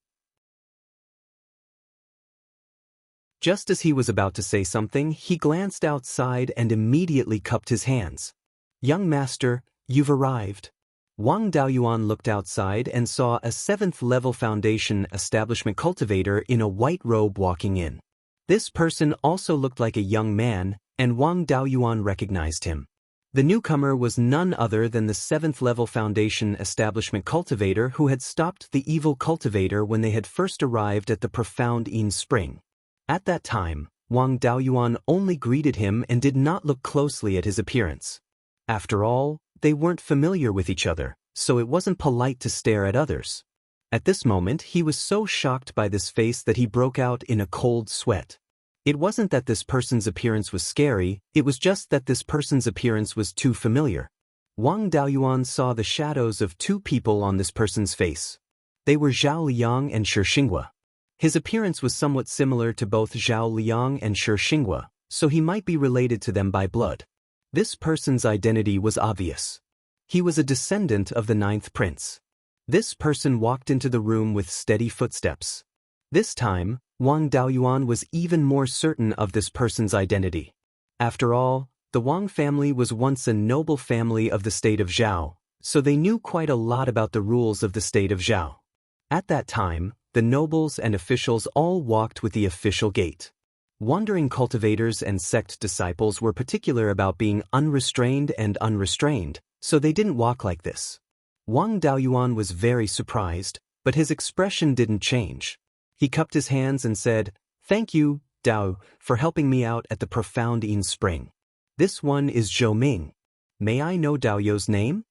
Just as he was about to say something, he glanced outside and immediately cupped his hands. "Young master, you've arrived." Wang Daoyuan looked outside and saw a 7th level foundation establishment cultivator in a white robe walking in. This person also looked like a young man, and Wang Daoyuan recognized him. The newcomer was none other than the 7th level foundation establishment cultivator who had stopped the evil cultivator when they had first arrived at the profound Yin Spring. At that time, Wang Daoyuan only greeted him and did not look closely at his appearance. After all, they weren't familiar with each other, so it wasn't polite to stare at others. At this moment, he was so shocked by this face that he broke out in a cold sweat. It wasn't that this person's appearance was scary, it was just that this person's appearance was too familiar. Wang Daoyuan saw the shadows of 2 people on this person's face. They were Zhao Liang and Shi Xinghua. His appearance was somewhat similar to both Zhao Liang and Shi Xinghua, so he might be related to them by blood. This person's identity was obvious. He was a descendant of the 9th prince. This person walked into the room with steady footsteps. This time, Wang Daoyuan was even more certain of this person's identity. After all, the Wang family was once a noble family of the state of Zhao, so they knew quite a lot about the rules of the state of Zhao. At that time, the nobles and officials all walked with the official gait. Wandering cultivators and sect disciples were particular about being unrestrained and unrestrained, so they didn't walk like this. Wang Daoyuan was very surprised, but his expression didn't change. He cupped his hands and said, "Thank you, Dao, for helping me out at the profound Yin Spring. This one is Zhou Ming. May I know Daoyou's name?"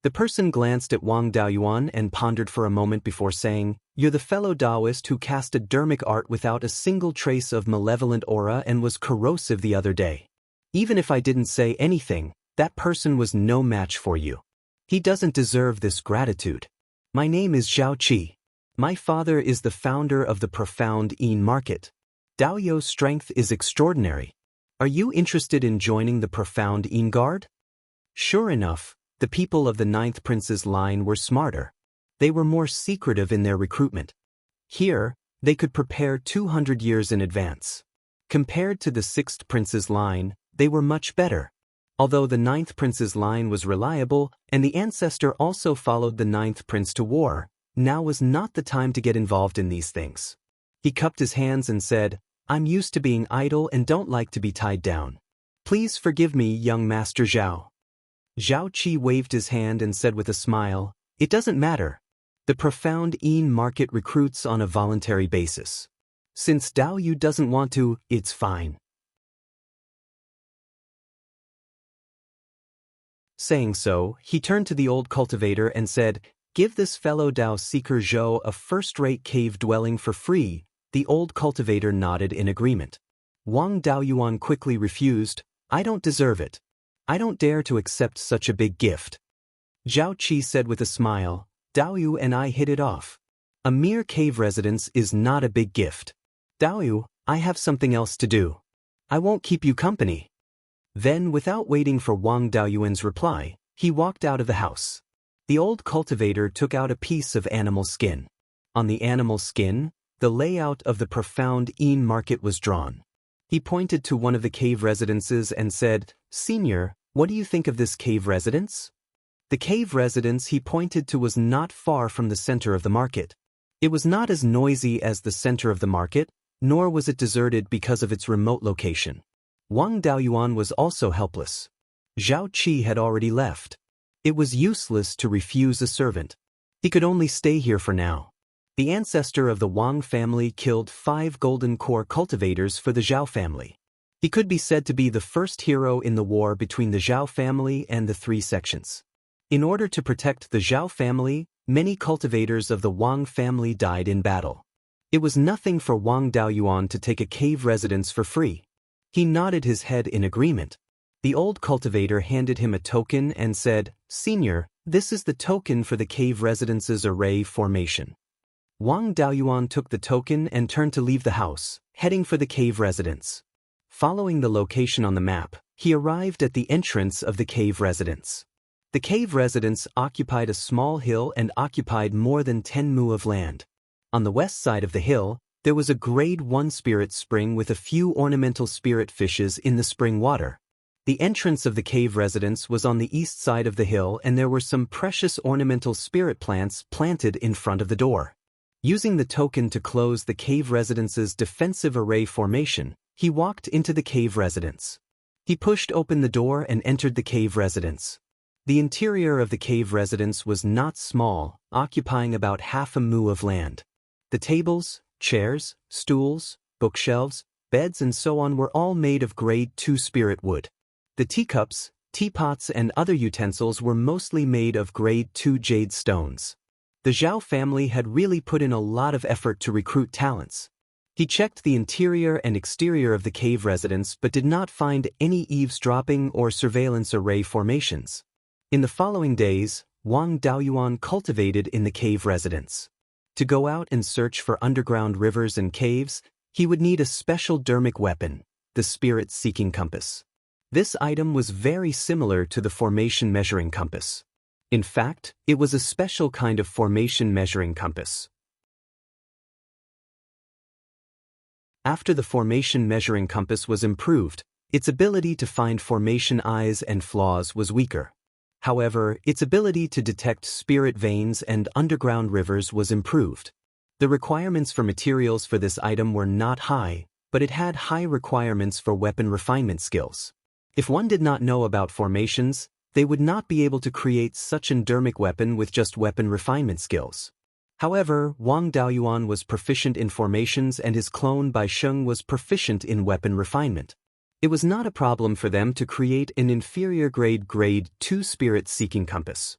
The person glanced at Wang Daoyuan and pondered for a moment before saying, "You're the fellow Daoist who cast a dermic art without a single trace of malevolent aura and was corrosive the other day. Even if I didn't say anything, that person was no match for you. He doesn't deserve this gratitude. My name is Zhao Qi. My father is the founder of the profound Yin market. Daoyou's strength is extraordinary. Are you interested in joining the profound Yin guard?" Sure enough, the people of the 9th Prince's line were smarter. They were more secretive in their recruitment. Here, they could prepare 200 years in advance. Compared to the 6th Prince's line, they were much better. Although the 9th Prince's line was reliable, and the ancestor also followed the 9th Prince to war, now was not the time to get involved in these things. He cupped his hands and said, "I'm used to being idle and don't like to be tied down. Please forgive me, young Master Zhao." Zhao Qi waved his hand and said with a smile, "It doesn't matter. The profound Yin market recruits on a voluntary basis. Since Daoyu doesn't want to, it's fine." Saying so, he turned to the old cultivator and said, "Give this fellow Dao seeker Zhou a first-rate cave dwelling for free." The old cultivator nodded in agreement. Wang Daoyuan quickly refused, "I don't deserve it. I don't dare to accept such a big gift." Zhao Qi said with a smile, "Daoyu and I hit it off. A mere cave residence is not a big gift. Daoyu, I have something else to do. I won't keep you company." Then, without waiting for Wang Daoyuan's reply, he walked out of the house. The old cultivator took out a piece of animal skin. On the animal skin, the layout of the profound Yin market was drawn. He pointed to one of the cave residences and said, "Senior, what do you think of this cave residence?" The cave residence he pointed to was not far from the center of the market. It was not as noisy as the center of the market, nor was it deserted because of its remote location. Wang Daoyuan was also helpless. Zhao Qi had already left. It was useless to refuse a servant. He could only stay here for now. The ancestor of the Wang family killed 5 golden core cultivators for the Zhao family. He could be said to be the first hero in the war between the Zhao family and the 3 sections. In order to protect the Zhao family, many cultivators of the Wang family died in battle. It was nothing for Wang Daoyuan to take a cave residence for free. He nodded his head in agreement. The old cultivator handed him a token and said, "Senior, this is the token for the cave residence's array formation." Wang Daoyuan took the token and turned to leave the house, heading for the cave residence. Following the location on the map, he arrived at the entrance of the cave residence. The cave residence occupied a small hill and occupied more than 10 mu of land. On the west side of the hill, there was a grade 1 spirit spring with a few ornamental spirit fishes in the spring water. The entrance of the cave residence was on the east side of the hill, and there were some precious ornamental spirit plants planted in front of the door. Using the token to close the cave residence's defensive array formation, he walked into the cave residence. He pushed open the door and entered the cave residence. The interior of the cave residence was not small, occupying about half a mu of land. The tables, chairs, stools, bookshelves, beds and so on were all made of grade 2 spirit wood. The teacups, teapots and other utensils were mostly made of grade 2 jade stones. The Zhao family had really put in a lot of effort to recruit talents. He checked the interior and exterior of the cave residence but did not find any eavesdropping or surveillance array formations. In the following days, Wang Daoyuan cultivated in the cave residence. To go out and search for underground rivers and caves, he would need a special dermic weapon, the spirit-seeking compass. This item was very similar to the formation measuring compass. In fact, it was a special kind of formation measuring compass. After the formation measuring compass was improved, its ability to find formation eyes and flaws was weaker. However, its ability to detect spirit veins and underground rivers was improved. The requirements for materials for this item were not high, but it had high requirements for weapon refinement skills. If one did not know about formations, they would not be able to create such an dermic weapon with just weapon refinement skills. However, Wang Daoyuan was proficient in formations and his clone Beiyuan was proficient in weapon refinement. It was not a problem for them to create an inferior grade 2 spirit-seeking compass.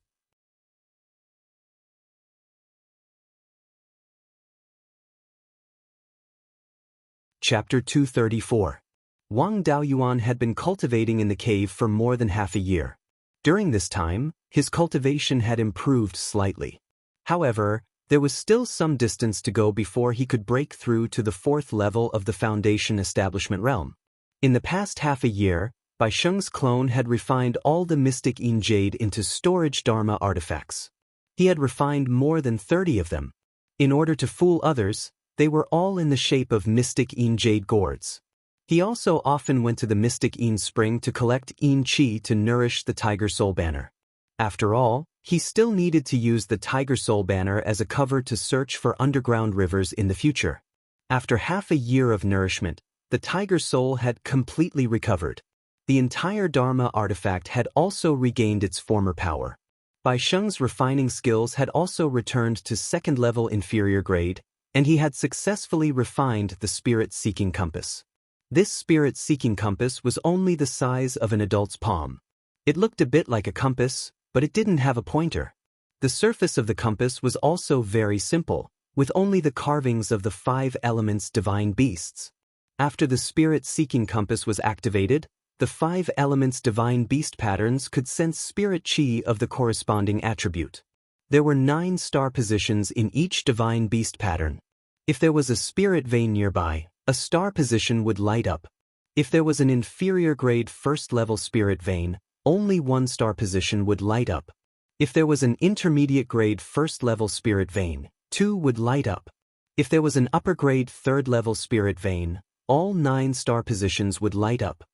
Chapter 234. Wang Daoyuan had been cultivating in the cave for more than half a year. During this time, his cultivation had improved slightly. However, there was still some distance to go before he could break through to the 4th level of the Foundation Establishment realm. In the past half a year, Beiyuan's clone had refined all the mystic Yin Jade into storage Dharma artifacts. He had refined more than 30 of them. In order to fool others, they were all in the shape of mystic Yin Jade gourds. He also often went to the mystic Yin Spring to collect Yin Qi to nourish the Tiger Soul Banner. After all, he still needed to use the Tiger Soul Banner as a cover to search for underground rivers in the future. After half a year of nourishment, the Tiger Soul had completely recovered. The entire Dharma artifact had also regained its former power. Beiyuan's refining skills had also returned to 2nd level inferior grade, and he had successfully refined the spirit-seeking compass. This spirit-seeking compass was only the size of an adult's palm. It looked a bit like a compass, but it didn't have a pointer. The surface of the compass was also very simple, with only the carvings of the 5 elements divine beasts. After the spirit-seeking compass was activated, the 5 elements divine beast patterns could sense spirit chi of the corresponding attribute. There were 9 star positions in each divine beast pattern. If there was a spirit vein nearby, a star position would light up. If there was an inferior grade 1st level spirit vein, only 1 star position would light up. If there was an intermediate grade 1st level spirit vein, 2 would light up. If there was an upper grade 3rd level spirit vein, all 9 star positions would light up.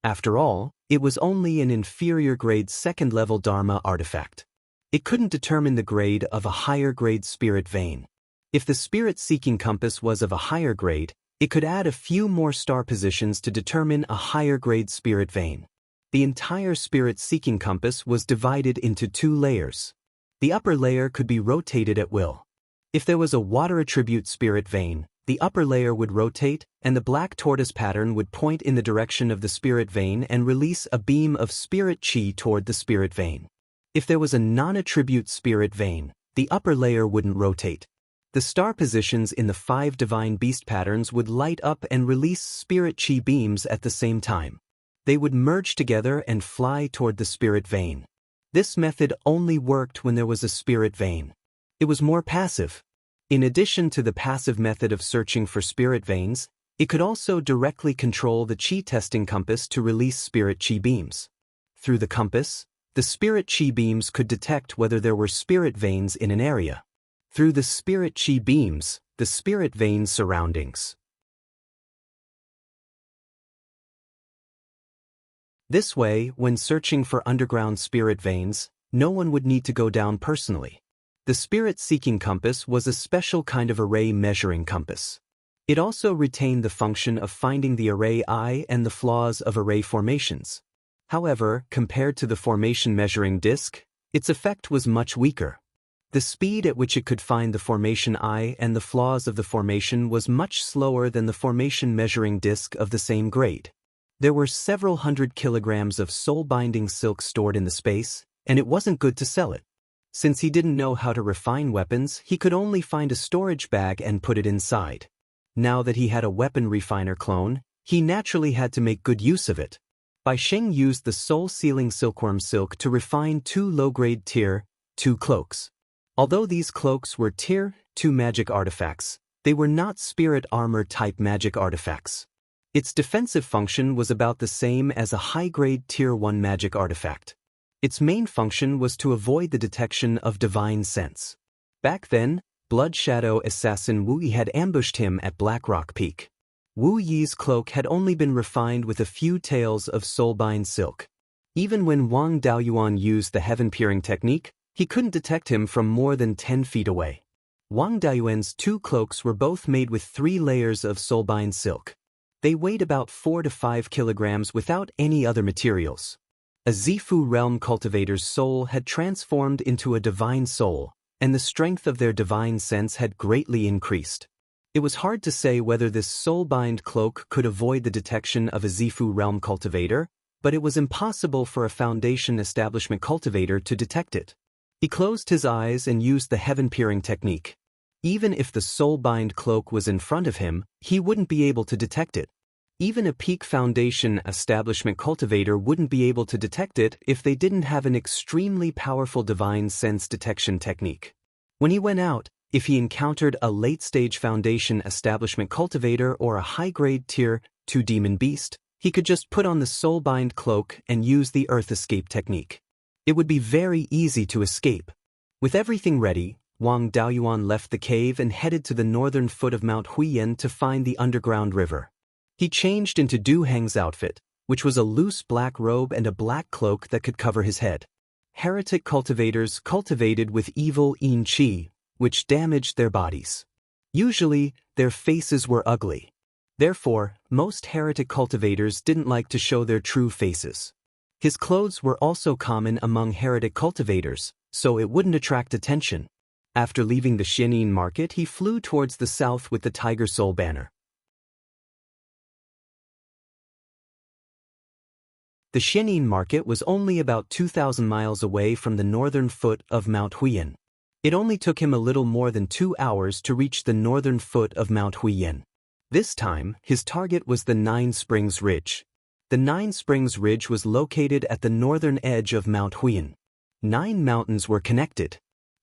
After all, it was only an inferior grade 2nd level Dharma artifact. It couldn't determine the grade of a higher grade spirit vein. If the spirit-seeking compass was of a higher grade, it could add a few more star positions to determine a higher grade spirit vein. The entire spirit-seeking compass was divided into 2 layers. The upper layer could be rotated at will. If there was a water attribute spirit vein, the upper layer would rotate, and the black tortoise pattern would point in the direction of the spirit vein and release a beam of spirit chi toward the spirit vein. If there was a non-attribute spirit vein, the upper layer wouldn't rotate. The star positions in the 5 divine beast patterns would light up and release spirit chi beams at the same time. They would merge together and fly toward the spirit vein. This method only worked when there was a spirit vein. It was more passive. In addition to the passive method of searching for spirit veins, it could also directly control the chi testing compass to release spirit chi beams. Through the compass, the spirit chi beams could detect whether there were spirit veins in an area. Through the spirit chi beams, the spirit vein surroundings. This way, when searching for underground spirit veins, no one would need to go down personally. The spirit-seeking compass was a special kind of array measuring compass. It also retained the function of finding the array eye and the flaws of array formations. However, compared to the formation measuring disk, its effect was much weaker. The speed at which it could find the formation eye and the flaws of the formation was much slower than the formation measuring disk of the same grade. There were several hundred kilograms of soul-binding silk stored in the space, and it wasn't good to sell it. Since he didn't know how to refine weapons, he could only find a storage bag and put it inside. Now that he had a weapon refiner clone, he naturally had to make good use of it. Beiyuan used the soul-sealing silkworm silk to refine 2 low-grade Tier 2 cloaks. Although these cloaks were Tier 2 magic artifacts, they were not spirit armor-type magic artifacts. Its defensive function was about the same as a high-grade Tier 1 magic artifact. Its main function was to avoid the detection of divine sense. Back then, Blood Shadow assassin Wu Yi had ambushed him at Black Rock Peak. Wu Yi's cloak had only been refined with a few tails of soulbind silk. Even when Wang Daoyuan used the heaven-peering technique, he couldn't detect him from more than 10 feet away. Wang Daoyuan's 2 cloaks were both made with 3 layers of soulbind silk. They weighed about 4 to 5 kilograms without any other materials. A Zifu realm cultivator's soul had transformed into a divine soul, and the strength of their divine sense had greatly increased. It was hard to say whether this soulbind cloak could avoid the detection of a Zifu realm cultivator, but it was impossible for a Foundation establishment cultivator to detect it. He closed his eyes and used the heaven-peering technique. Even if the soulbind cloak was in front of him, he wouldn't be able to detect it. Even a peak Foundation establishment cultivator wouldn't be able to detect it if they didn't have an extremely powerful divine sense detection technique. When he went out, if he encountered a late-stage Foundation establishment cultivator or a high-grade Tier 2 demon beast, he could just put on the soulbind cloak and use the earth escape technique. It would be very easy to escape. With everything ready, Wang Daoyuan left the cave and headed to the northern foot of Mount Huiyan to find the underground river. He changed into Du Heng's outfit, which was a loose black robe and a black cloak that could cover his head. Heretic cultivators cultivated with evil yin qi, which damaged their bodies. Usually, their faces were ugly. Therefore, most heretic cultivators didn't like to show their true faces. His clothes were also common among heretic cultivators, so it wouldn't attract attention. After leaving the Xianxia market, he flew towards the south with the Tiger Soul banner. The Xianxia market was only about 2,000 miles away from the northern foot of Mount Huiyan. It only took him a little more than 2 hours to reach the northern foot of Mount Huiyan. This time, his target was the 9 Springs Ridge. The 9 Springs Ridge was located at the northern edge of Mount Huiyan. 9 mountains were connected.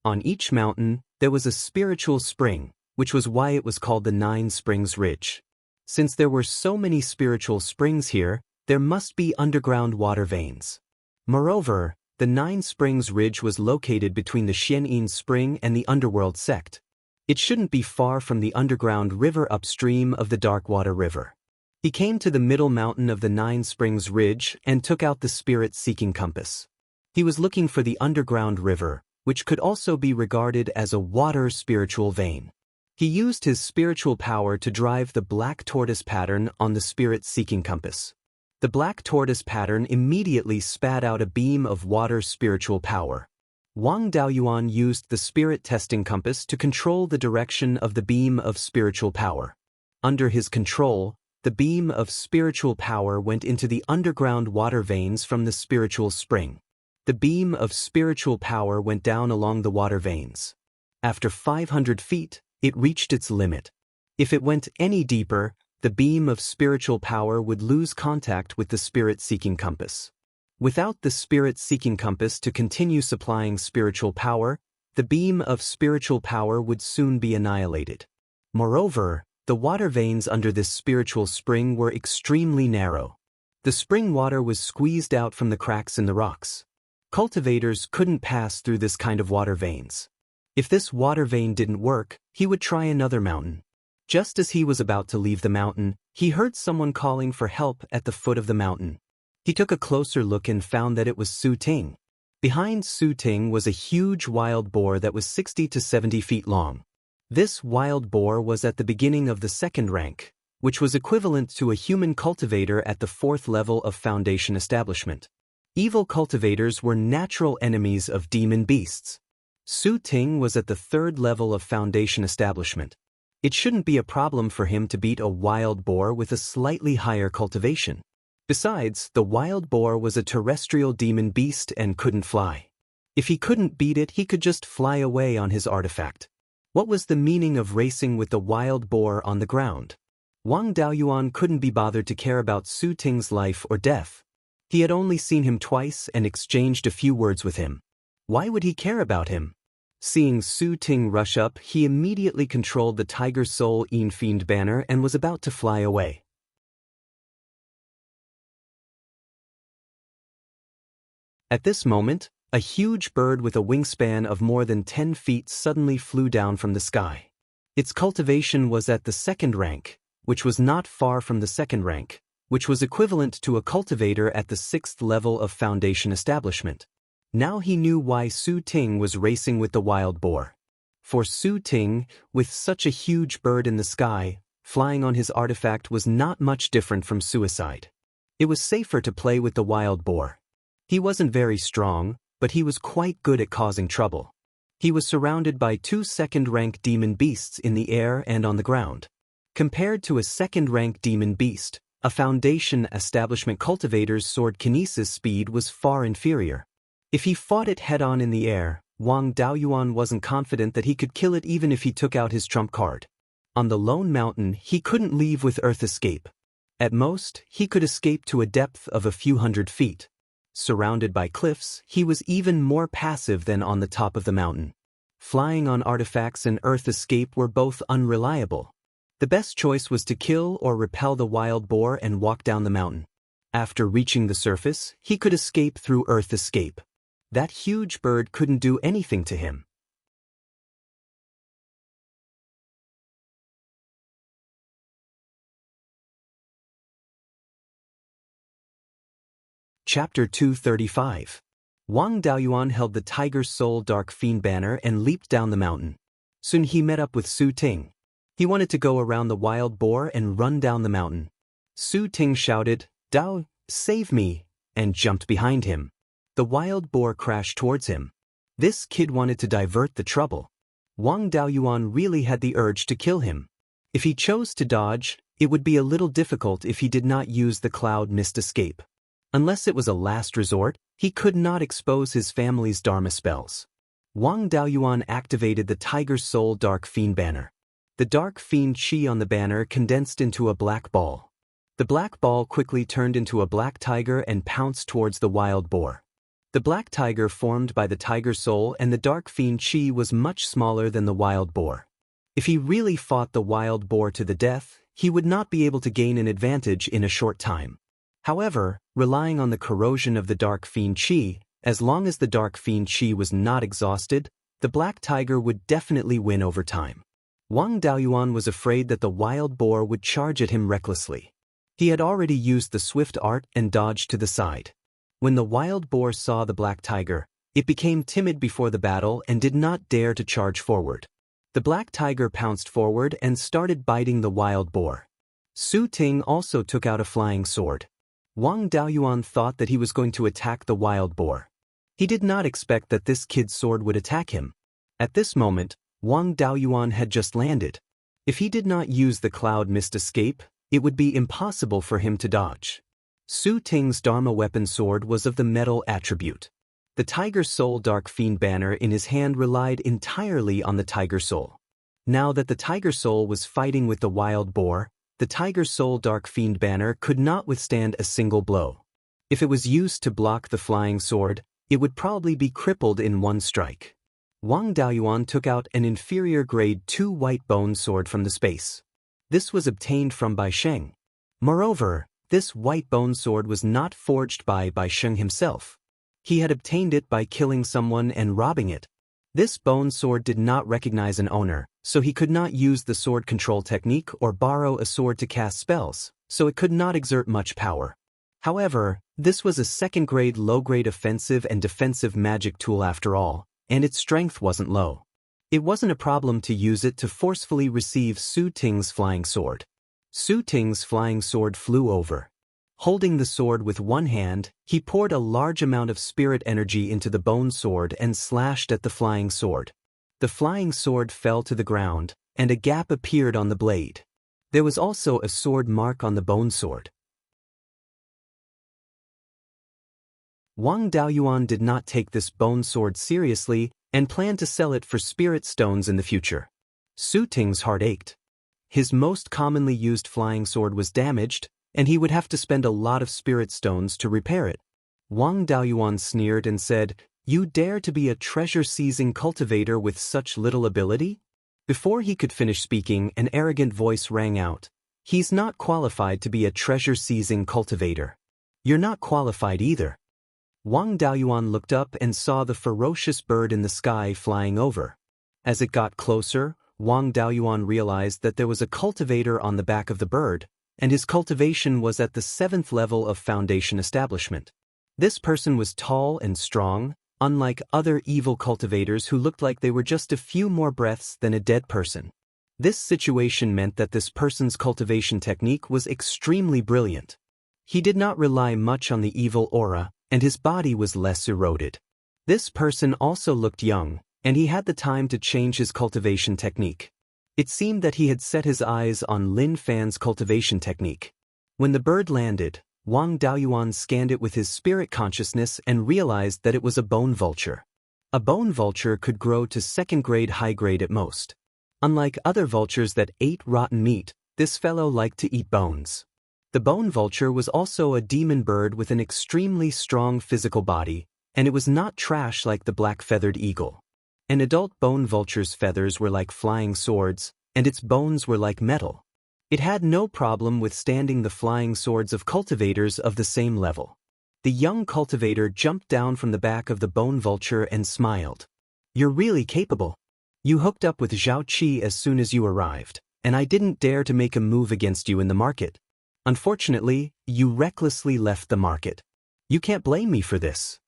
On each mountain, there was a spiritual spring, which was why it was called the 9 Springs Ridge. Since there were so many spiritual springs here, there must be underground water veins. Moreover, the 9 Springs Ridge was located between the Xianxia Spring and the Underworld sect. It shouldn't be far from the underground river upstream of the Darkwater River. He came to the middle mountain of the 9 Springs Ridge and took out the spirit-seeking compass. He was looking for the underground river, which could also be regarded as a water spiritual vein. He used his spiritual power to drive the black tortoise pattern on the spirit-seeking compass. The black tortoise pattern immediately spat out a beam of water spiritual power. Wang Daoyuan used the spirit testing compass to control the direction of the beam of spiritual power. Under his control, the beam of spiritual power went into the underground water veins from the spiritual spring. The beam of spiritual power went down along the water veins. After 500 feet, it reached its limit. If it went any deeper, the beam of spiritual power would lose contact with the spirit-seeking compass. Without the spirit-seeking compass to continue supplying spiritual power, the beam of spiritual power would soon be annihilated. Moreover, the water veins under this spiritual spring were extremely narrow. The spring water was squeezed out from the cracks in the rocks. Cultivators couldn't pass through this kind of water veins. If this water vein didn't work, he would try another mountain. Just as he was about to leave the mountain, he heard someone calling for help at the foot of the mountain. He took a closer look and found that it was Su Ting. Behind Su Ting was a huge wild boar that was 60 to 70 feet long. This wild boar was at the beginning of the 2nd rank, which was equivalent to a human cultivator at the 4th level of Foundation establishment. Evil cultivators were natural enemies of demon beasts. Su Ting was at the 3rd level of Foundation establishment. It shouldn't be a problem for him to beat a wild boar with a slightly higher cultivation. Besides, the wild boar was a terrestrial demon beast and couldn't fly. If he couldn't beat it, he could just fly away on his artifact. What was the meaning of racing with the wild boar on the ground? Wang Daoyuan couldn't be bothered to care about Su Ting's life or death. He had only seen him twice and exchanged a few words with him. Why would he care about him? Seeing Su Ting rush up, he immediately controlled the Tiger Soul Yin Fiend banner and was about to fly away. At this moment, a huge bird with a wingspan of more than 10 feet suddenly flew down from the sky. Its cultivation was at the 2nd rank, which was not far from the second rank, which was equivalent to a cultivator at the 6th level of foundation establishment. Now he knew why Su Ting was racing with the wild boar. For Su Ting, with such a huge bird in the sky, flying on his artifact was not much different from suicide. It was safer to play with the wild boar. He wasn't very strong, but he was quite good at causing trouble. He was surrounded by 2 second-rank demon beasts in the air and on the ground. Compared to a second-rank demon beast, a foundation establishment cultivator's sword kinesis speed was far inferior. If he fought it head-on in the air, Wang Daoyuan wasn't confident that he could kill it even if he took out his trump card. On the lone mountain, he couldn't leave with earth escape. At most, he could escape to a depth of a few hundred feet. Surrounded by cliffs, he was even more passive than on the top of the mountain. Flying on artifacts and earth escape were both unreliable. The best choice was to kill or repel the wild boar and walk down the mountain. After reaching the surface, he could escape through earth escape. That huge bird couldn't do anything to him. Chapter 235. Wang Daoyuan held the Tiger's Soul Dark Fiend banner and leaped down the mountain. Soon he met up with Su Ting. He wanted to go around the wild boar and run down the mountain. Su Ting shouted, "Dao, save me," and jumped behind him. The wild boar crashed towards him. This kid wanted to divert the trouble. Wang Daoyuan really had the urge to kill him. If he chose to dodge, it would be a little difficult if he did not use the cloud mist escape. Unless it was a last resort, he could not expose his family's Dharma spells. Wang Daoyuan activated the Tiger's Soul Dark Fiend banner. The Dark Fiend chi on the banner condensed into a black ball. The black ball quickly turned into a black tiger and pounced towards the wild boar. The black tiger formed by the Tiger Soul and the Dark Fiend chi was much smaller than the wild boar. If he really fought the wild boar to the death, he would not be able to gain an advantage in a short time. However, relying on the corrosion of the Dark Fiend chi, as long as the Dark Fiend chi was not exhausted, the black tiger would definitely win over time. Wang Daoyuan was afraid that the wild boar would charge at him recklessly. He had already used the swift art and dodged to the side. When the wild boar saw the black tiger, it became timid before the battle and did not dare to charge forward. The black tiger pounced forward and started biting the wild boar. Su Ting also took out a flying sword. Wang Daoyuan thought that he was going to attack the wild boar. He did not expect that this kid's sword would attack him. At this moment, Wang Daoyuan had just landed. If he did not use the cloud mist escape, it would be impossible for him to dodge. Su Ting's Dharma weapon sword was of the metal attribute. The Tiger Soul Dark Fiend banner in his hand relied entirely on the Tiger Soul. Now that the Tiger Soul was fighting with the wild boar, the Tiger Soul Dark Fiend banner could not withstand a single blow. If it was used to block the flying sword, it would probably be crippled in one strike. Wang Daoyuan took out an inferior grade 2 white bone sword from the space. This was obtained from Bai Sheng. Moreover, this white bone sword was not forged by Bai Sheng himself. He had obtained it by killing someone and robbing it. This bone sword did not recognize an owner, so he could not use the sword control technique or borrow a sword to cast spells, so it could not exert much power. However, this was a second-grade low-grade offensive and defensive magic tool after all, and its strength wasn't low. It wasn't a problem to use it to forcefully receive Su Ting's flying sword. Su Ting's flying sword flew over. Holding the sword with one hand, he poured a large amount of spirit energy into the bone sword and slashed at the flying sword. The flying sword fell to the ground, and a gap appeared on the blade. There was also a sword mark on the bone sword. Wang Daoyuan did not take this bone sword seriously and planned to sell it for spirit stones in the future. Su Ting's heart ached. His most commonly used flying sword was damaged, and he would have to spend a lot of spirit stones to repair it. Wang Daoyuan sneered and said, "You dare to be a treasure-seizing cultivator with such little ability?" Before he could finish speaking, an arrogant voice rang out. "He's not qualified to be a treasure-seizing cultivator. You're not qualified either." Wang Daoyuan looked up and saw the ferocious bird in the sky flying over. As it got closer, Wang Daoyuan realized that there was a cultivator on the back of the bird, and his cultivation was at the 7th level of foundation establishment. This person was tall and strong, unlike other evil cultivators who looked like they were just a few more breaths than a dead person. This situation meant that this person's cultivation technique was extremely brilliant. He did not rely much on the evil aura, and his body was less eroded. This person also looked young, and he had the time to change his cultivation technique. It seemed that he had set his eyes on Lin Fan's cultivation technique. When the bird landed, Wang Daoyuan scanned it with his spirit consciousness and realized that it was a bone vulture. A bone vulture could grow to 2nd grade high grade at most. Unlike other vultures that ate rotten meat, this fellow liked to eat bones. The bone vulture was also a demon bird with an extremely strong physical body, and it was not trash like the black-feathered eagle. An adult bone vulture's feathers were like flying swords, and its bones were like metal. It had no problem withstanding the flying swords of cultivators of the same level. The young cultivator jumped down from the back of the bone vulture and smiled. "You're really capable. You hooked up with Zhao Qi as soon as you arrived, and I didn't dare to make a move against you in the market. Unfortunately, you recklessly left the market. You can't blame me for this."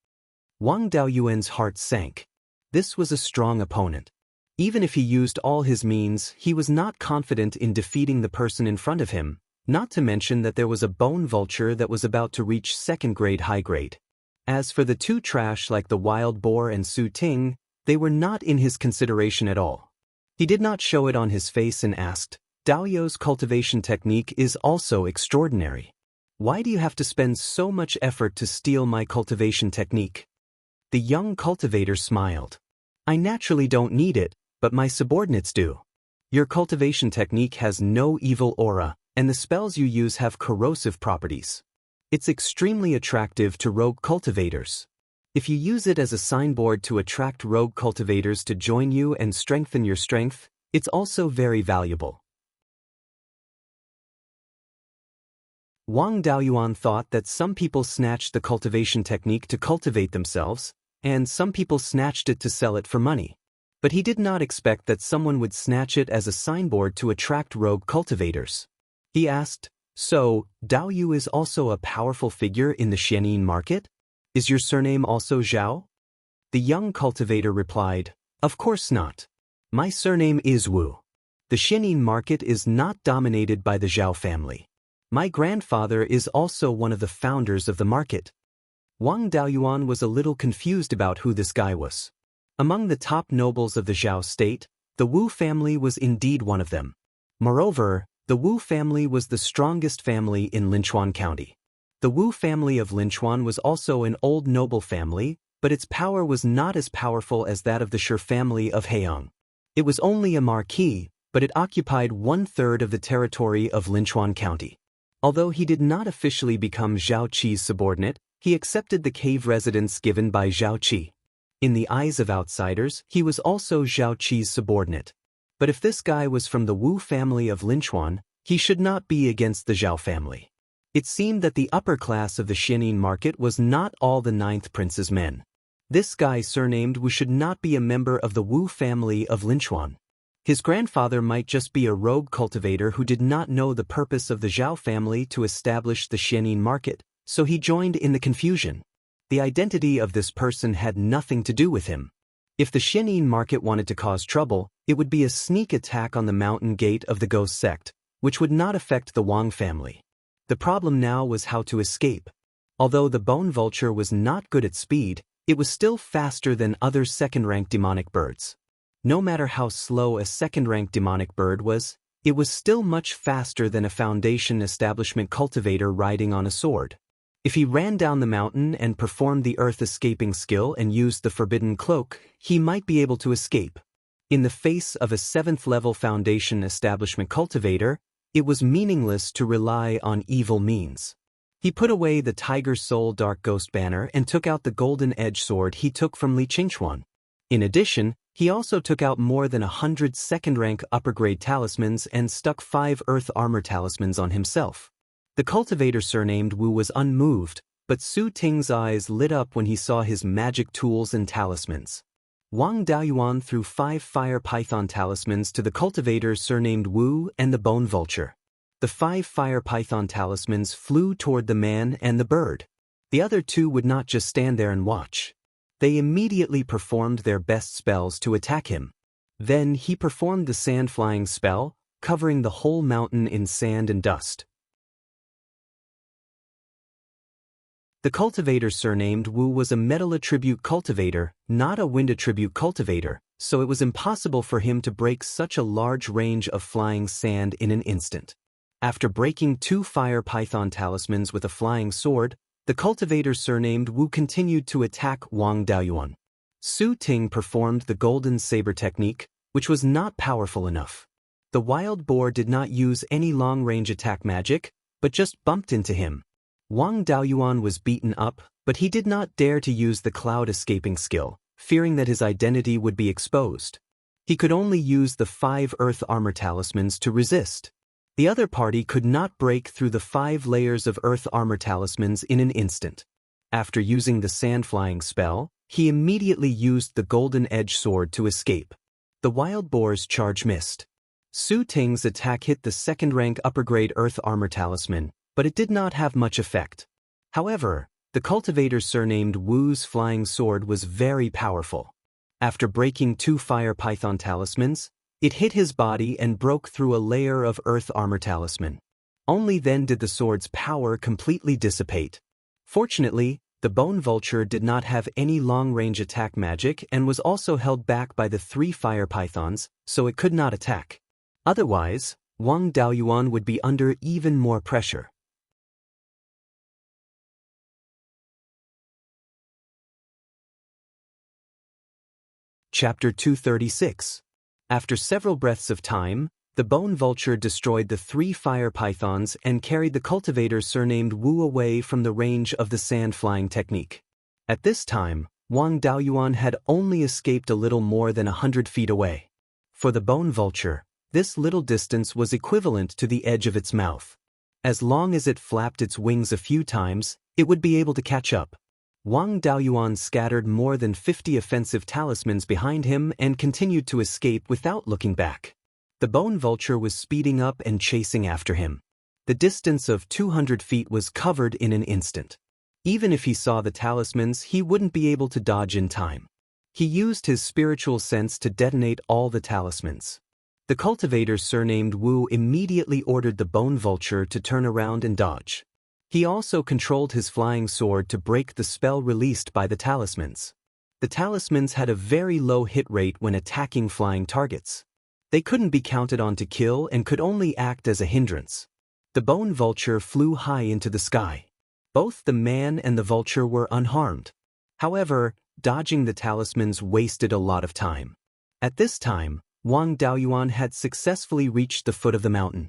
Wang Daoyuan's heart sank. This was a strong opponent. Even if he used all his means, he was not confident in defeating the person in front of him, not to mention that there was a bone vulture that was about to reach 2nd grade high grade. As for the two trash like the wild boar and Su Ting, they were not in his consideration at all. He did not show it on his face and asked, "Daoyu's cultivation technique is also extraordinary. Why do you have to spend so much effort to steal my cultivation technique?" The young cultivator smiled. "I naturally don't need it, but my subordinates do. Your cultivation technique has no evil aura, and the spells you use have corrosive properties. It's extremely attractive to rogue cultivators. If you use it as a signboard to attract rogue cultivators to join you and strengthen your strength, it's also very valuable." Wang Daoyuan thought that some people snatched the cultivation technique to cultivate themselves, and some people snatched it to sell it for money. But he did not expect that someone would snatch it as a signboard to attract rogue cultivators. He asked, "So, Daoyu is also a powerful figure in the Xianin market? Is your surname also Zhao?" The young cultivator replied, "Of course not. My surname is Wu. The Xianin market is not dominated by the Zhao family. My grandfather is also one of the founders of the market." Wang Daoyuan was a little confused about who this guy was. Among the top nobles of the Zhao state, the Wu family was indeed one of them. Moreover, the Wu family was the strongest family in Linchuan County. The Wu family of Linchuan was also an old noble family, but its power was not as powerful as that of the Shi family of Heiyang. It was only a marquis, but it occupied 1/3 of the territory of Linchuan County. Although he did not officially become Zhao Qi's subordinate, he accepted the cave residence given by Zhao Qi. In the eyes of outsiders, he was also Zhao Qi's subordinate. But if this guy was from the Wu family of Linchuan, he should not be against the Zhao family. It seemed that the upper class of the Xianin market was not all the 9th prince's men. This guy surnamed Wu should not be a member of the Wu family of Linchuan. His grandfather might just be a rogue cultivator who did not know the purpose of the Zhao family to establish the Xianin market, so he joined in the confusion. The identity of this person had nothing to do with him. If the Xianin market wanted to cause trouble, it would be a sneak attack on the mountain gate of the ghost sect, which would not affect the Wang family. The problem now was how to escape. Although the bone vulture was not good at speed, it was still faster than other 2nd-rank demonic birds. No matter how slow a 2nd-rank demonic bird was, it was still much faster than a foundation establishment cultivator riding on a sword. If he ran down the mountain and performed the earth escaping skill and used the forbidden cloak, he might be able to escape. In the face of a 7th-level foundation establishment cultivator, it was meaningless to rely on evil means. He put away the Tiger Soul Dark Ghost banner and took out the golden edge sword he took from Li Qingchuan. In addition, he also took out more than 100 2nd-rank upper-grade talismans and stuck 5 earth armor talismans on himself. The cultivator surnamed Wu was unmoved, but Su Ting's eyes lit up when he saw his magic tools and talismans. Wang Daoyuan threw 5 fire python talismans to the cultivator surnamed Wu and the bone vulture. The 5 fire python talismans flew toward the man and the bird. The other 2 would not just stand there and watch. They immediately performed their best spells to attack him. Then he performed the sand flying spell, covering the whole mountain in sand and dust. The cultivator surnamed Wu was a metal attribute cultivator, not a wind attribute cultivator, so it was impossible for him to break such a large range of flying sand in an instant. After breaking 2 fire python talismans with a flying sword, the cultivator surnamed Wu continued to attack Wang Daoyuan. Su Ting performed the golden saber technique, which was not powerful enough. The wild boar did not use any long-range attack magic, but just bumped into him. Wang Daoyuan was beaten up, but he did not dare to use the cloud escaping skill, fearing that his identity would be exposed. He could only use the 5 earth armor talismans to resist. The other party could not break through the 5 layers of earth armor talismans in an instant. After using the sand flying spell, he immediately used the golden edge sword to escape. The wild boar's charge missed. Su Ting's attack hit the 2nd rank upper grade earth armor talisman, but it did not have much effect. However, the cultivator surnamed Wu's flying sword was very powerful. After breaking 2 fire python talismans, it hit his body and broke through a layer of earth armor talisman. Only then did the sword's power completely dissipate. Fortunately, the bone vulture did not have any long-range attack magic and was also held back by the 3 fire pythons, so it could not attack. Otherwise, Wang Daoyuan would be under even more pressure. Chapter 236. After several breaths of time, the bone vulture destroyed the 3 fire pythons and carried the cultivator surnamed Wu away from the range of the sand flying technique. At this time, Wang Daoyuan had only escaped a little more than 100 feet away. For the bone vulture, this little distance was equivalent to the edge of its mouth. As long as it flapped its wings a few times, it would be able to catch up. Wang Daoyuan scattered more than 50 offensive talismans behind him and continued to escape without looking back. The bone vulture was speeding up and chasing after him. The distance of 200 feet was covered in an instant. Even if he saw the talismans, he wouldn't be able to dodge in time. He used his spiritual sense to detonate all the talismans. The cultivator surnamed Wu immediately ordered the bone vulture to turn around and dodge. He also controlled his flying sword to break the spell released by the talismans. The talismans had a very low hit rate when attacking flying targets. They couldn't be counted on to kill and could only act as a hindrance. The bone vulture flew high into the sky. Both the man and the vulture were unharmed. However, dodging the talismans wasted a lot of time. At this time, Wang Daoyuan had successfully reached the foot of the mountain.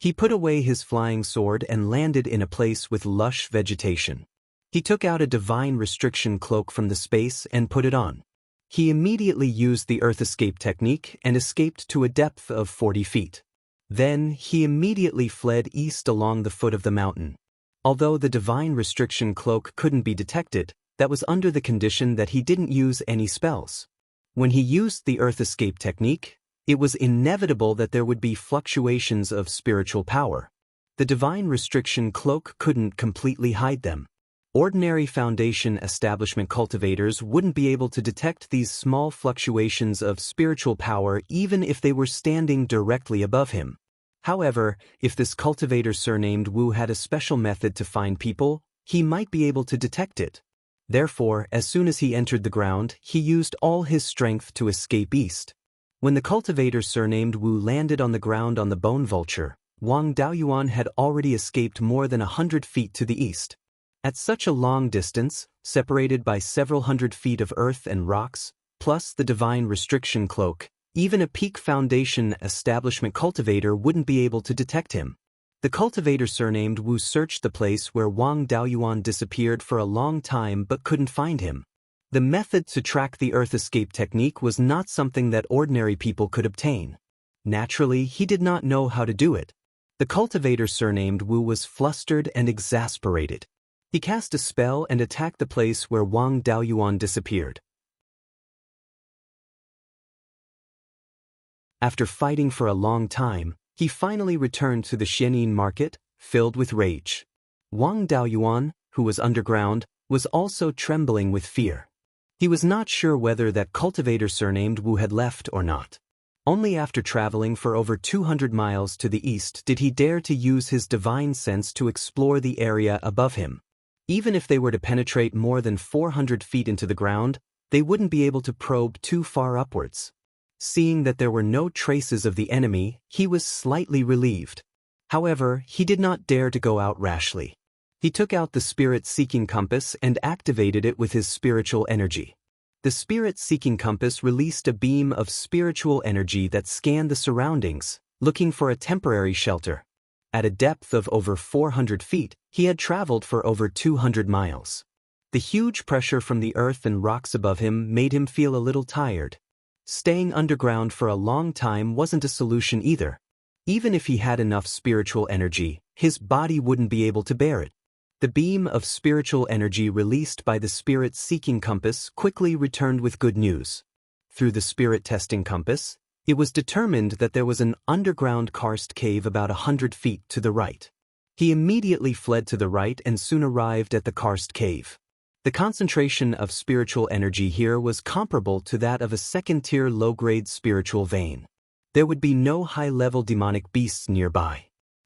He put away his flying sword and landed in a place with lush vegetation. He took out a divine restriction cloak from the space and put it on. He immediately used the earth escape technique and escaped to a depth of 40 feet. Then, he immediately fled east along the foot of the mountain. Although the divine restriction cloak couldn't be detected, that was under the condition that he didn't use any spells. When he used the earth escape technique, it was inevitable that there would be fluctuations of spiritual power. The divine restriction cloak couldn't completely hide them. Ordinary foundation establishment cultivators wouldn't be able to detect these small fluctuations of spiritual power even if they were standing directly above him. However, if this cultivator surnamed Wu had a special method to find people, he might be able to detect it. Therefore, as soon as he entered the ground, he used all his strength to escape east. When the cultivator surnamed Wu landed on the ground on the bone vulture, Wang Daoyuan had already escaped more than 100 feet to the east. At such a long distance, separated by several hundred feet of earth and rocks, plus the divine restriction cloak, even a peak foundation establishment cultivator wouldn't be able to detect him. The cultivator surnamed Wu searched the place where Wang Daoyuan disappeared for a long time but couldn't find him. The method to track the earth escape technique was not something that ordinary people could obtain. Naturally, he did not know how to do it. The cultivator surnamed Wu was flustered and exasperated. He cast a spell and attacked the place where Wang Daoyuan disappeared. After fighting for a long time, he finally returned to the Xianin market, filled with rage. Wang Daoyuan, who was underground, was also trembling with fear. He was not sure whether that cultivator surnamed Wu had left or not. Only after traveling for over 200 miles to the east did he dare to use his divine sense to explore the area above him. Even if they were to penetrate more than 400 feet into the ground, they wouldn't be able to probe too far upwards. Seeing that there were no traces of the enemy, he was slightly relieved. However, he did not dare to go out rashly. He took out the spirit-seeking compass and activated it with his spiritual energy. The spirit-seeking compass released a beam of spiritual energy that scanned the surroundings, looking for a temporary shelter. At a depth of over 400 feet, he had traveled for over 200 miles. The huge pressure from the earth and rocks above him made him feel a little tired. Staying underground for a long time wasn't a solution either. Even if he had enough spiritual energy, his body wouldn't be able to bear it. The beam of spiritual energy released by the spirit-seeking compass quickly returned with good news. Through the spirit-testing compass, it was determined that there was an underground karst cave about 100 feet to the right. He immediately fled to the right and soon arrived at the karst cave. The concentration of spiritual energy here was comparable to that of a second-tier low-grade spiritual vein. There would be no high-level demonic beasts nearby.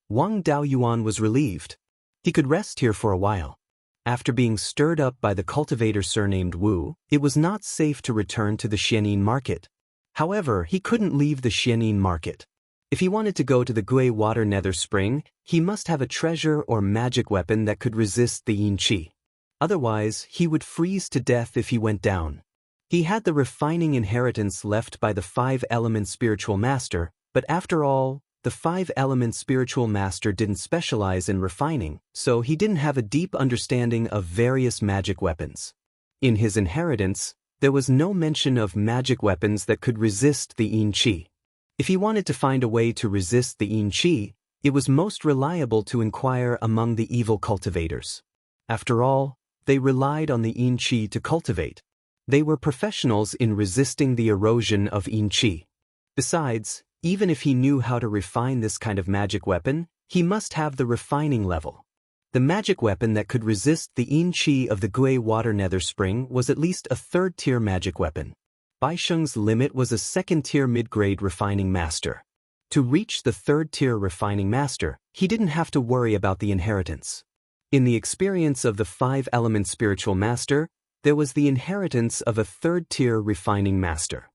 Wang Daoyuan was relieved. He could rest here for a while. After being stirred up by the cultivator surnamed Wu, it was not safe to return to the Xianin market. However, he couldn't leave the Xianin market. If he wanted to go to the Gui Water Nether Spring, he must have a treasure or magic weapon that could resist the yin qi. Otherwise, he would freeze to death if he went down. He had the refining inheritance left by the 5-element spiritual master, but after all, the 5-element spiritual master didn't specialize in refining, so he didn't have a deep understanding of various magic weapons. In his inheritance, there was no mention of magic weapons that could resist the yin qi. If he wanted to find a way to resist the yin qi, it was most reliable to inquire among the evil cultivators. After all, they relied on the yin qi to cultivate. They were professionals in resisting the erosion of yin qi. Besides, even if he knew how to refine this kind of magic weapon, he must have the refining level. The magic weapon that could resist the yin qi of the Gui Water Nether Spring was at least a 3rd-tier magic weapon. Baisheng's limit was a 2nd-tier mid-grade refining master. To reach the 3rd-tier refining master, he didn't have to worry about the inheritance. In the experience of the 5-element spiritual master, there was the inheritance of a 3rd-tier refining master.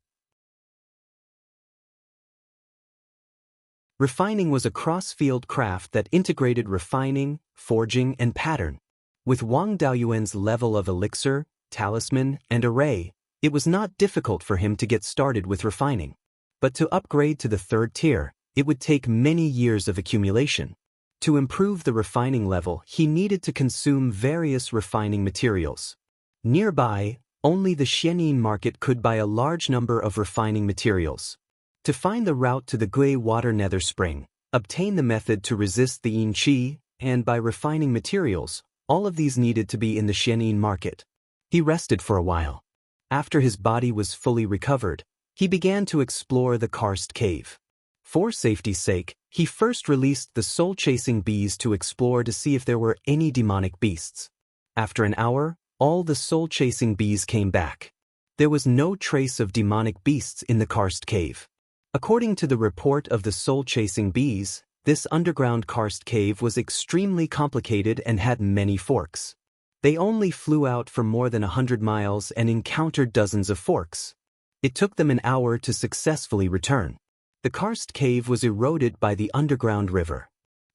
Refining was a cross-field craft that integrated refining, forging, and pattern. With Wang Daoyuan's level of elixir, talisman, and array, it was not difficult for him to get started with refining. But to upgrade to the 3rd tier, it would take many years of accumulation. To improve the refining level, he needed to consume various refining materials. Nearby, only the Xianin market could buy a large number of refining materials. To find the route to the Gui Water Nether Spring, obtain the method to resist the yin qi, and by refining materials, all of these needed to be in the Xianin market. He rested for a while. After his body was fully recovered, he began to explore the karst cave. For safety's sake, he first released the soul-chasing bees to explore to see if there were any demonic beasts. After an hour, all the soul-chasing bees came back. There was no trace of demonic beasts in the karst cave. According to the report of the soul-chasing bees, this underground karst cave was extremely complicated and had many forks. They only flew out for more than 100 miles and encountered dozens of forks. It took them an hour to successfully return. The karst cave was eroded by the underground river.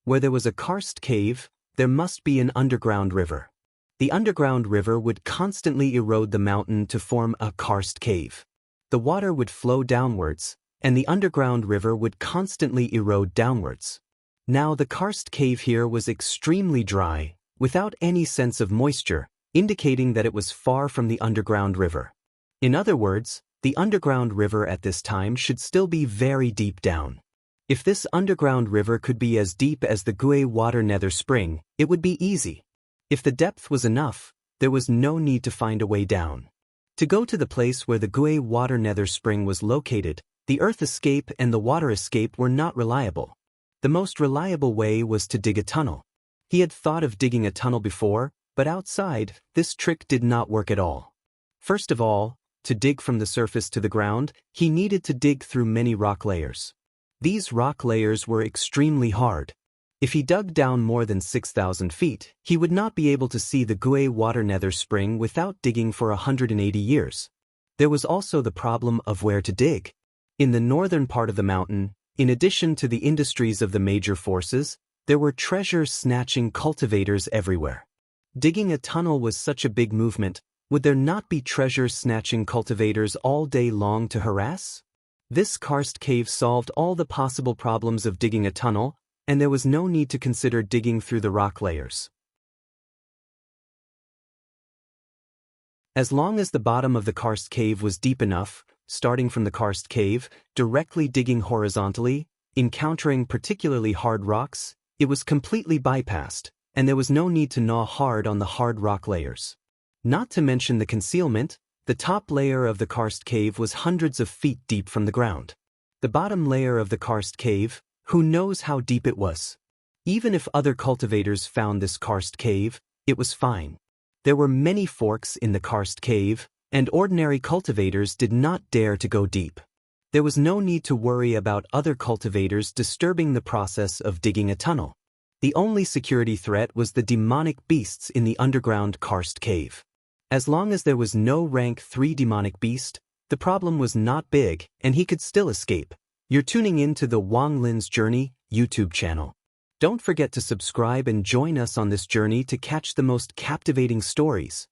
Where there was a karst cave, there must be an underground river. The underground river would constantly erode the mountain to form a karst cave. The water would flow downwards, and the underground river would constantly erode downwards. Now the karst cave here was extremely dry, without any sense of moisture, indicating that it was far from the underground river. In other words, the underground river at this time should still be very deep down. If this underground river could be as deep as the Gui Water Nether Spring, it would be easy. If the depth was enough, there was no need to find a way down. To go to the place where the Gui Water Nether Spring was located, The earth escape and the water escape were not reliable. The most reliable way was to dig a tunnel. He had thought of digging a tunnel before, but outside, this trick did not work at all. First of all, to dig from the surface to the ground, he needed to dig through many rock layers. These rock layers were extremely hard. If he dug down more than 6,000 feet, he would not be able to see the Gui water nether spring without digging for 180 years. There was also the problem of where to dig. In the northern part of the mountain, in addition to the industries of the major forces, there were treasure-snatching cultivators everywhere. Digging a tunnel was such a big movement. Would there not be treasure-snatching cultivators all day long to harass? This karst cave solved all the possible problems of digging a tunnel, and there was no need to consider digging through the rock layers. As long as the bottom of the karst cave was deep enough, starting from the karst cave, directly digging horizontally, encountering particularly hard rocks, it was completely bypassed, and there was no need to gnaw hard on the hard rock layers. Not to mention the concealment, the top layer of the karst cave was hundreds of feet deep from the ground. The bottom layer of the karst cave, who knows how deep it was? Even if other cultivators found this karst cave, it was fine. There were many forks in the karst cave, and ordinary cultivators did not dare to go deep. There was no need to worry about other cultivators disturbing the process of digging a tunnel. The only security threat was the demonic beasts in the underground karst cave. As long as there was no rank 3 demonic beast, the problem was not big, and he could still escape. You're tuning in to the Wang Lin's Journey YouTube channel. Don't forget to subscribe and join us on this journey to catch the most captivating stories.